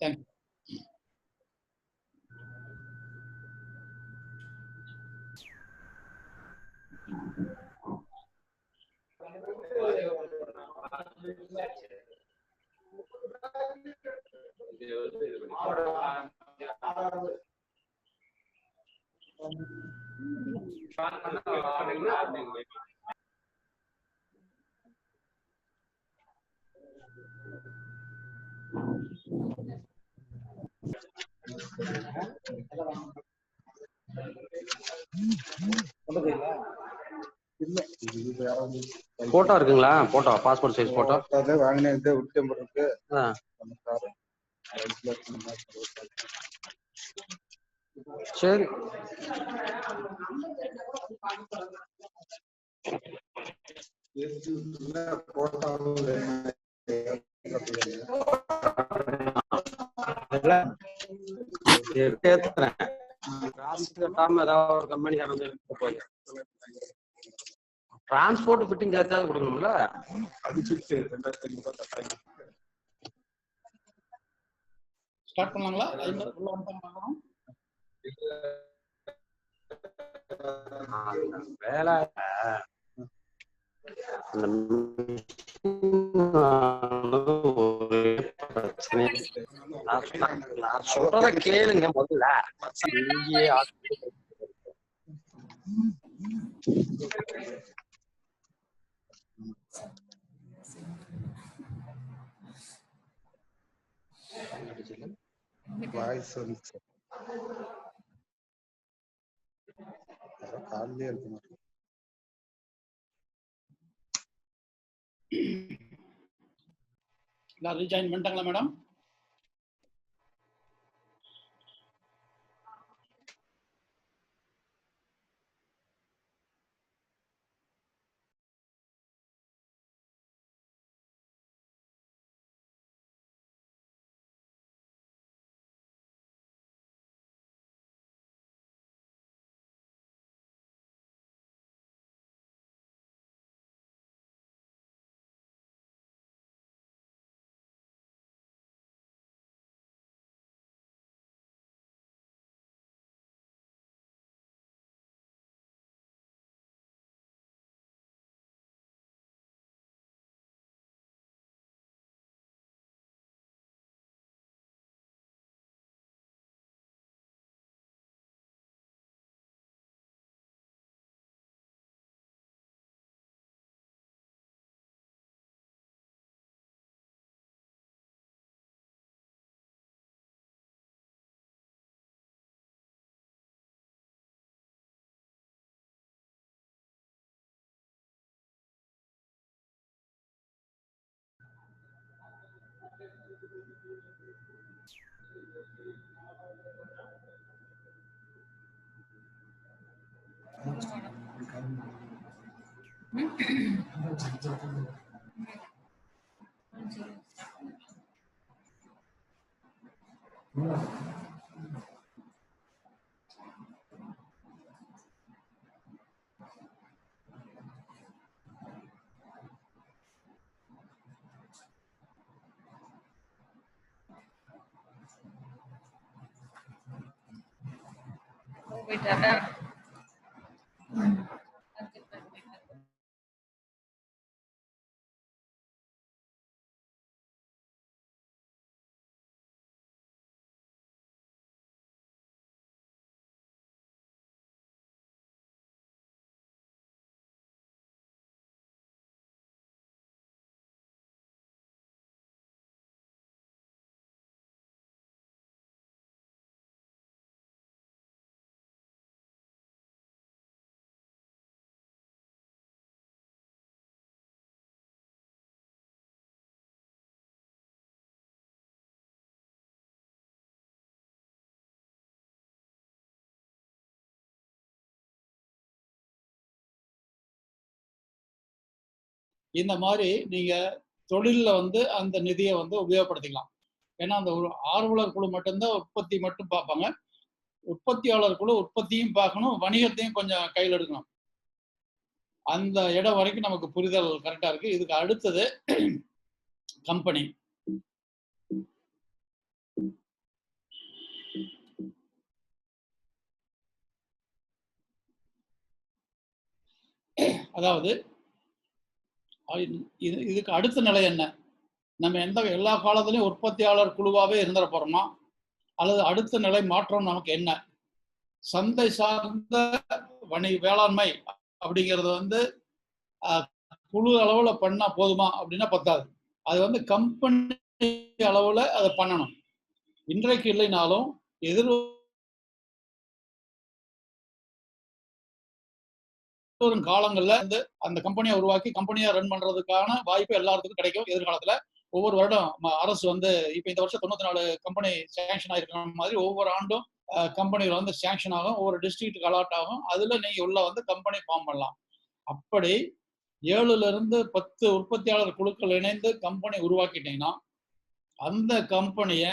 போட்டோ இருக்குங்களா? போட்டோ பாஸ்போர்ட் சைஸ் போட்டோ வாங்கினது இருக்கு. சரி. ஏதாவது ஒரு கம்பெனிக்கார வந்து டிரான்ஸ்போர்ட் ஃபிட்டிங் சார்ஜ் கொடுக்கணும்ல. ஸ்டார்ட் பண்ணலாங்களா? வேலை நான் சொல்றத கேளுங்க முதல்ல. வாய்ஸ் வந்துச்சு காலையிலே இருக்க மாட்டேன். ரீஜாயின் பண்ணிட்டாங்களா மேடம்? இந்த மாதிரி நீங்க தொழில்ல வந்து அந்த நிதியை வந்து உபயோகப்படுத்திக்கலாம். ஏன்னா அந்த ஒரு ஆர்வலர் குழு மட்டும்தான் உற்பத்தி மட்டும் பார்ப்பாங்க. உற்பத்தியாளர் குழு உற்பத்தியும் பார்க்கணும், வணிகத்தையும் கொஞ்சம் கையில் எடுக்கணும். அந்த இடம் வரைக்கும் நமக்கு புரிதல் கரெக்டா இருக்கு. இதுக்கு அடுத்தது கம்பெனி. அதாவது இதுக்கு அடுத்த நிலை என்ன? நம்ம எல்லா காலத்திலையும் உற்பத்தியாளர் குழுவாவே இருந்துட போறோமா, அல்லது அடுத்த நிலை மாற்றம் நமக்கு என்ன? சந்தை சார்ந்த வேளாண்மை அப்படிங்கிறது வந்து குழு அளவுல பண்ணா போதுமா அப்படின்னா பத்தாது. அது வந்து கம்பெனி அளவுல அதை பண்ணணும். இன்றைக்கு இல்லைனாலும் எதிர்வரும் காலங்கள்ல வந்து அந்த கம்பெனியை உருவாக்கி கம்பெனியை ரன் பண்றதுக்கான வாய்ப்பு எல்லாத்துக்கும் கிடைக்கும். எதிர்காலத்துல ஒவ்வொரு வருடம் அரசு வந்து இப்ப இந்த வருஷம் 94 கம்பெனி சேங்ஷன் ஆயிருக்கிற மாதிரி ஒவ்வொரு ஆண்டும் கம்பெனிகள் வந்து சேங்ஷன் ஆகும், ஒவ்வொரு டிஸ்ட்ரிக்ட்டுக்கு அலாட் ஆகும். அதுல நீங்க உள்ள வந்து கம்பெனி ஃபார்ம் பண்ணலாம். அப்படி 7ல இருந்து 10 உற்பத்தியாளர் குழுக்கள் இணைந்து கம்பெனி உருவாக்கிட்டீங்கன்னா அந்த கம்பெனியை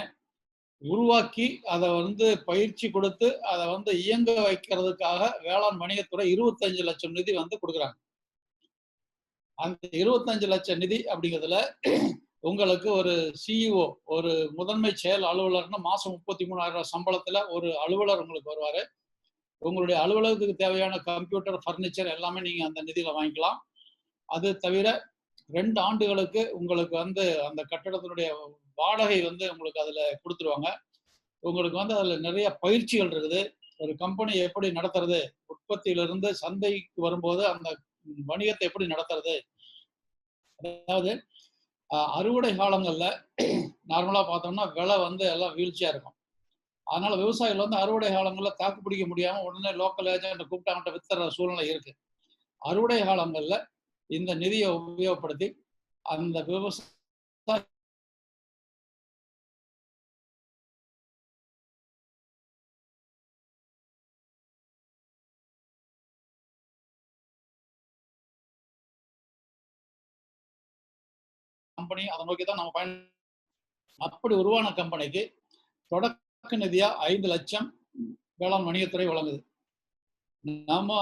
உருவாக்கி அதை வந்து பயிற்சி கொடுத்து அதை வந்து இயங்க வைக்கிறதுக்காக வேளாண் வணிகத்துறை 25 லட்சம் நிதி வந்து கொடுக்குறாங்க. அந்த 25 லட்சம் நிதி அப்படிங்கிறதுல உங்களுக்கு ஒரு சிஇஓ, ஒரு முதன்மை செயல் அலுவலர்னு மாசம் 33,000 சம்பளத்துல ஒரு அலுவலர் உங்களுக்கு வருவாரு. உங்களுடைய அலுவலகத்துக்கு தேவையான கம்ப்யூட்டர், ஃபர்னிச்சர் எல்லாமே நீங்க அந்த நிதியில வாங்கிக்கலாம். அது தவிர 2 ஆண்டுகளுக்கு உங்களுக்கு வந்து அந்த கட்டடத்தினுடைய வாடகை வந்து உங்களுக்கு அதுல கொடுத்துருவாங்க. உங்களுக்கு வந்து அதுல நிறைய பயிற்சிகள் இருக்குது. ஒரு கம்பெனி எப்படி நடத்துறது, உற்பத்தியிலிருந்து சந்தைக்கு வரும்போது அந்த வணிகத்தை எப்படி நடத்துறது. அதாவது அறுவடை காலங்கள்ல நார்மலா பார்த்தோம்னா விலை வந்து எல்லாம் வீழ்ச்சியா இருக்கும். அதனால விவசாயிகள் வந்து அறுவடை காலங்களில் தாக்கு பிடிக்க முடியாம உடனே லோக்கல் ஏஜென்ட் கூப்பிட்டு அவன்கிட்ட வித்துற சூழ்நிலை இருக்கு. அறுவடை காலங்கள்ல இந்த நிதியை உபயோகப்படுத்தி அந்த விவசாய கம்பெனி அதை நோக்கி தான் நம்ம அப்படி உருவான கம்பெனிக்கு தொடக்க நிதியா 5 லட்சம் வேளாண் வணிகத்துறை வழங்குது. நம்ம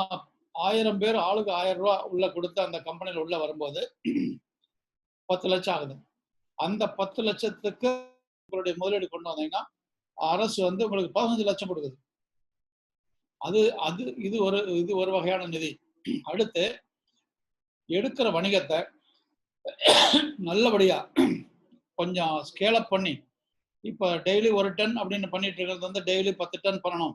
1000 பேர் ஆளுக்கு 1000 ரூபாய் உள்ள கொடுத்து அந்த கம்பெனியில் உள்ள வரும்போது 10 லட்சம் ஆகுது. அந்த 10 லட்சத்துக்கு உங்களுடைய முதலீடு கொண்டு வந்தீங்கன்னா அரசு வந்து உங்களுக்கு 15 லட்சம் கொடுக்குது. இது ஒரு வகையான நிதி. அடுத்து எடுக்கிற வணிகத்தை நல்லபடியா கொஞ்சம் ஸ்கேல் அப் பண்ணி, இப்போ டெய்லி 1 டன் அப்படின்னு பண்ணிட்டு இருக்கிறது வந்து டெய்லி 10 டன் பண்ணணும்,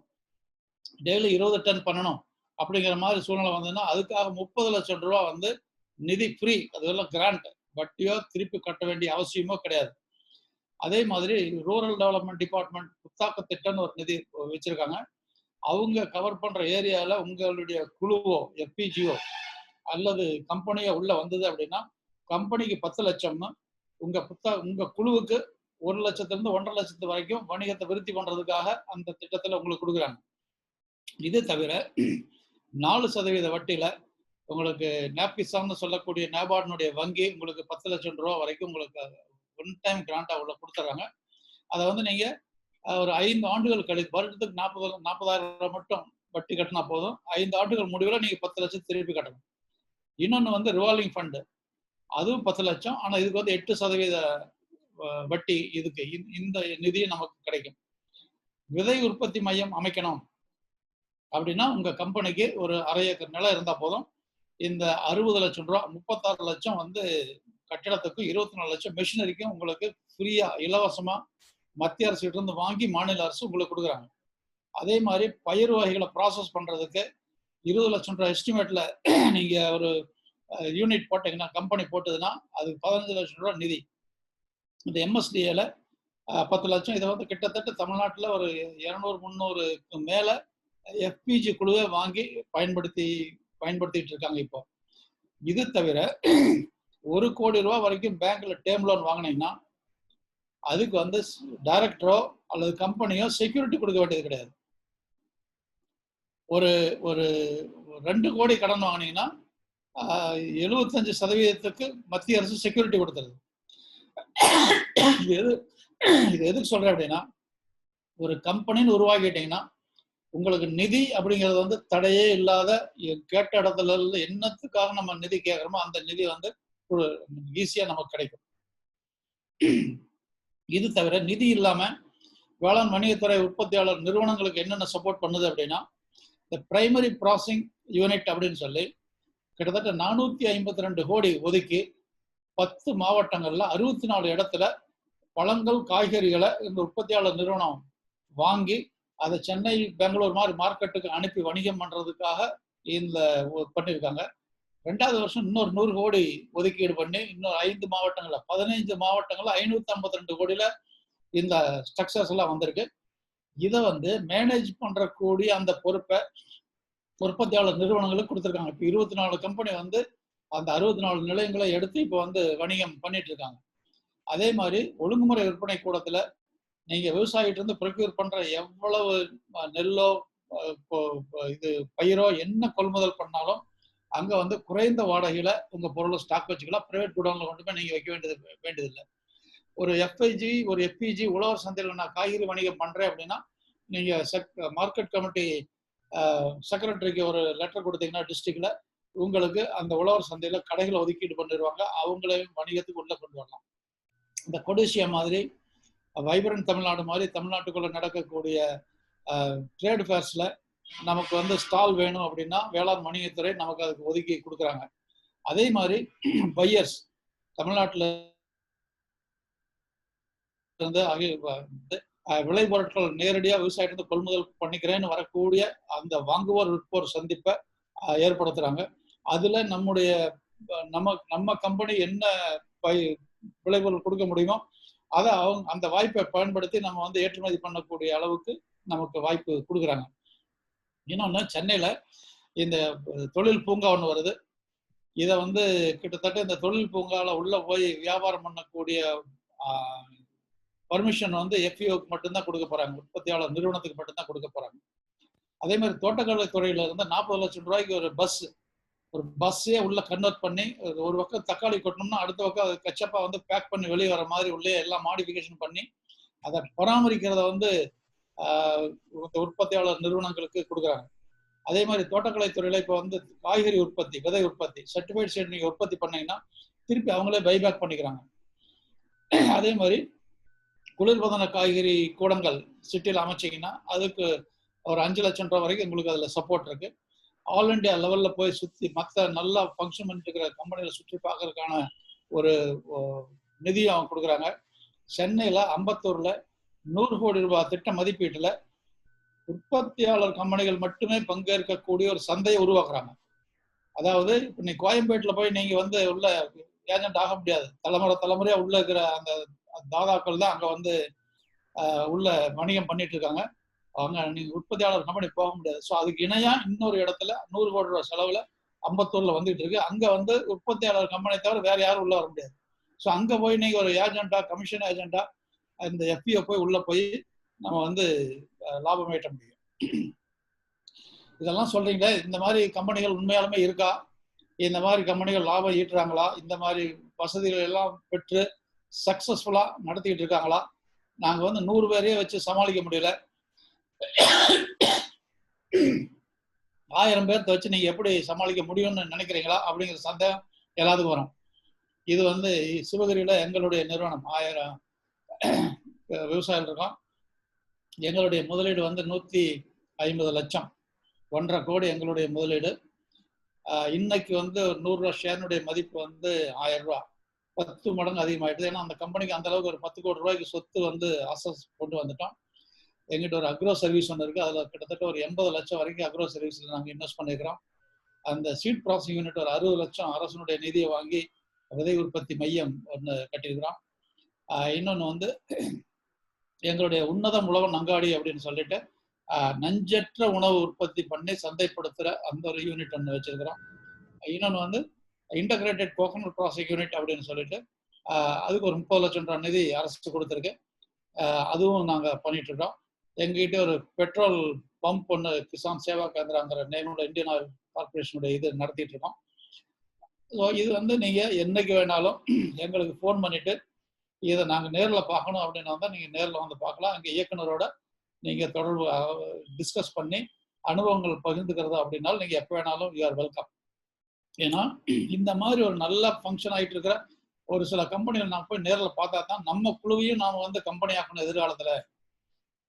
டெய்லி 20 டன் பண்ணணும் அப்படிங்கிற மாதிரி சூழ்நிலை வந்ததுன்னா அதுக்காக 30 லட்சம் ரூபா வந்து நிதி ஃப்ரீ. அதெல்லாம் கிராண்ட், வட்டியோ திருப்பி கட்ட வேண்டிய அவசியமோ கிடையாது. அதே மாதிரி ரூரல் டெவலப்மெண்ட் டிபார்ட்மெண்ட் புத்தாக்க திட்டம்னு ஒரு நிதி வச்சிருக்காங்க. அவங்க கவர் பண்ற ஏரியால உங்களுடைய குழுவோ எஃபிஜிஓ அல்லது கம்பெனியோ உள்ள வந்தது அப்படின்னா கம்பெனிக்கு 10 லட்சம்னு உங்க குழுவுக்கு 1 லட்சத்திலிருந்து 1.5 லட்சத்து வரைக்கும் வணிகத்தை விருத்தி பண்றதுக்காக அந்த திட்டத்துல உங்களுக்கு கொடுக்குறாங்க. இது தவிர 4% வட்டியில உங்களுக்கு நாப்கிசான்னு சொல்லக்கூடிய நேபார்டினுடைய வங்கி உங்களுக்கு 10 லட்சம் ரூபா வரைக்கும் உங்களுக்கு ஒன் டைம் கிராண்டா உள்ள கொடுத்துறாங்க. அதை வந்து நீங்க ஒரு 5 ஆண்டுகள் கழித்து வருடத்துக்கு 40,000 ரூபாய் மட்டும் வட்டி கட்டினா போதும். 5 ஆண்டுகள் முடிவில் நீங்க 10 லட்சம் திருப்பி கட்டணும். இன்னொன்று வந்து ரிவால்விங் ஃபண்டு, அதுவும் 10 லட்சம். ஆனா இதுக்கு வந்து 8% வட்டி இதுக்கு இந்த நிதி நமக்கு கிடைக்கும். விதை உற்பத்தி மையம் அமைக்கணும் அப்படின்னா உங்க கம்பெனிக்கு ஒரு 1/2 ஏக்கர் நிலம் இருந்தா போதும். இந்த 60 லட்சம் ரூபா 36 லட்சம் வந்து கட்டிடத்துக்கும் 24 லட்சம் மெஷினரிக்கும் உங்களுக்கு ஃப்ரீயா இலவசமா மத்திய அரசு கிட்ட இருந்து வாங்கி மாநில அரசு உங்களுக்கு கொடுக்குறாங்க. அதே மாதிரி பயிர் வகைகளை ப்ராசஸ் பண்றதுக்கு 20 லட்சம் ரூபாய் எஸ்டிமேட்ல நீங்க ஒரு யூனிட் போட்டீங்கன்னா கம்பெனி போட்டதுன்னா அதுக்கு 15 லட்சம் ரூபாய் நிதி. இந்த எம்எஸ்டிஏல 10 லட்சம். இதை வந்து கிட்டத்தட்ட தமிழ்நாட்டில் ஒரு 200-300க்கு மேல எஃபிஜி குழுவை வாங்கி பயன்படுத்திட்டு இருக்காங்க. இப்போ இது தவிர 1 கோடி ரூபாய் வரைக்கும் பேங்க்ல டேர்ம் லோன் வாங்கினீங்கன்னா அதுக்கு வந்து டைரக்டரோ அல்லது கம்பெனியோ செக்யூரிட்டி கொடுக்க வேண்டியது கிடையாது. ஒரு 2 கோடி கடன் வாங்கினீங்கன்னா 75% மத்திய அரசு செக்யூரிட்டி கொடுத்துருது. இது எதுக்கு சொல்றேன் அப்படின்னா, ஒரு கம்பெனின்னு உருவாக்கிட்டீங்கன்னா உங்களுக்கு நிதி அப்படிங்கிறது வந்து தடையே இல்லாத கேட்ட இடத்துல என்னத்துக்காக நம்ம நிதி கேட்குறோமோ அந்த நிதி வந்து ஈஸியா நமக்கு கிடைக்கும். இது தவிர நிதி இல்லாம வேளாண் வணிகத்துறை உற்பத்தியாளர் நிறுவனங்களுக்கு என்னென்ன சப்போர்ட் பண்ணுது அப்படின்னா, இந்த பிரைமரி ப்ராசஸிங் யூனிட் அப்படின்னு சொல்லி கிட்டத்தட்ட 452 கோடி ஒதுக்கி 10 மாவட்டங்கள்ல 64 இடத்துல பழங்கள் காய்கறிகளை இந்த உற்பத்தியாளர் நிறுவனம் வாங்கி அதை சென்னை பெங்களூர் மாதிரி மார்க்கெட்டுக்கு அனுப்பி வணிகம் பண்றதுக்காக இந்த பண்ணியிருக்காங்க. 2வது வருஷம் இன்னொரு 100 கோடி ஒதுக்கீடு பண்ணி இன்னொரு 5 மாவட்டங்கள்ல 15 மாவட்டங்கள்ல 552 கோடியில இந்த ஸ்ட்ரக்சர்ஸ் எல்லாம் வந்திருக்கு. இதை வந்து மேனேஜ் பண்றக்கூடிய அந்த பொறுப்பை உற்பத்தியாளர் நிறுவனங்களுக்கு கொடுத்துருக்காங்க. இப்போ 24 கம்பெனி வந்து அந்த 64 நிலையங்களை எடுத்து இப்போ வந்து வணிகம் பண்ணிட்டு இருக்காங்க. அதே மாதிரி ஒழுங்குமுறை விற்பனை கூடத்துல நீங்க விவசாயிகிட்ட இருந்து ப்ரொக்யூர் பண்ற எவ்வளவு நெல்லோ இது பயிரோ என்ன கொள்முதல் பண்ணாலும் அங்க வந்து குறைந்த வாடகையில உங்க பொருளை ஸ்டாக் வச்சுக்கலாம். பிரைவேட் குடோன்ல கொண்டு போய் நீங்க வைக்க வேண்டியதில்லை. ஒரு எஃப்ஐஜி ஒரு எஃபிஜி உழவர் சந்தையில் நான் காய்கறி வணிகம் பண்றேன் அப்படின்னா நீங்க மார்க்கெட் கமிட்டி செக்ரட்டரிக்கு ஒரு லெட்டர் கொடுத்தீங்கன்னா டிஸ்ட்ரிக்ட்ல உங்களுக்கு அந்த உழவர் சந்தையில கடைகளை ஒதுக்கீடு பண்ணிடுவாங்க. அவங்களையும் வணிகத்துக்கு உள்ள கொண்டு வரலாம். இந்த கொடிசியா மாதிரி வைப்ரண்ட் தமிழ்நாடு மாதிரி தமிழ்நாட்டுக்குள்ள நடக்கக்கூடிய ட்ரேட் ஃபேர்ஸ்ல நமக்கு வந்து ஸ்டால் வேணும் அப்படின்னா வேளாண் வணிகத்துறை நமக்கு அதுக்கு ஒதுக்கி கொடுக்குறாங்க. அதே மாதிரி பையர்ஸ் தமிழ்நாட்டில் இருந்து விளைபொருட்கள் நேரடியாக விவசாயிட்டு கொள்முதல் பண்ணிக்கிறேன்னு வரக்கூடிய அந்த வாங்குவோர் விற்போர் சந்திப்பை ஏற்படுத்துறாங்க. அதுல நம்ம கம்பெனி என்ன விளைபொருள் கொடுக்க முடியுமோ அதை அந்த வாய்ப்பை பயன்படுத்தி நம்ம வந்து ஏற்றுமதி பண்ணக்கூடிய அளவுக்கு நமக்கு வாய்ப்பு கொடுக்குறாங்க. இன்னொன்று, சென்னையில இந்த தொழில் பூங்கா ஒன்று வருது. இதை வந்து கிட்டத்தட்ட இந்த தொழில் பூங்காவில் உள்ள போய் வியாபாரம் பண்ணக்கூடிய பர்மிஷன் வந்து எஃப்இஓக்கு மட்டும்தான் கொடுக்க போறாங்க, உற்பத்தியாளர் நிறுவனத்துக்கு மட்டும்தான் கொடுக்க போறாங்க. அதே மாதிரி தோட்டக்கலை துறையில இருந்து 40 லட்சம் ரூபாய்க்கு ஒரு பஸ்ஸே உள்ள கன்வெர்ட் பண்ணி ஒரு பக்கம் தக்காளி கொட்டணும்னா அடுத்த பக்கம் அது கச்சப்பா வந்து பேக் பண்ணி வெளியே வர மாதிரி உள்ளே எல்லாம் மாடிஃபிகேஷன் பண்ணி அதை பராமரிக்கிறத வந்து உற்பத்தியாளர் நிறுவனங்களுக்கு கொடுக்குறாங்க. அதே மாதிரி தோட்டக்கலை துறையில இப்போ வந்து காய்கறி உற்பத்தி, விதை உற்பத்தி, சர்டிஃபைட் சீட் நீங்க உற்பத்தி பண்ணீங்கன்னா திருப்பி அவங்களே பைபேக் பண்ணிக்கிறாங்க. அதே மாதிரி குளிர்பதன காய்கறி கூடங்கள் சிட்டியில் அமைச்சிங்கன்னா அதுக்கு ஒரு 5 லட்சம் ரூபாய் வரைக்கும் உங்களுக்கு அதில் சப்போர்ட் இருக்கு. ஆல் இண்டியா லெவலில் போய் சுற்றி மற்ற நல்லா ஃபங்க்ஷன் பண்ணிட்டு இருக்கிற கம்பெனிகளை சுற்றி பார்க்கறதுக்கான ஒரு நிதியும் அவங்க கொடுக்குறாங்க. சென்னையில் அம்பத்தூரில் 100 கோடி ரூபாய் திட்ட மதிப்பீட்டில் உற்பத்தியாளர் கம்பெனிகள் மட்டுமே பங்கேற்கக்கூடிய ஒரு சந்தையை உருவாக்குறாங்க. அதாவது இப்போ நீ கோயம்பேட்டில் போய் நீங்கள் வந்து உள்ள ஏஜென்ட் ஆக முடியாது. தலைமுறையாக உள்ள இருக்கிற அந்த தாதாக்கள் தான் அங்கே வந்து உள்ள வணிகம் பண்ணிட்டு இருக்காங்க. அவங்க நீங்க உற்பத்தியாளர் கம்பெனி போக முடியாது. ஸோ அதுக்கு இணையா இன்னொரு இடத்துல 100 கோடி ரூபாய் செலவுல அம்பத்தூர்ல வந்துட்டு இருக்கு. அங்க வந்து உற்பத்தியாளர் கம்பெனி தவிர வேற யாரும் உள்ள வர முடியாது. ஸோ அங்க போய் நீங்க ஒரு ஏஜென்டா, கமிஷன் ஏஜென்டா இந்த எஃப்இஓ போய் உள்ள போய் நம்ம வந்து லாபம் ஈட்ட முடியும். இதெல்லாம் சொல்றீங்களே, இந்த மாதிரி கம்பெனிகள் உண்மையாலுமே இருக்கா? இந்த மாதிரி கம்பெனிகள் லாபம் ஈட்டுறாங்களா? இந்த மாதிரி வசதிகள் எல்லாம் பெற்று சக்சஸ்ஃபுல்லா நடத்திக்கிட்டு இருக்காங்களா? நாங்க வந்து 100 பேரையே வச்சு சமாளிக்க முடியல, 1000 பேர்த்த வச்சு நீங்க எப்படி சமாளிக்க முடியும்னு நினைக்கிறீங்களா அப்படிங்கிற சந்தேகம் எல்லாத்துக்கும் வரும். இது வந்து சிவகிரியில எங்களுடைய நிறுவனம் 1000 விவசாயிகள் இருக்கோம். எங்களுடைய முதலீடு வந்து 150 லட்சம், 1.5 கோடி எங்களுடைய முதலீடு. இன்னைக்கு வந்து 100 ரூபா ஷேர்னுடைய மதிப்பு வந்து 1000 ரூபா, 10 மடங்கு அதிகமாயிடுது. ஏன்னா அந்த கம்பெனிக்கு அந்த அளவுக்கு ஒரு 10 கோடி ரூபாய்க்கு சொத்து வந்து அசஸ் கொண்டு வந்துட்டோம். எங்கிட்ட ஒரு அக்ரோ சர்வீஸ் ஒன்று இருக்குது. அதில் கிட்டத்தட்ட ஒரு 80 லட்சம் வரைக்கும் அக்ரோ சர்வீஸில் நாங்கள் இன்வெஸ்ட் பண்ணியிருக்கிறோம். அந்த சீட் ப்ராசஸிங் யூனிட் ஒரு 60 லட்சம் அரசனுடைய நிதியை வாங்கி விதை உற்பத்தி மையம் ஒன்று கட்டியிருக்கிறோம். இன்னொன்று வந்து எங்களுடைய உன்னதம் உழவன் அங்காடி அப்படின்னு சொல்லிட்டு நஞ்சற்ற உணவு உற்பத்தி பண்ணி சந்தைப்படுத்துகிற அந்த ஒரு யூனிட் ஒன்று வச்சிருக்கிறோம். இன்னொன்று வந்து இன்டகிரேட்டட் கோகனட் ப்ராசஸிங் யூனிட் அப்படின்னு சொல்லிட்டு அதுக்கு ஒரு 30 லட்சம் ரூபாய் நிதி அரசு கொடுத்துருக்கு. அதுவும் நாங்கள் பண்ணிட்டு இருக்கோம். எங்ககிட்ட ஒரு பெட்ரோல் பம்ப் ஒன்று கிசான் சேவா கேந்திராங்கிற நேமோட இந்தியன் ஆயில் கார்பரேஷனுடைய இது நடத்திட்டு இருக்கோம். ஸோ இது வந்து நீங்கள் என்னைக்கு வேணாலும் எங்களுக்கு ஃபோன் பண்ணிட்டு இதை நாங்கள் நேரில் பார்க்கணும் அப்படின்னா தான் நீங்கள் நேரில் வந்து பார்க்கலாம். அங்கே இயக்குனரோட நீங்கள் தொடர்பு டிஸ்கஸ் பண்ணி அனுபவங்கள் பகிர்ந்துக்கிறதா அப்படின்னாலும் நீங்கள் எப்போ வேணாலும் யூ ஆர் வெல்கம். ஏன்னா இந்த மாதிரி ஒரு நல்ல ஃபங்க்ஷன் ஆகிட்டு இருக்கிற ஒரு சில கம்பெனிகள் நாம் போய் நேரில் பார்த்தா தான் நம்ம குழுவையும் நாம் வந்து கம்பெனி ஆக்கணும். எதிர்காலத்தில்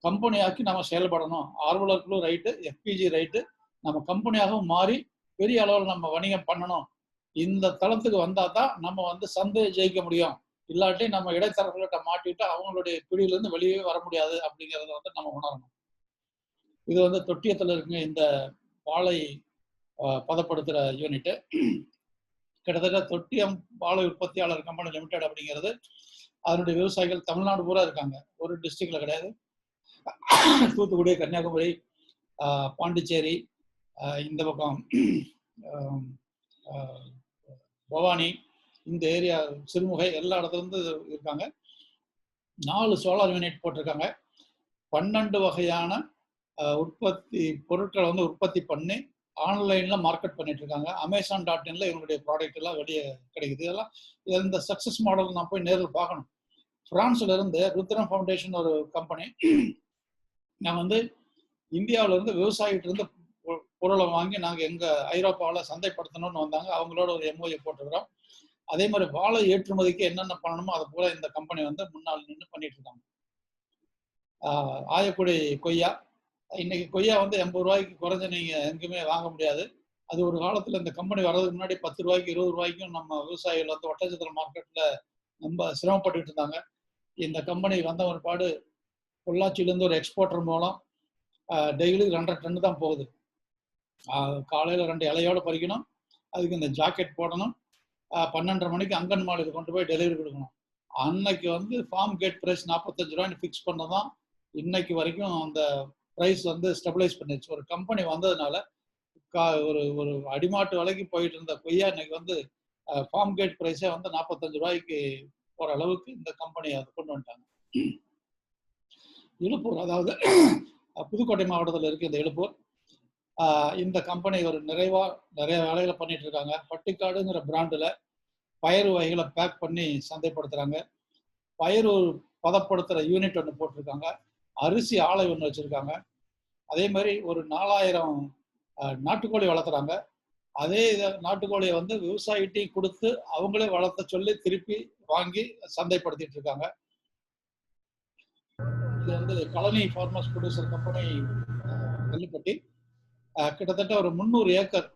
கம்பெனி ஆக்கி நம்ம செயல்படணும். ஆர்வலர் குழு ரைட்டு, எஃபிஜி ரைட்டு, நம்ம கம்பெனியாகவும் மாறி பெரிய அளவில் நம்ம வணிகம் பண்ணணும். இந்த தளத்துக்கு வந்தால் தான் நம்ம வந்து சந்தையை ஜெயிக்க முடியும். இல்லாட்டி நம்ம இடைத்தரகர்கிட்ட மாட்டிட்டு அவங்களுடைய பிடியிலேருந்து வெளியே வர முடியாது அப்படிங்கிறத வந்து நம்ம உணரணும். இது வந்து தொட்டியத்தில் இருக்குங்க இந்த வாழை பதப்படுத்துகிற யூனிட்டு. கிட்டத்தட்ட தொட்டியம் வாழை உற்பத்தியாளர் கம்பெனி லிமிடெட் அப்படிங்கிறது அதனுடைய விவசாயிகள் தமிழ்நாடு பூரா இருக்காங்க. ஒரு டிஸ்ட்ரிக்ட்ல கிடையாது. தூத்துக்குடி, கன்னியாகுமரி, பாண்டிச்சேரி, இந்த பக்கம் பவானி, இந்த ஏரியா சிறுமுகை, எல்லா இடத்துலேருந்து இருக்காங்க. 4 சோலார் யூனிட் போட்டிருக்காங்க. 12 வகையான உற்பத்தி பொருட்களை வந்து உற்பத்தி பண்ணி ஆன்லைன்ல மார்க்கெட் பண்ணிட்டு இருக்காங்க. Amazon.inல இவங்களுடைய ப்ராடக்ட் எல்லாம் வெளியே கிடைக்குது. இதெல்லாம் இந்த சக்சஸ் மாடல் நான் போய் நேரில் பார்க்கணும். பிரான்ஸ்ல இருந்து ருத்ரம் ஃபவுண்டேஷன் ஒரு கம்பெனி, நான் வந்து இந்தியாவில இருந்து விவசாயிகிட்ட இருந்து பொருளை வாங்கி நாங்கள் எங்க ஐரோப்பாவில் சந்தைப்படுத்தணும்னு வந்தாங்க. அவங்களோட ஒரு MOU போட்டிருக்கிறோம். அதே மாதிரி வாழை ஏற்றுமதிக்கு என்னென்ன பண்ணணுமோ அதை போல இந்த கம்பெனி வந்து முன்னால் நின்று பண்ணிட்டு இருக்காங்க. ஆயக்குடி கொய்யா, இன்னைக்கு கொய்யா வந்து 80 ரூபாய்க்கு குறைஞ்ச நீங்க எங்கேயுமே வாங்க முடியாது. அது ஒரு காலத்துல இந்த கம்பெனி வர்றதுக்கு முன்னாடி 10 ரூபாய்க்கு 20 ரூபாய்க்கும் நம்ம விவசாயிகள் வந்து ஒட்டச்சத்திர மார்க்கெட்ல ரொம்ப சிரமப்பட்டு இருந்தாங்க. இந்த கம்பெனி வந்த ஒரு பாடு பொள்ளாச்சியிலேருந்து ஒரு எக்ஸ்போர்ட்டர் மூலம் டெய்லி 2.5 டன் தான் போகுது. காலையில் 2 இலையோட பறிக்கணும், அதுக்கு இந்த ஜாக்கெட் போடணும், 12:30 மணிக்கு அங்கன்வாடியில் கொண்டு போய் டெலிவரி கொடுக்கணும். அன்னைக்கு வந்து ஃபார்ம் கேட் ப்ரைஸ் 45 ரூபாய்னு ஃபிக்ஸ் பண்ணதான் இன்னைக்கு வரைக்கும் அந்த ப்ரைஸ் வந்து ஸ்டெபிலைஸ் பண்ணிடுச்சு. ஒரு கம்பெனி வந்ததுனால ஒரு ஒரு அடிமாட்டு விலைக்கு போயிட்டு இருந்த கொய்யா இன்னைக்கு வந்து ஃபார்ம் கேட் ப்ரைஸே வந்து 45 ரூபாய்க்கு போற அளவுக்கு இந்த கம்பெனி அதை கொண்டு வந்துட்டாங்க. இழுப்பூர், அதாவது புதுக்கோட்டை மாவட்டத்தில் இருக்கு இந்த இழுப்பூர். இந்த கம்பெனி ஒரு நிறைய வேலைகளை பண்ணிட்டு இருக்காங்க. பட்டிக்காடுங்கிற பிராண்டில் பயறு வகைகளை பேக் பண்ணி சந்தைப்படுத்துறாங்க. பயிறு பதப்படுத்துகிற யூனிட் ஒன்று போட்டிருக்காங்க. அரிசி ஆலை ஒன்று வச்சுருக்காங்க. அதே மாதிரி ஒரு 4000 நாட்டுக்கோழி வளர்த்துறாங்க. அதே நாட்டுக்கோழியை வந்து விவசாயிட்டையும் கொடுத்து அவங்களே வளர்த்த சொல்லி திருப்பி வாங்கி சந்தைப்படுத்திட்டு இருக்காங்க. இது வந்து கழனி ஃபார்மர்ஸ் ப்ரொடியூசர் கம்பெனி கள்ளிப்பட்டி. கிட்டத்தட்ட ஒரு 300 ஏக்கர்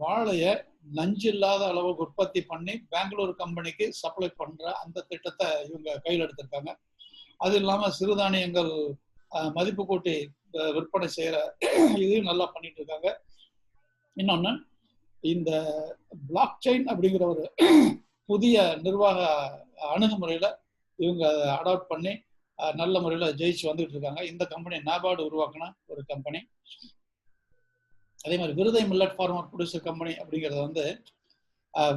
வாழையை நஞ்சு இல்லாத அளவுக்கு உற்பத்தி பண்ணி பெங்களூர் கம்பெனிக்கு சப்ளை பண்ற அந்த திட்டத்தை இவங்க கையில் எடுத்திருக்காங்க. அது இல்லாம சிறுதானியங்கள் மதிப்பு கூட்டி விற்பனை செய்யற இதையும் நல்லா பண்ணிட்டு இருக்காங்க. இன்னொன்னு, இந்த பிளாக் செயின் அப்படிங்கிற ஒரு புதிய நிர்வாக அணுகுமுறையில இவங்க அடாப்ட் பண்ணி நல்ல முறையில் ஜெயிச்சு வந்துட்டு இருக்காங்க. இந்த கம்பெனி நாபார்டு உருவாக்கின ஒரு கம்பெனி. அதே மாதிரி விருதை மில்லட் ஃபார்மர் ப்ரொடியூசர் கம்பெனி அப்படிங்கிறது வந்து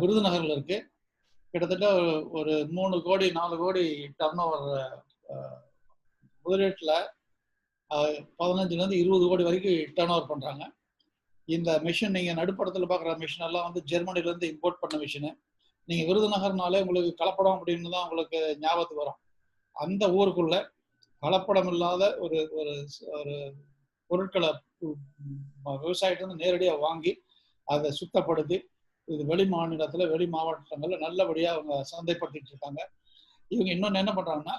விருதுநகர்ல இருக்கு. கிட்டத்தட்ட ஒரு 3 கோடி 4 கோடி டர்ன் ஓவர் முதலீட்டில் 15 to 20 கோடி வரைக்கும் டர்ன் ஓவர் பண்றாங்க. இந்த மிஷின் நீங்க நடுப்படத்தில் பார்க்குற மிஷின் எல்லாம் வந்து ஜெர்மனிலேருந்து இம்போர்ட் பண்ண மிஷினு. நீங்க விருதுநகர்னாலே உங்களுக்கு கலப்படம் அப்படின்னு தான் உங்களுக்கு ஞாபகத்துக்கு வரும். அந்த ஊருக்குள்ள கலப்படம் இல்லாத ஒரு ஒரு ஒரு பொருட்களை விவசாயிட்டிருந்து நேரடியாக வாங்கி அதை சுத்தப்படுத்தி இது வெளி மாநிலத்தில் வெளி மாவட்டங்களில் நல்லபடியாக அவங்க சந்தைப்படுத்திட்டு இருக்காங்க. இவங்க இன்னொன்று என்ன பண்ணுறாங்கன்னா,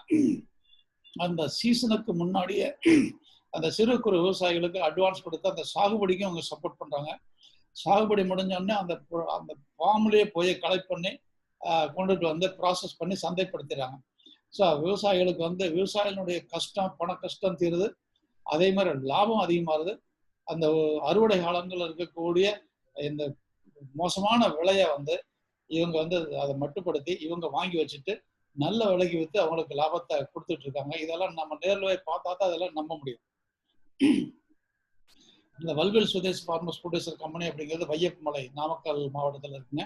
அந்த சீசனுக்கு முன்னாடியே அந்த சிறு குறு விவசாயிகளுக்கு அட்வான்ஸ் கொடுத்து அந்த சாகுபடிக்கும் அவங்க சப்போர்ட் பண்ணுறாங்க. சாகுபடி முடிஞ்சோடனே அந்த அந்த ஃபார்ம்லேயே போய் கலெக்ட் பண்ணி கொண்டுட்டு வந்து ப்ராசஸ் பண்ணி சந்தைப்படுத்திடுறாங்க. ஸோ விவசாயிகளுக்கு வந்து விவசாயிகளுடைய கஷ்டம் பண கஷ்டம் தீருது. அதே மாதிரி லாபம் அதிகமாகுது. அந்த அறுவடை காலங்களில் இருக்கக்கூடிய இந்த மோசமான விலையை வந்து இவங்க வந்து அதை மட்டுப்படுத்தி இவங்க வாங்கி வச்சுட்டு நல்ல விலைக்கு விற்று அவங்களுக்கு லாபத்தை கொடுத்துட்டு இருக்காங்க. இதெல்லாம் நம்ம நேரில் பார்த்தா தான் அதெல்லாம் நம்ப முடியும். இந்த வல்வில் சுதேஷ் ஃபார்மர்ஸ் ப்ரொடியூசர் கம்பெனி அப்படிங்கிறது வையப்பமலை நாமக்கல் மாவட்டத்தில் இருக்குங்க.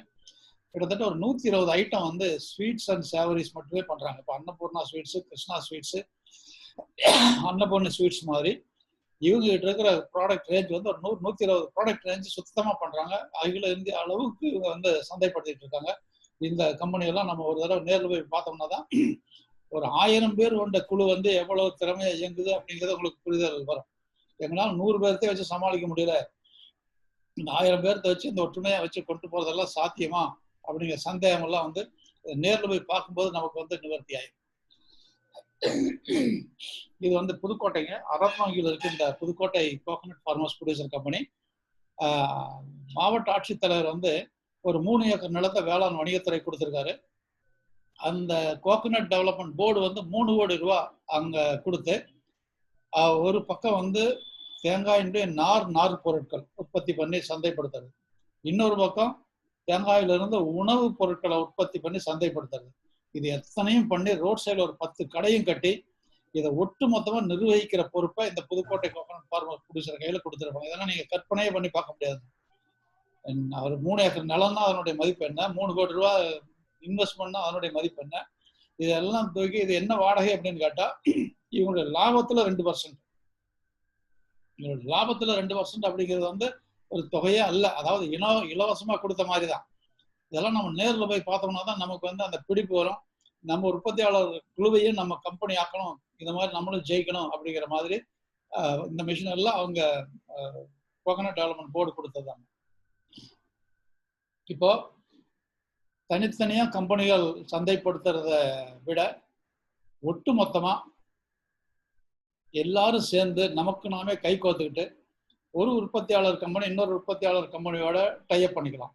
கிட்டத்தட்ட ஒரு 120 ஐட்டம் வந்து ஸ்வீட்ஸ் அண்ட் சேவரிஸ் மட்டுமே பண்றாங்க. இப்போ Annapoorna sweets, Krishna sweets, Annapoorni sweets மாதிரி இவங்க கிட்ட இருக்கிற ப்ராடக்ட் ரேஞ்ச் வந்து ஒரு 120 ப்ராடக்ட் ரேஞ்சு சுத்தமா பண்றாங்க. அகில இந்திய அளவுக்கு இவங்க வந்து சந்தைப்படுத்திட்டு இருக்காங்க. இந்த கம்பெனியெல்லாம் நம்ம ஒரு தடவை நேரில் போய் பார்த்தோம்னா தான் ஒரு 1000 பேர் கொண்ட குழு வந்து எவ்வளவு திறமையா இயங்குது அப்படிங்கிறது உங்களுக்கு புரிதல் வரும். எங்களால் 100 பேர்த்தே வச்சு சமாளிக்க முடியல, இந்த 1000 பேர்த்த வச்சு இந்த ஒற்றுமையா வச்சு கொண்டு போறதெல்லாம் சாத்தியமா அப்படிங்கிற சந்தேகம் எல்லாம் வந்து நேரில் போய் பார்க்கும்போது நமக்கு வந்து நிவர்த்தி ஆயிடும். இது வந்து புதுக்கோட்டைங்க, அரண்வாங்கியில் இருக்கு இந்த Pudukkottai coconut farmers producer company. மாவட்ட ஆட்சித்தலைவர் வந்து ஒரு 3 ஏக்கர் நிலத்தை வேளாண் வணிகத்துறை கொடுத்துருக்காரு. அந்த கோகனட் டெவலப்மெண்ட் போர்டு வந்து 3 கோடி ரூபா அங்க கொடுத்து ஒரு பக்கம் வந்து தேங்காயினுடைய நார் பொருட்கள் உற்பத்தி பண்ணி சந்தைப்படுத்துறது, இன்னொரு பக்கம் தேங்காயிலிருந்து உணவுப் பொருட்களை உற்பத்தி பண்ணி சந்தைப்படுத்துறது. இது எத்தனையும் பண்ணி ரோட் சைடில் ஒரு 10 கடையும் கட்டி இதை ஒட்டு மொத்தமா நிர்வகிக்கிற பொறுப்பை இந்த புதுக்கோட்டை கோகனட் ஃபார்மர் ப்ரொடியூசர் கையில கொடுத்துருப்பாங்க. இதெல்லாம் நீங்க கற்பனையே பண்ணி பார்க்க முடியாது. அவர் 3 ஏக்கர் நிலம் தான் அதனுடைய மதிப்பு என்ன, 3 கோடி ரூபா இன்வெஸ்ட்மெண்ட் தான் அதனுடைய மதிப்பு என்ன, இதெல்லாம் தூக்கி இது என்ன வாடகை அப்படின்னு கேட்டா இவங்களுடைய லாபத்துல 2%. இவங்களுடைய லாபத்துல 2% அப்படிங்கிறது வந்து ஒரு தொகையே அல்ல. அதாவது இலவசமா கொடுத்த மாதிரி தான். இதெல்லாம் நம்ம நேரில் போய் பார்த்தோம்னா தான் நமக்கு வந்து அந்த பிடிப்பு வரும். நம்ம உற்பத்தியாளர் குழுவையும் நம்ம கம்பெனி ஆக்கணும், இந்த மாதிரி நம்மளும் ஜெயிக்கணும் அப்படிங்கிற மாதிரி இந்த மிஷின் எல்லாம் அவங்க கோகனட் டெவலப்மெண்ட் போர்டு கொடுத்ததாங்க. இப்போ தனித்தனியா கம்பெனிகள் சந்தைப்படுத்துறத விட ஒட்டு மொத்தமா எல்லாரும் சேர்ந்து நமக்கு நாமே கை கோத்துக்கிட்டு ஒரு உற்பத்தியாளர் கம்பெனி இன்னொரு உற்பத்தியாளர் கம்பெனியோட டைப் பண்ணிக்கலாம்.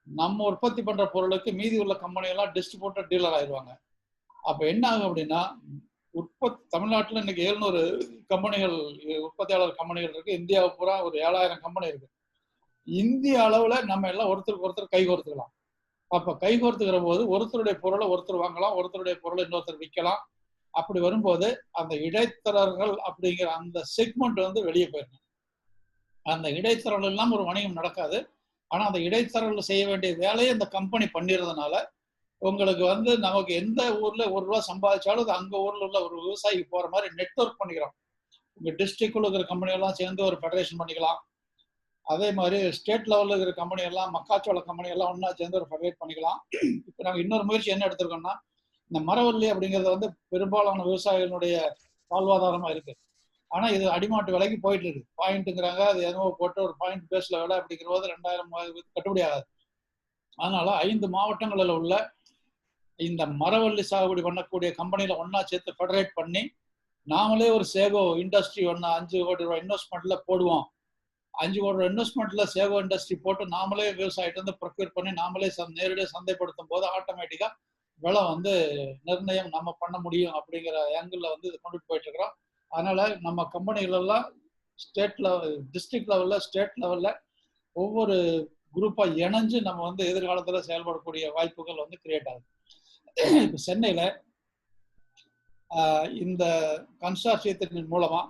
நம்ம உற்பத்தி பண்ற பொருளுக்கு மீதி உள்ள கம்பெனியெல்லாம் டிஸ்ட்ரிபியூட்டர் டீலர் ஆயிடுவாங்க. அப்போ என்ன ஆகும் அப்படின்னா, தமிழ்நாட்டில் இன்னைக்கு 700 கம்பெனிகள் உற்பத்தியாளர் கம்பெனிகள் இருக்கு. இந்தியாவை பூரா ஒரு 7000 கம்பெனி இருக்கு. இந்திய அளவுல நம்ம எல்லாம் ஒருத்தருக்கு ஒருத்தர் கை கோர்த்துக்கலாம். அப்ப கைகோர்த்துக்கிற போது ஒருத்தருடைய பொருளை ஒருத்தர் வாங்கலாம், ஒருத்தருடைய பொருளை இன்னொருத்தர் விற்கலாம். அப்படி வரும்போது அந்த இடைத்தரகர்கள் அப்படிங்கிற அந்த செக்மெண்ட் வந்து வெளியே போயிடணும். அந்த இடைத்தரகர்கள் எல்லாம் ஒரு வணிகம் நடக்காது. ஆனா அந்த இடைத்தரகர்கள் செய்ய வேண்டிய வேலையை இந்த கம்பெனி பண்ணிடுறதுனால உங்களுக்கு வந்து நமக்கு எந்த ஊர்ல ₹1 சம்பாதிச்சாலும் அது அங்க ஊர்ல உள்ள ஒரு விவசாயிக்கு போற மாதிரி நெட்வொர்க் பண்ணிக்கிறோம். உங்க டிஸ்ட்ரிக்ட்ல இருக்கிற கம்பெனி எல்லாம் சேர்ந்து ஒரு ஃபெடரேஷன் பண்ணிக்கலாம். அதே மாதிரி ஸ்டேட் லெவல்ல இருக்கிற கம்பெனி எல்லாம் மக்காச்சோள கம்பெனி எல்லாம் ஒன்னா சேர்ந்து ஒரு ஃபெடரேட் பண்ணிக்கலாம். இப்போ நாங்கள் இன்னொரு முயற்சி என்ன எடுத்திருக்கோம்னா, இந்த மரவள்ளி அப்படிங்கிறது வந்து பெரும்பாலான விவசாயிகளுடைய வாழ்வாதாரமா இருக்கு. ஆனா இது அடிமாட்டு விலைக்கு போயிட்டு இருக்கு. பாயிண்ட்டுங்கிறாங்க, அது என்னவோ போட்டு ஒரு பாயிண்ட் பேஸ்ல விலை அப்படிங்கிற போது 2000 கட்டுப்படி ஆகாது. அதனால 5 மாவட்டங்களில் உள்ள இந்த மரவள்ளி சாகுபடி பண்ணக்கூடிய கம்பெனியில ஒன்னா சேர்த்து ஃபெடரேட் பண்ணி நாமளே ஒரு சேகோ இண்டஸ்ட்ரி ஒன்னா ₹5 கோடி இன்வெஸ்ட்மெண்ட்ல போடுவோம். ₹5 கோடி இன்வெஸ்ட்மெண்ட்ல சேகோ இண்டஸ்ட்ரி போட்டு நாமளே விவசாயிட்ட வந்து ப்ரொக்யூர் பண்ணி நாமளே நேரடியாக சந்தைப்படுத்தும் போது ஆட்டோமேட்டிக்கா விலை வந்து நிர்ணயம் நம்ம பண்ண முடியும் அப்படிங்கிற ஆங்கிள் வந்து கொண்டுட்டு போயிட்டு இருக்கிறோம். அதனால நம்ம கம்பெனிகள் எல்லாம் ஸ்டேட் லெவல், டிஸ்ட்ரிக்ட் லெவல்ல, ஸ்டேட் லெவல்ல ஒவ்வொரு குரூப்பா இணைஞ்சு நம்ம வந்து எதிர்காலத்துல செயல்படக்கூடிய வாய்ப்புகள் வந்து கிரியேட் ஆகுது. இப்போ சென்னையில இந்த கன்சார்சியத்தின் மூலமா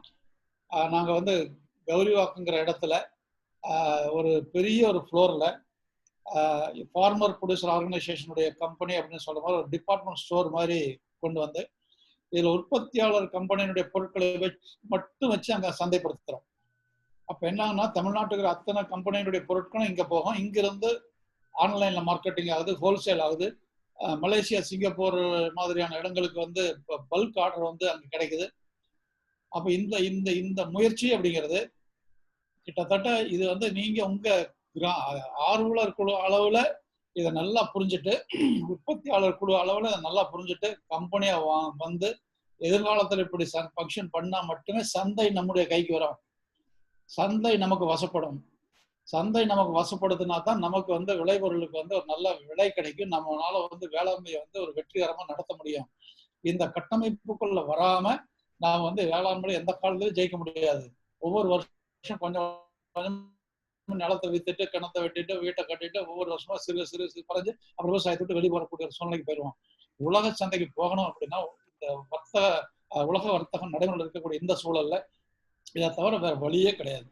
நாங்க வந்து கௌரிவாக்குங்கிற இடத்துல ஒரு பெரிய ஒரு ஃப்ளோர்ல ஃபார்மர் ப்ரொடியூசர் ஆர்கனைசேஷனுடைய கம்பெனி அப்படின்னு சொல்ற மாதிரி ஒரு டிபார்ட்மெண்ட் ஸ்டோர் மாதிரி கொண்டு வந்து இதுல உற்பத்தியாளர் கம்பெனியினுடைய பொருட்களை மட்டும் வச்சு அங்க சந்தைப்படுத்துறோம். அப்ப என்னன்னா தமிழ்நாட்டுக்கு அத்தனை கம்பெனியினுடைய பொருட்களும் இங்க போகும். இங்கிருந்து ஆன்லைன்ல மார்க்கெட்டிங் ஆகுது, ஹோல்சேல் ஆகுது. மலேசியா, சிங்கப்பூர் மாதிரியான இடங்களுக்கு வந்து பல்க் ஆர்டர் வந்து அங்க கிடைக்குது. அப்ப இந்த இந்த இந்த முயற்சி அப்படிங்கிறது கிட்டத்தட்ட இது வந்து நீங்க உங்க ஆர்வலர் குழு அளவுல இதை நல்லா புரிஞ்சுட்டு, உற்பத்தியாளர் குழு அளவுல இதை நல்லா புரிஞ்சுட்டு கம்பெனியா வந்து எதிர்காலத்தில் இப்படி ஃபங்க்ஷன் பண்ணா மட்டுமே சந்தை நம்முடைய கைக்கு வரும். சந்தை நமக்கு வசப்படும். சந்தை நமக்கு வசப்படுத்தினா தான் நமக்கு வந்து விளைபொருளுக்கு வந்து ஒரு நல்ல விலை கிடைக்கும். நம்மளால வந்து வேளாண்மையை வந்து ஒரு வெற்றிகரமா நடத்த முடியும். இந்த கட்டமைப்புக்குள்ள வராம நாம் வந்து வேளாண்மையில எந்த காலத்திலும் ஜெயிக்க முடியாது. ஒவ்வொரு வருஷம் கொஞ்சம் கொஞ்சம் நிலத்தை வித்துட்டு, கிணத்தை வெட்டிட்டு, வீட்டை கட்டிட்டு ஒவ்வொரு வருஷமா சிறு சிறு சிறு குறைஞ்சு அப்புறம் விவசாயத்தை விட்டு வெளியே வரக்கூடிய ஒரு சூழ்நிலைக்கு போயிடுவோம். உலக சந்தைக்கு போகணும் அப்படின்னா இந்த உலக வர்த்தகம் நடைமுறையில் இருக்கக்கூடிய இந்த சூழல்ல இதை தவிர வேற வழியே கிடையாது.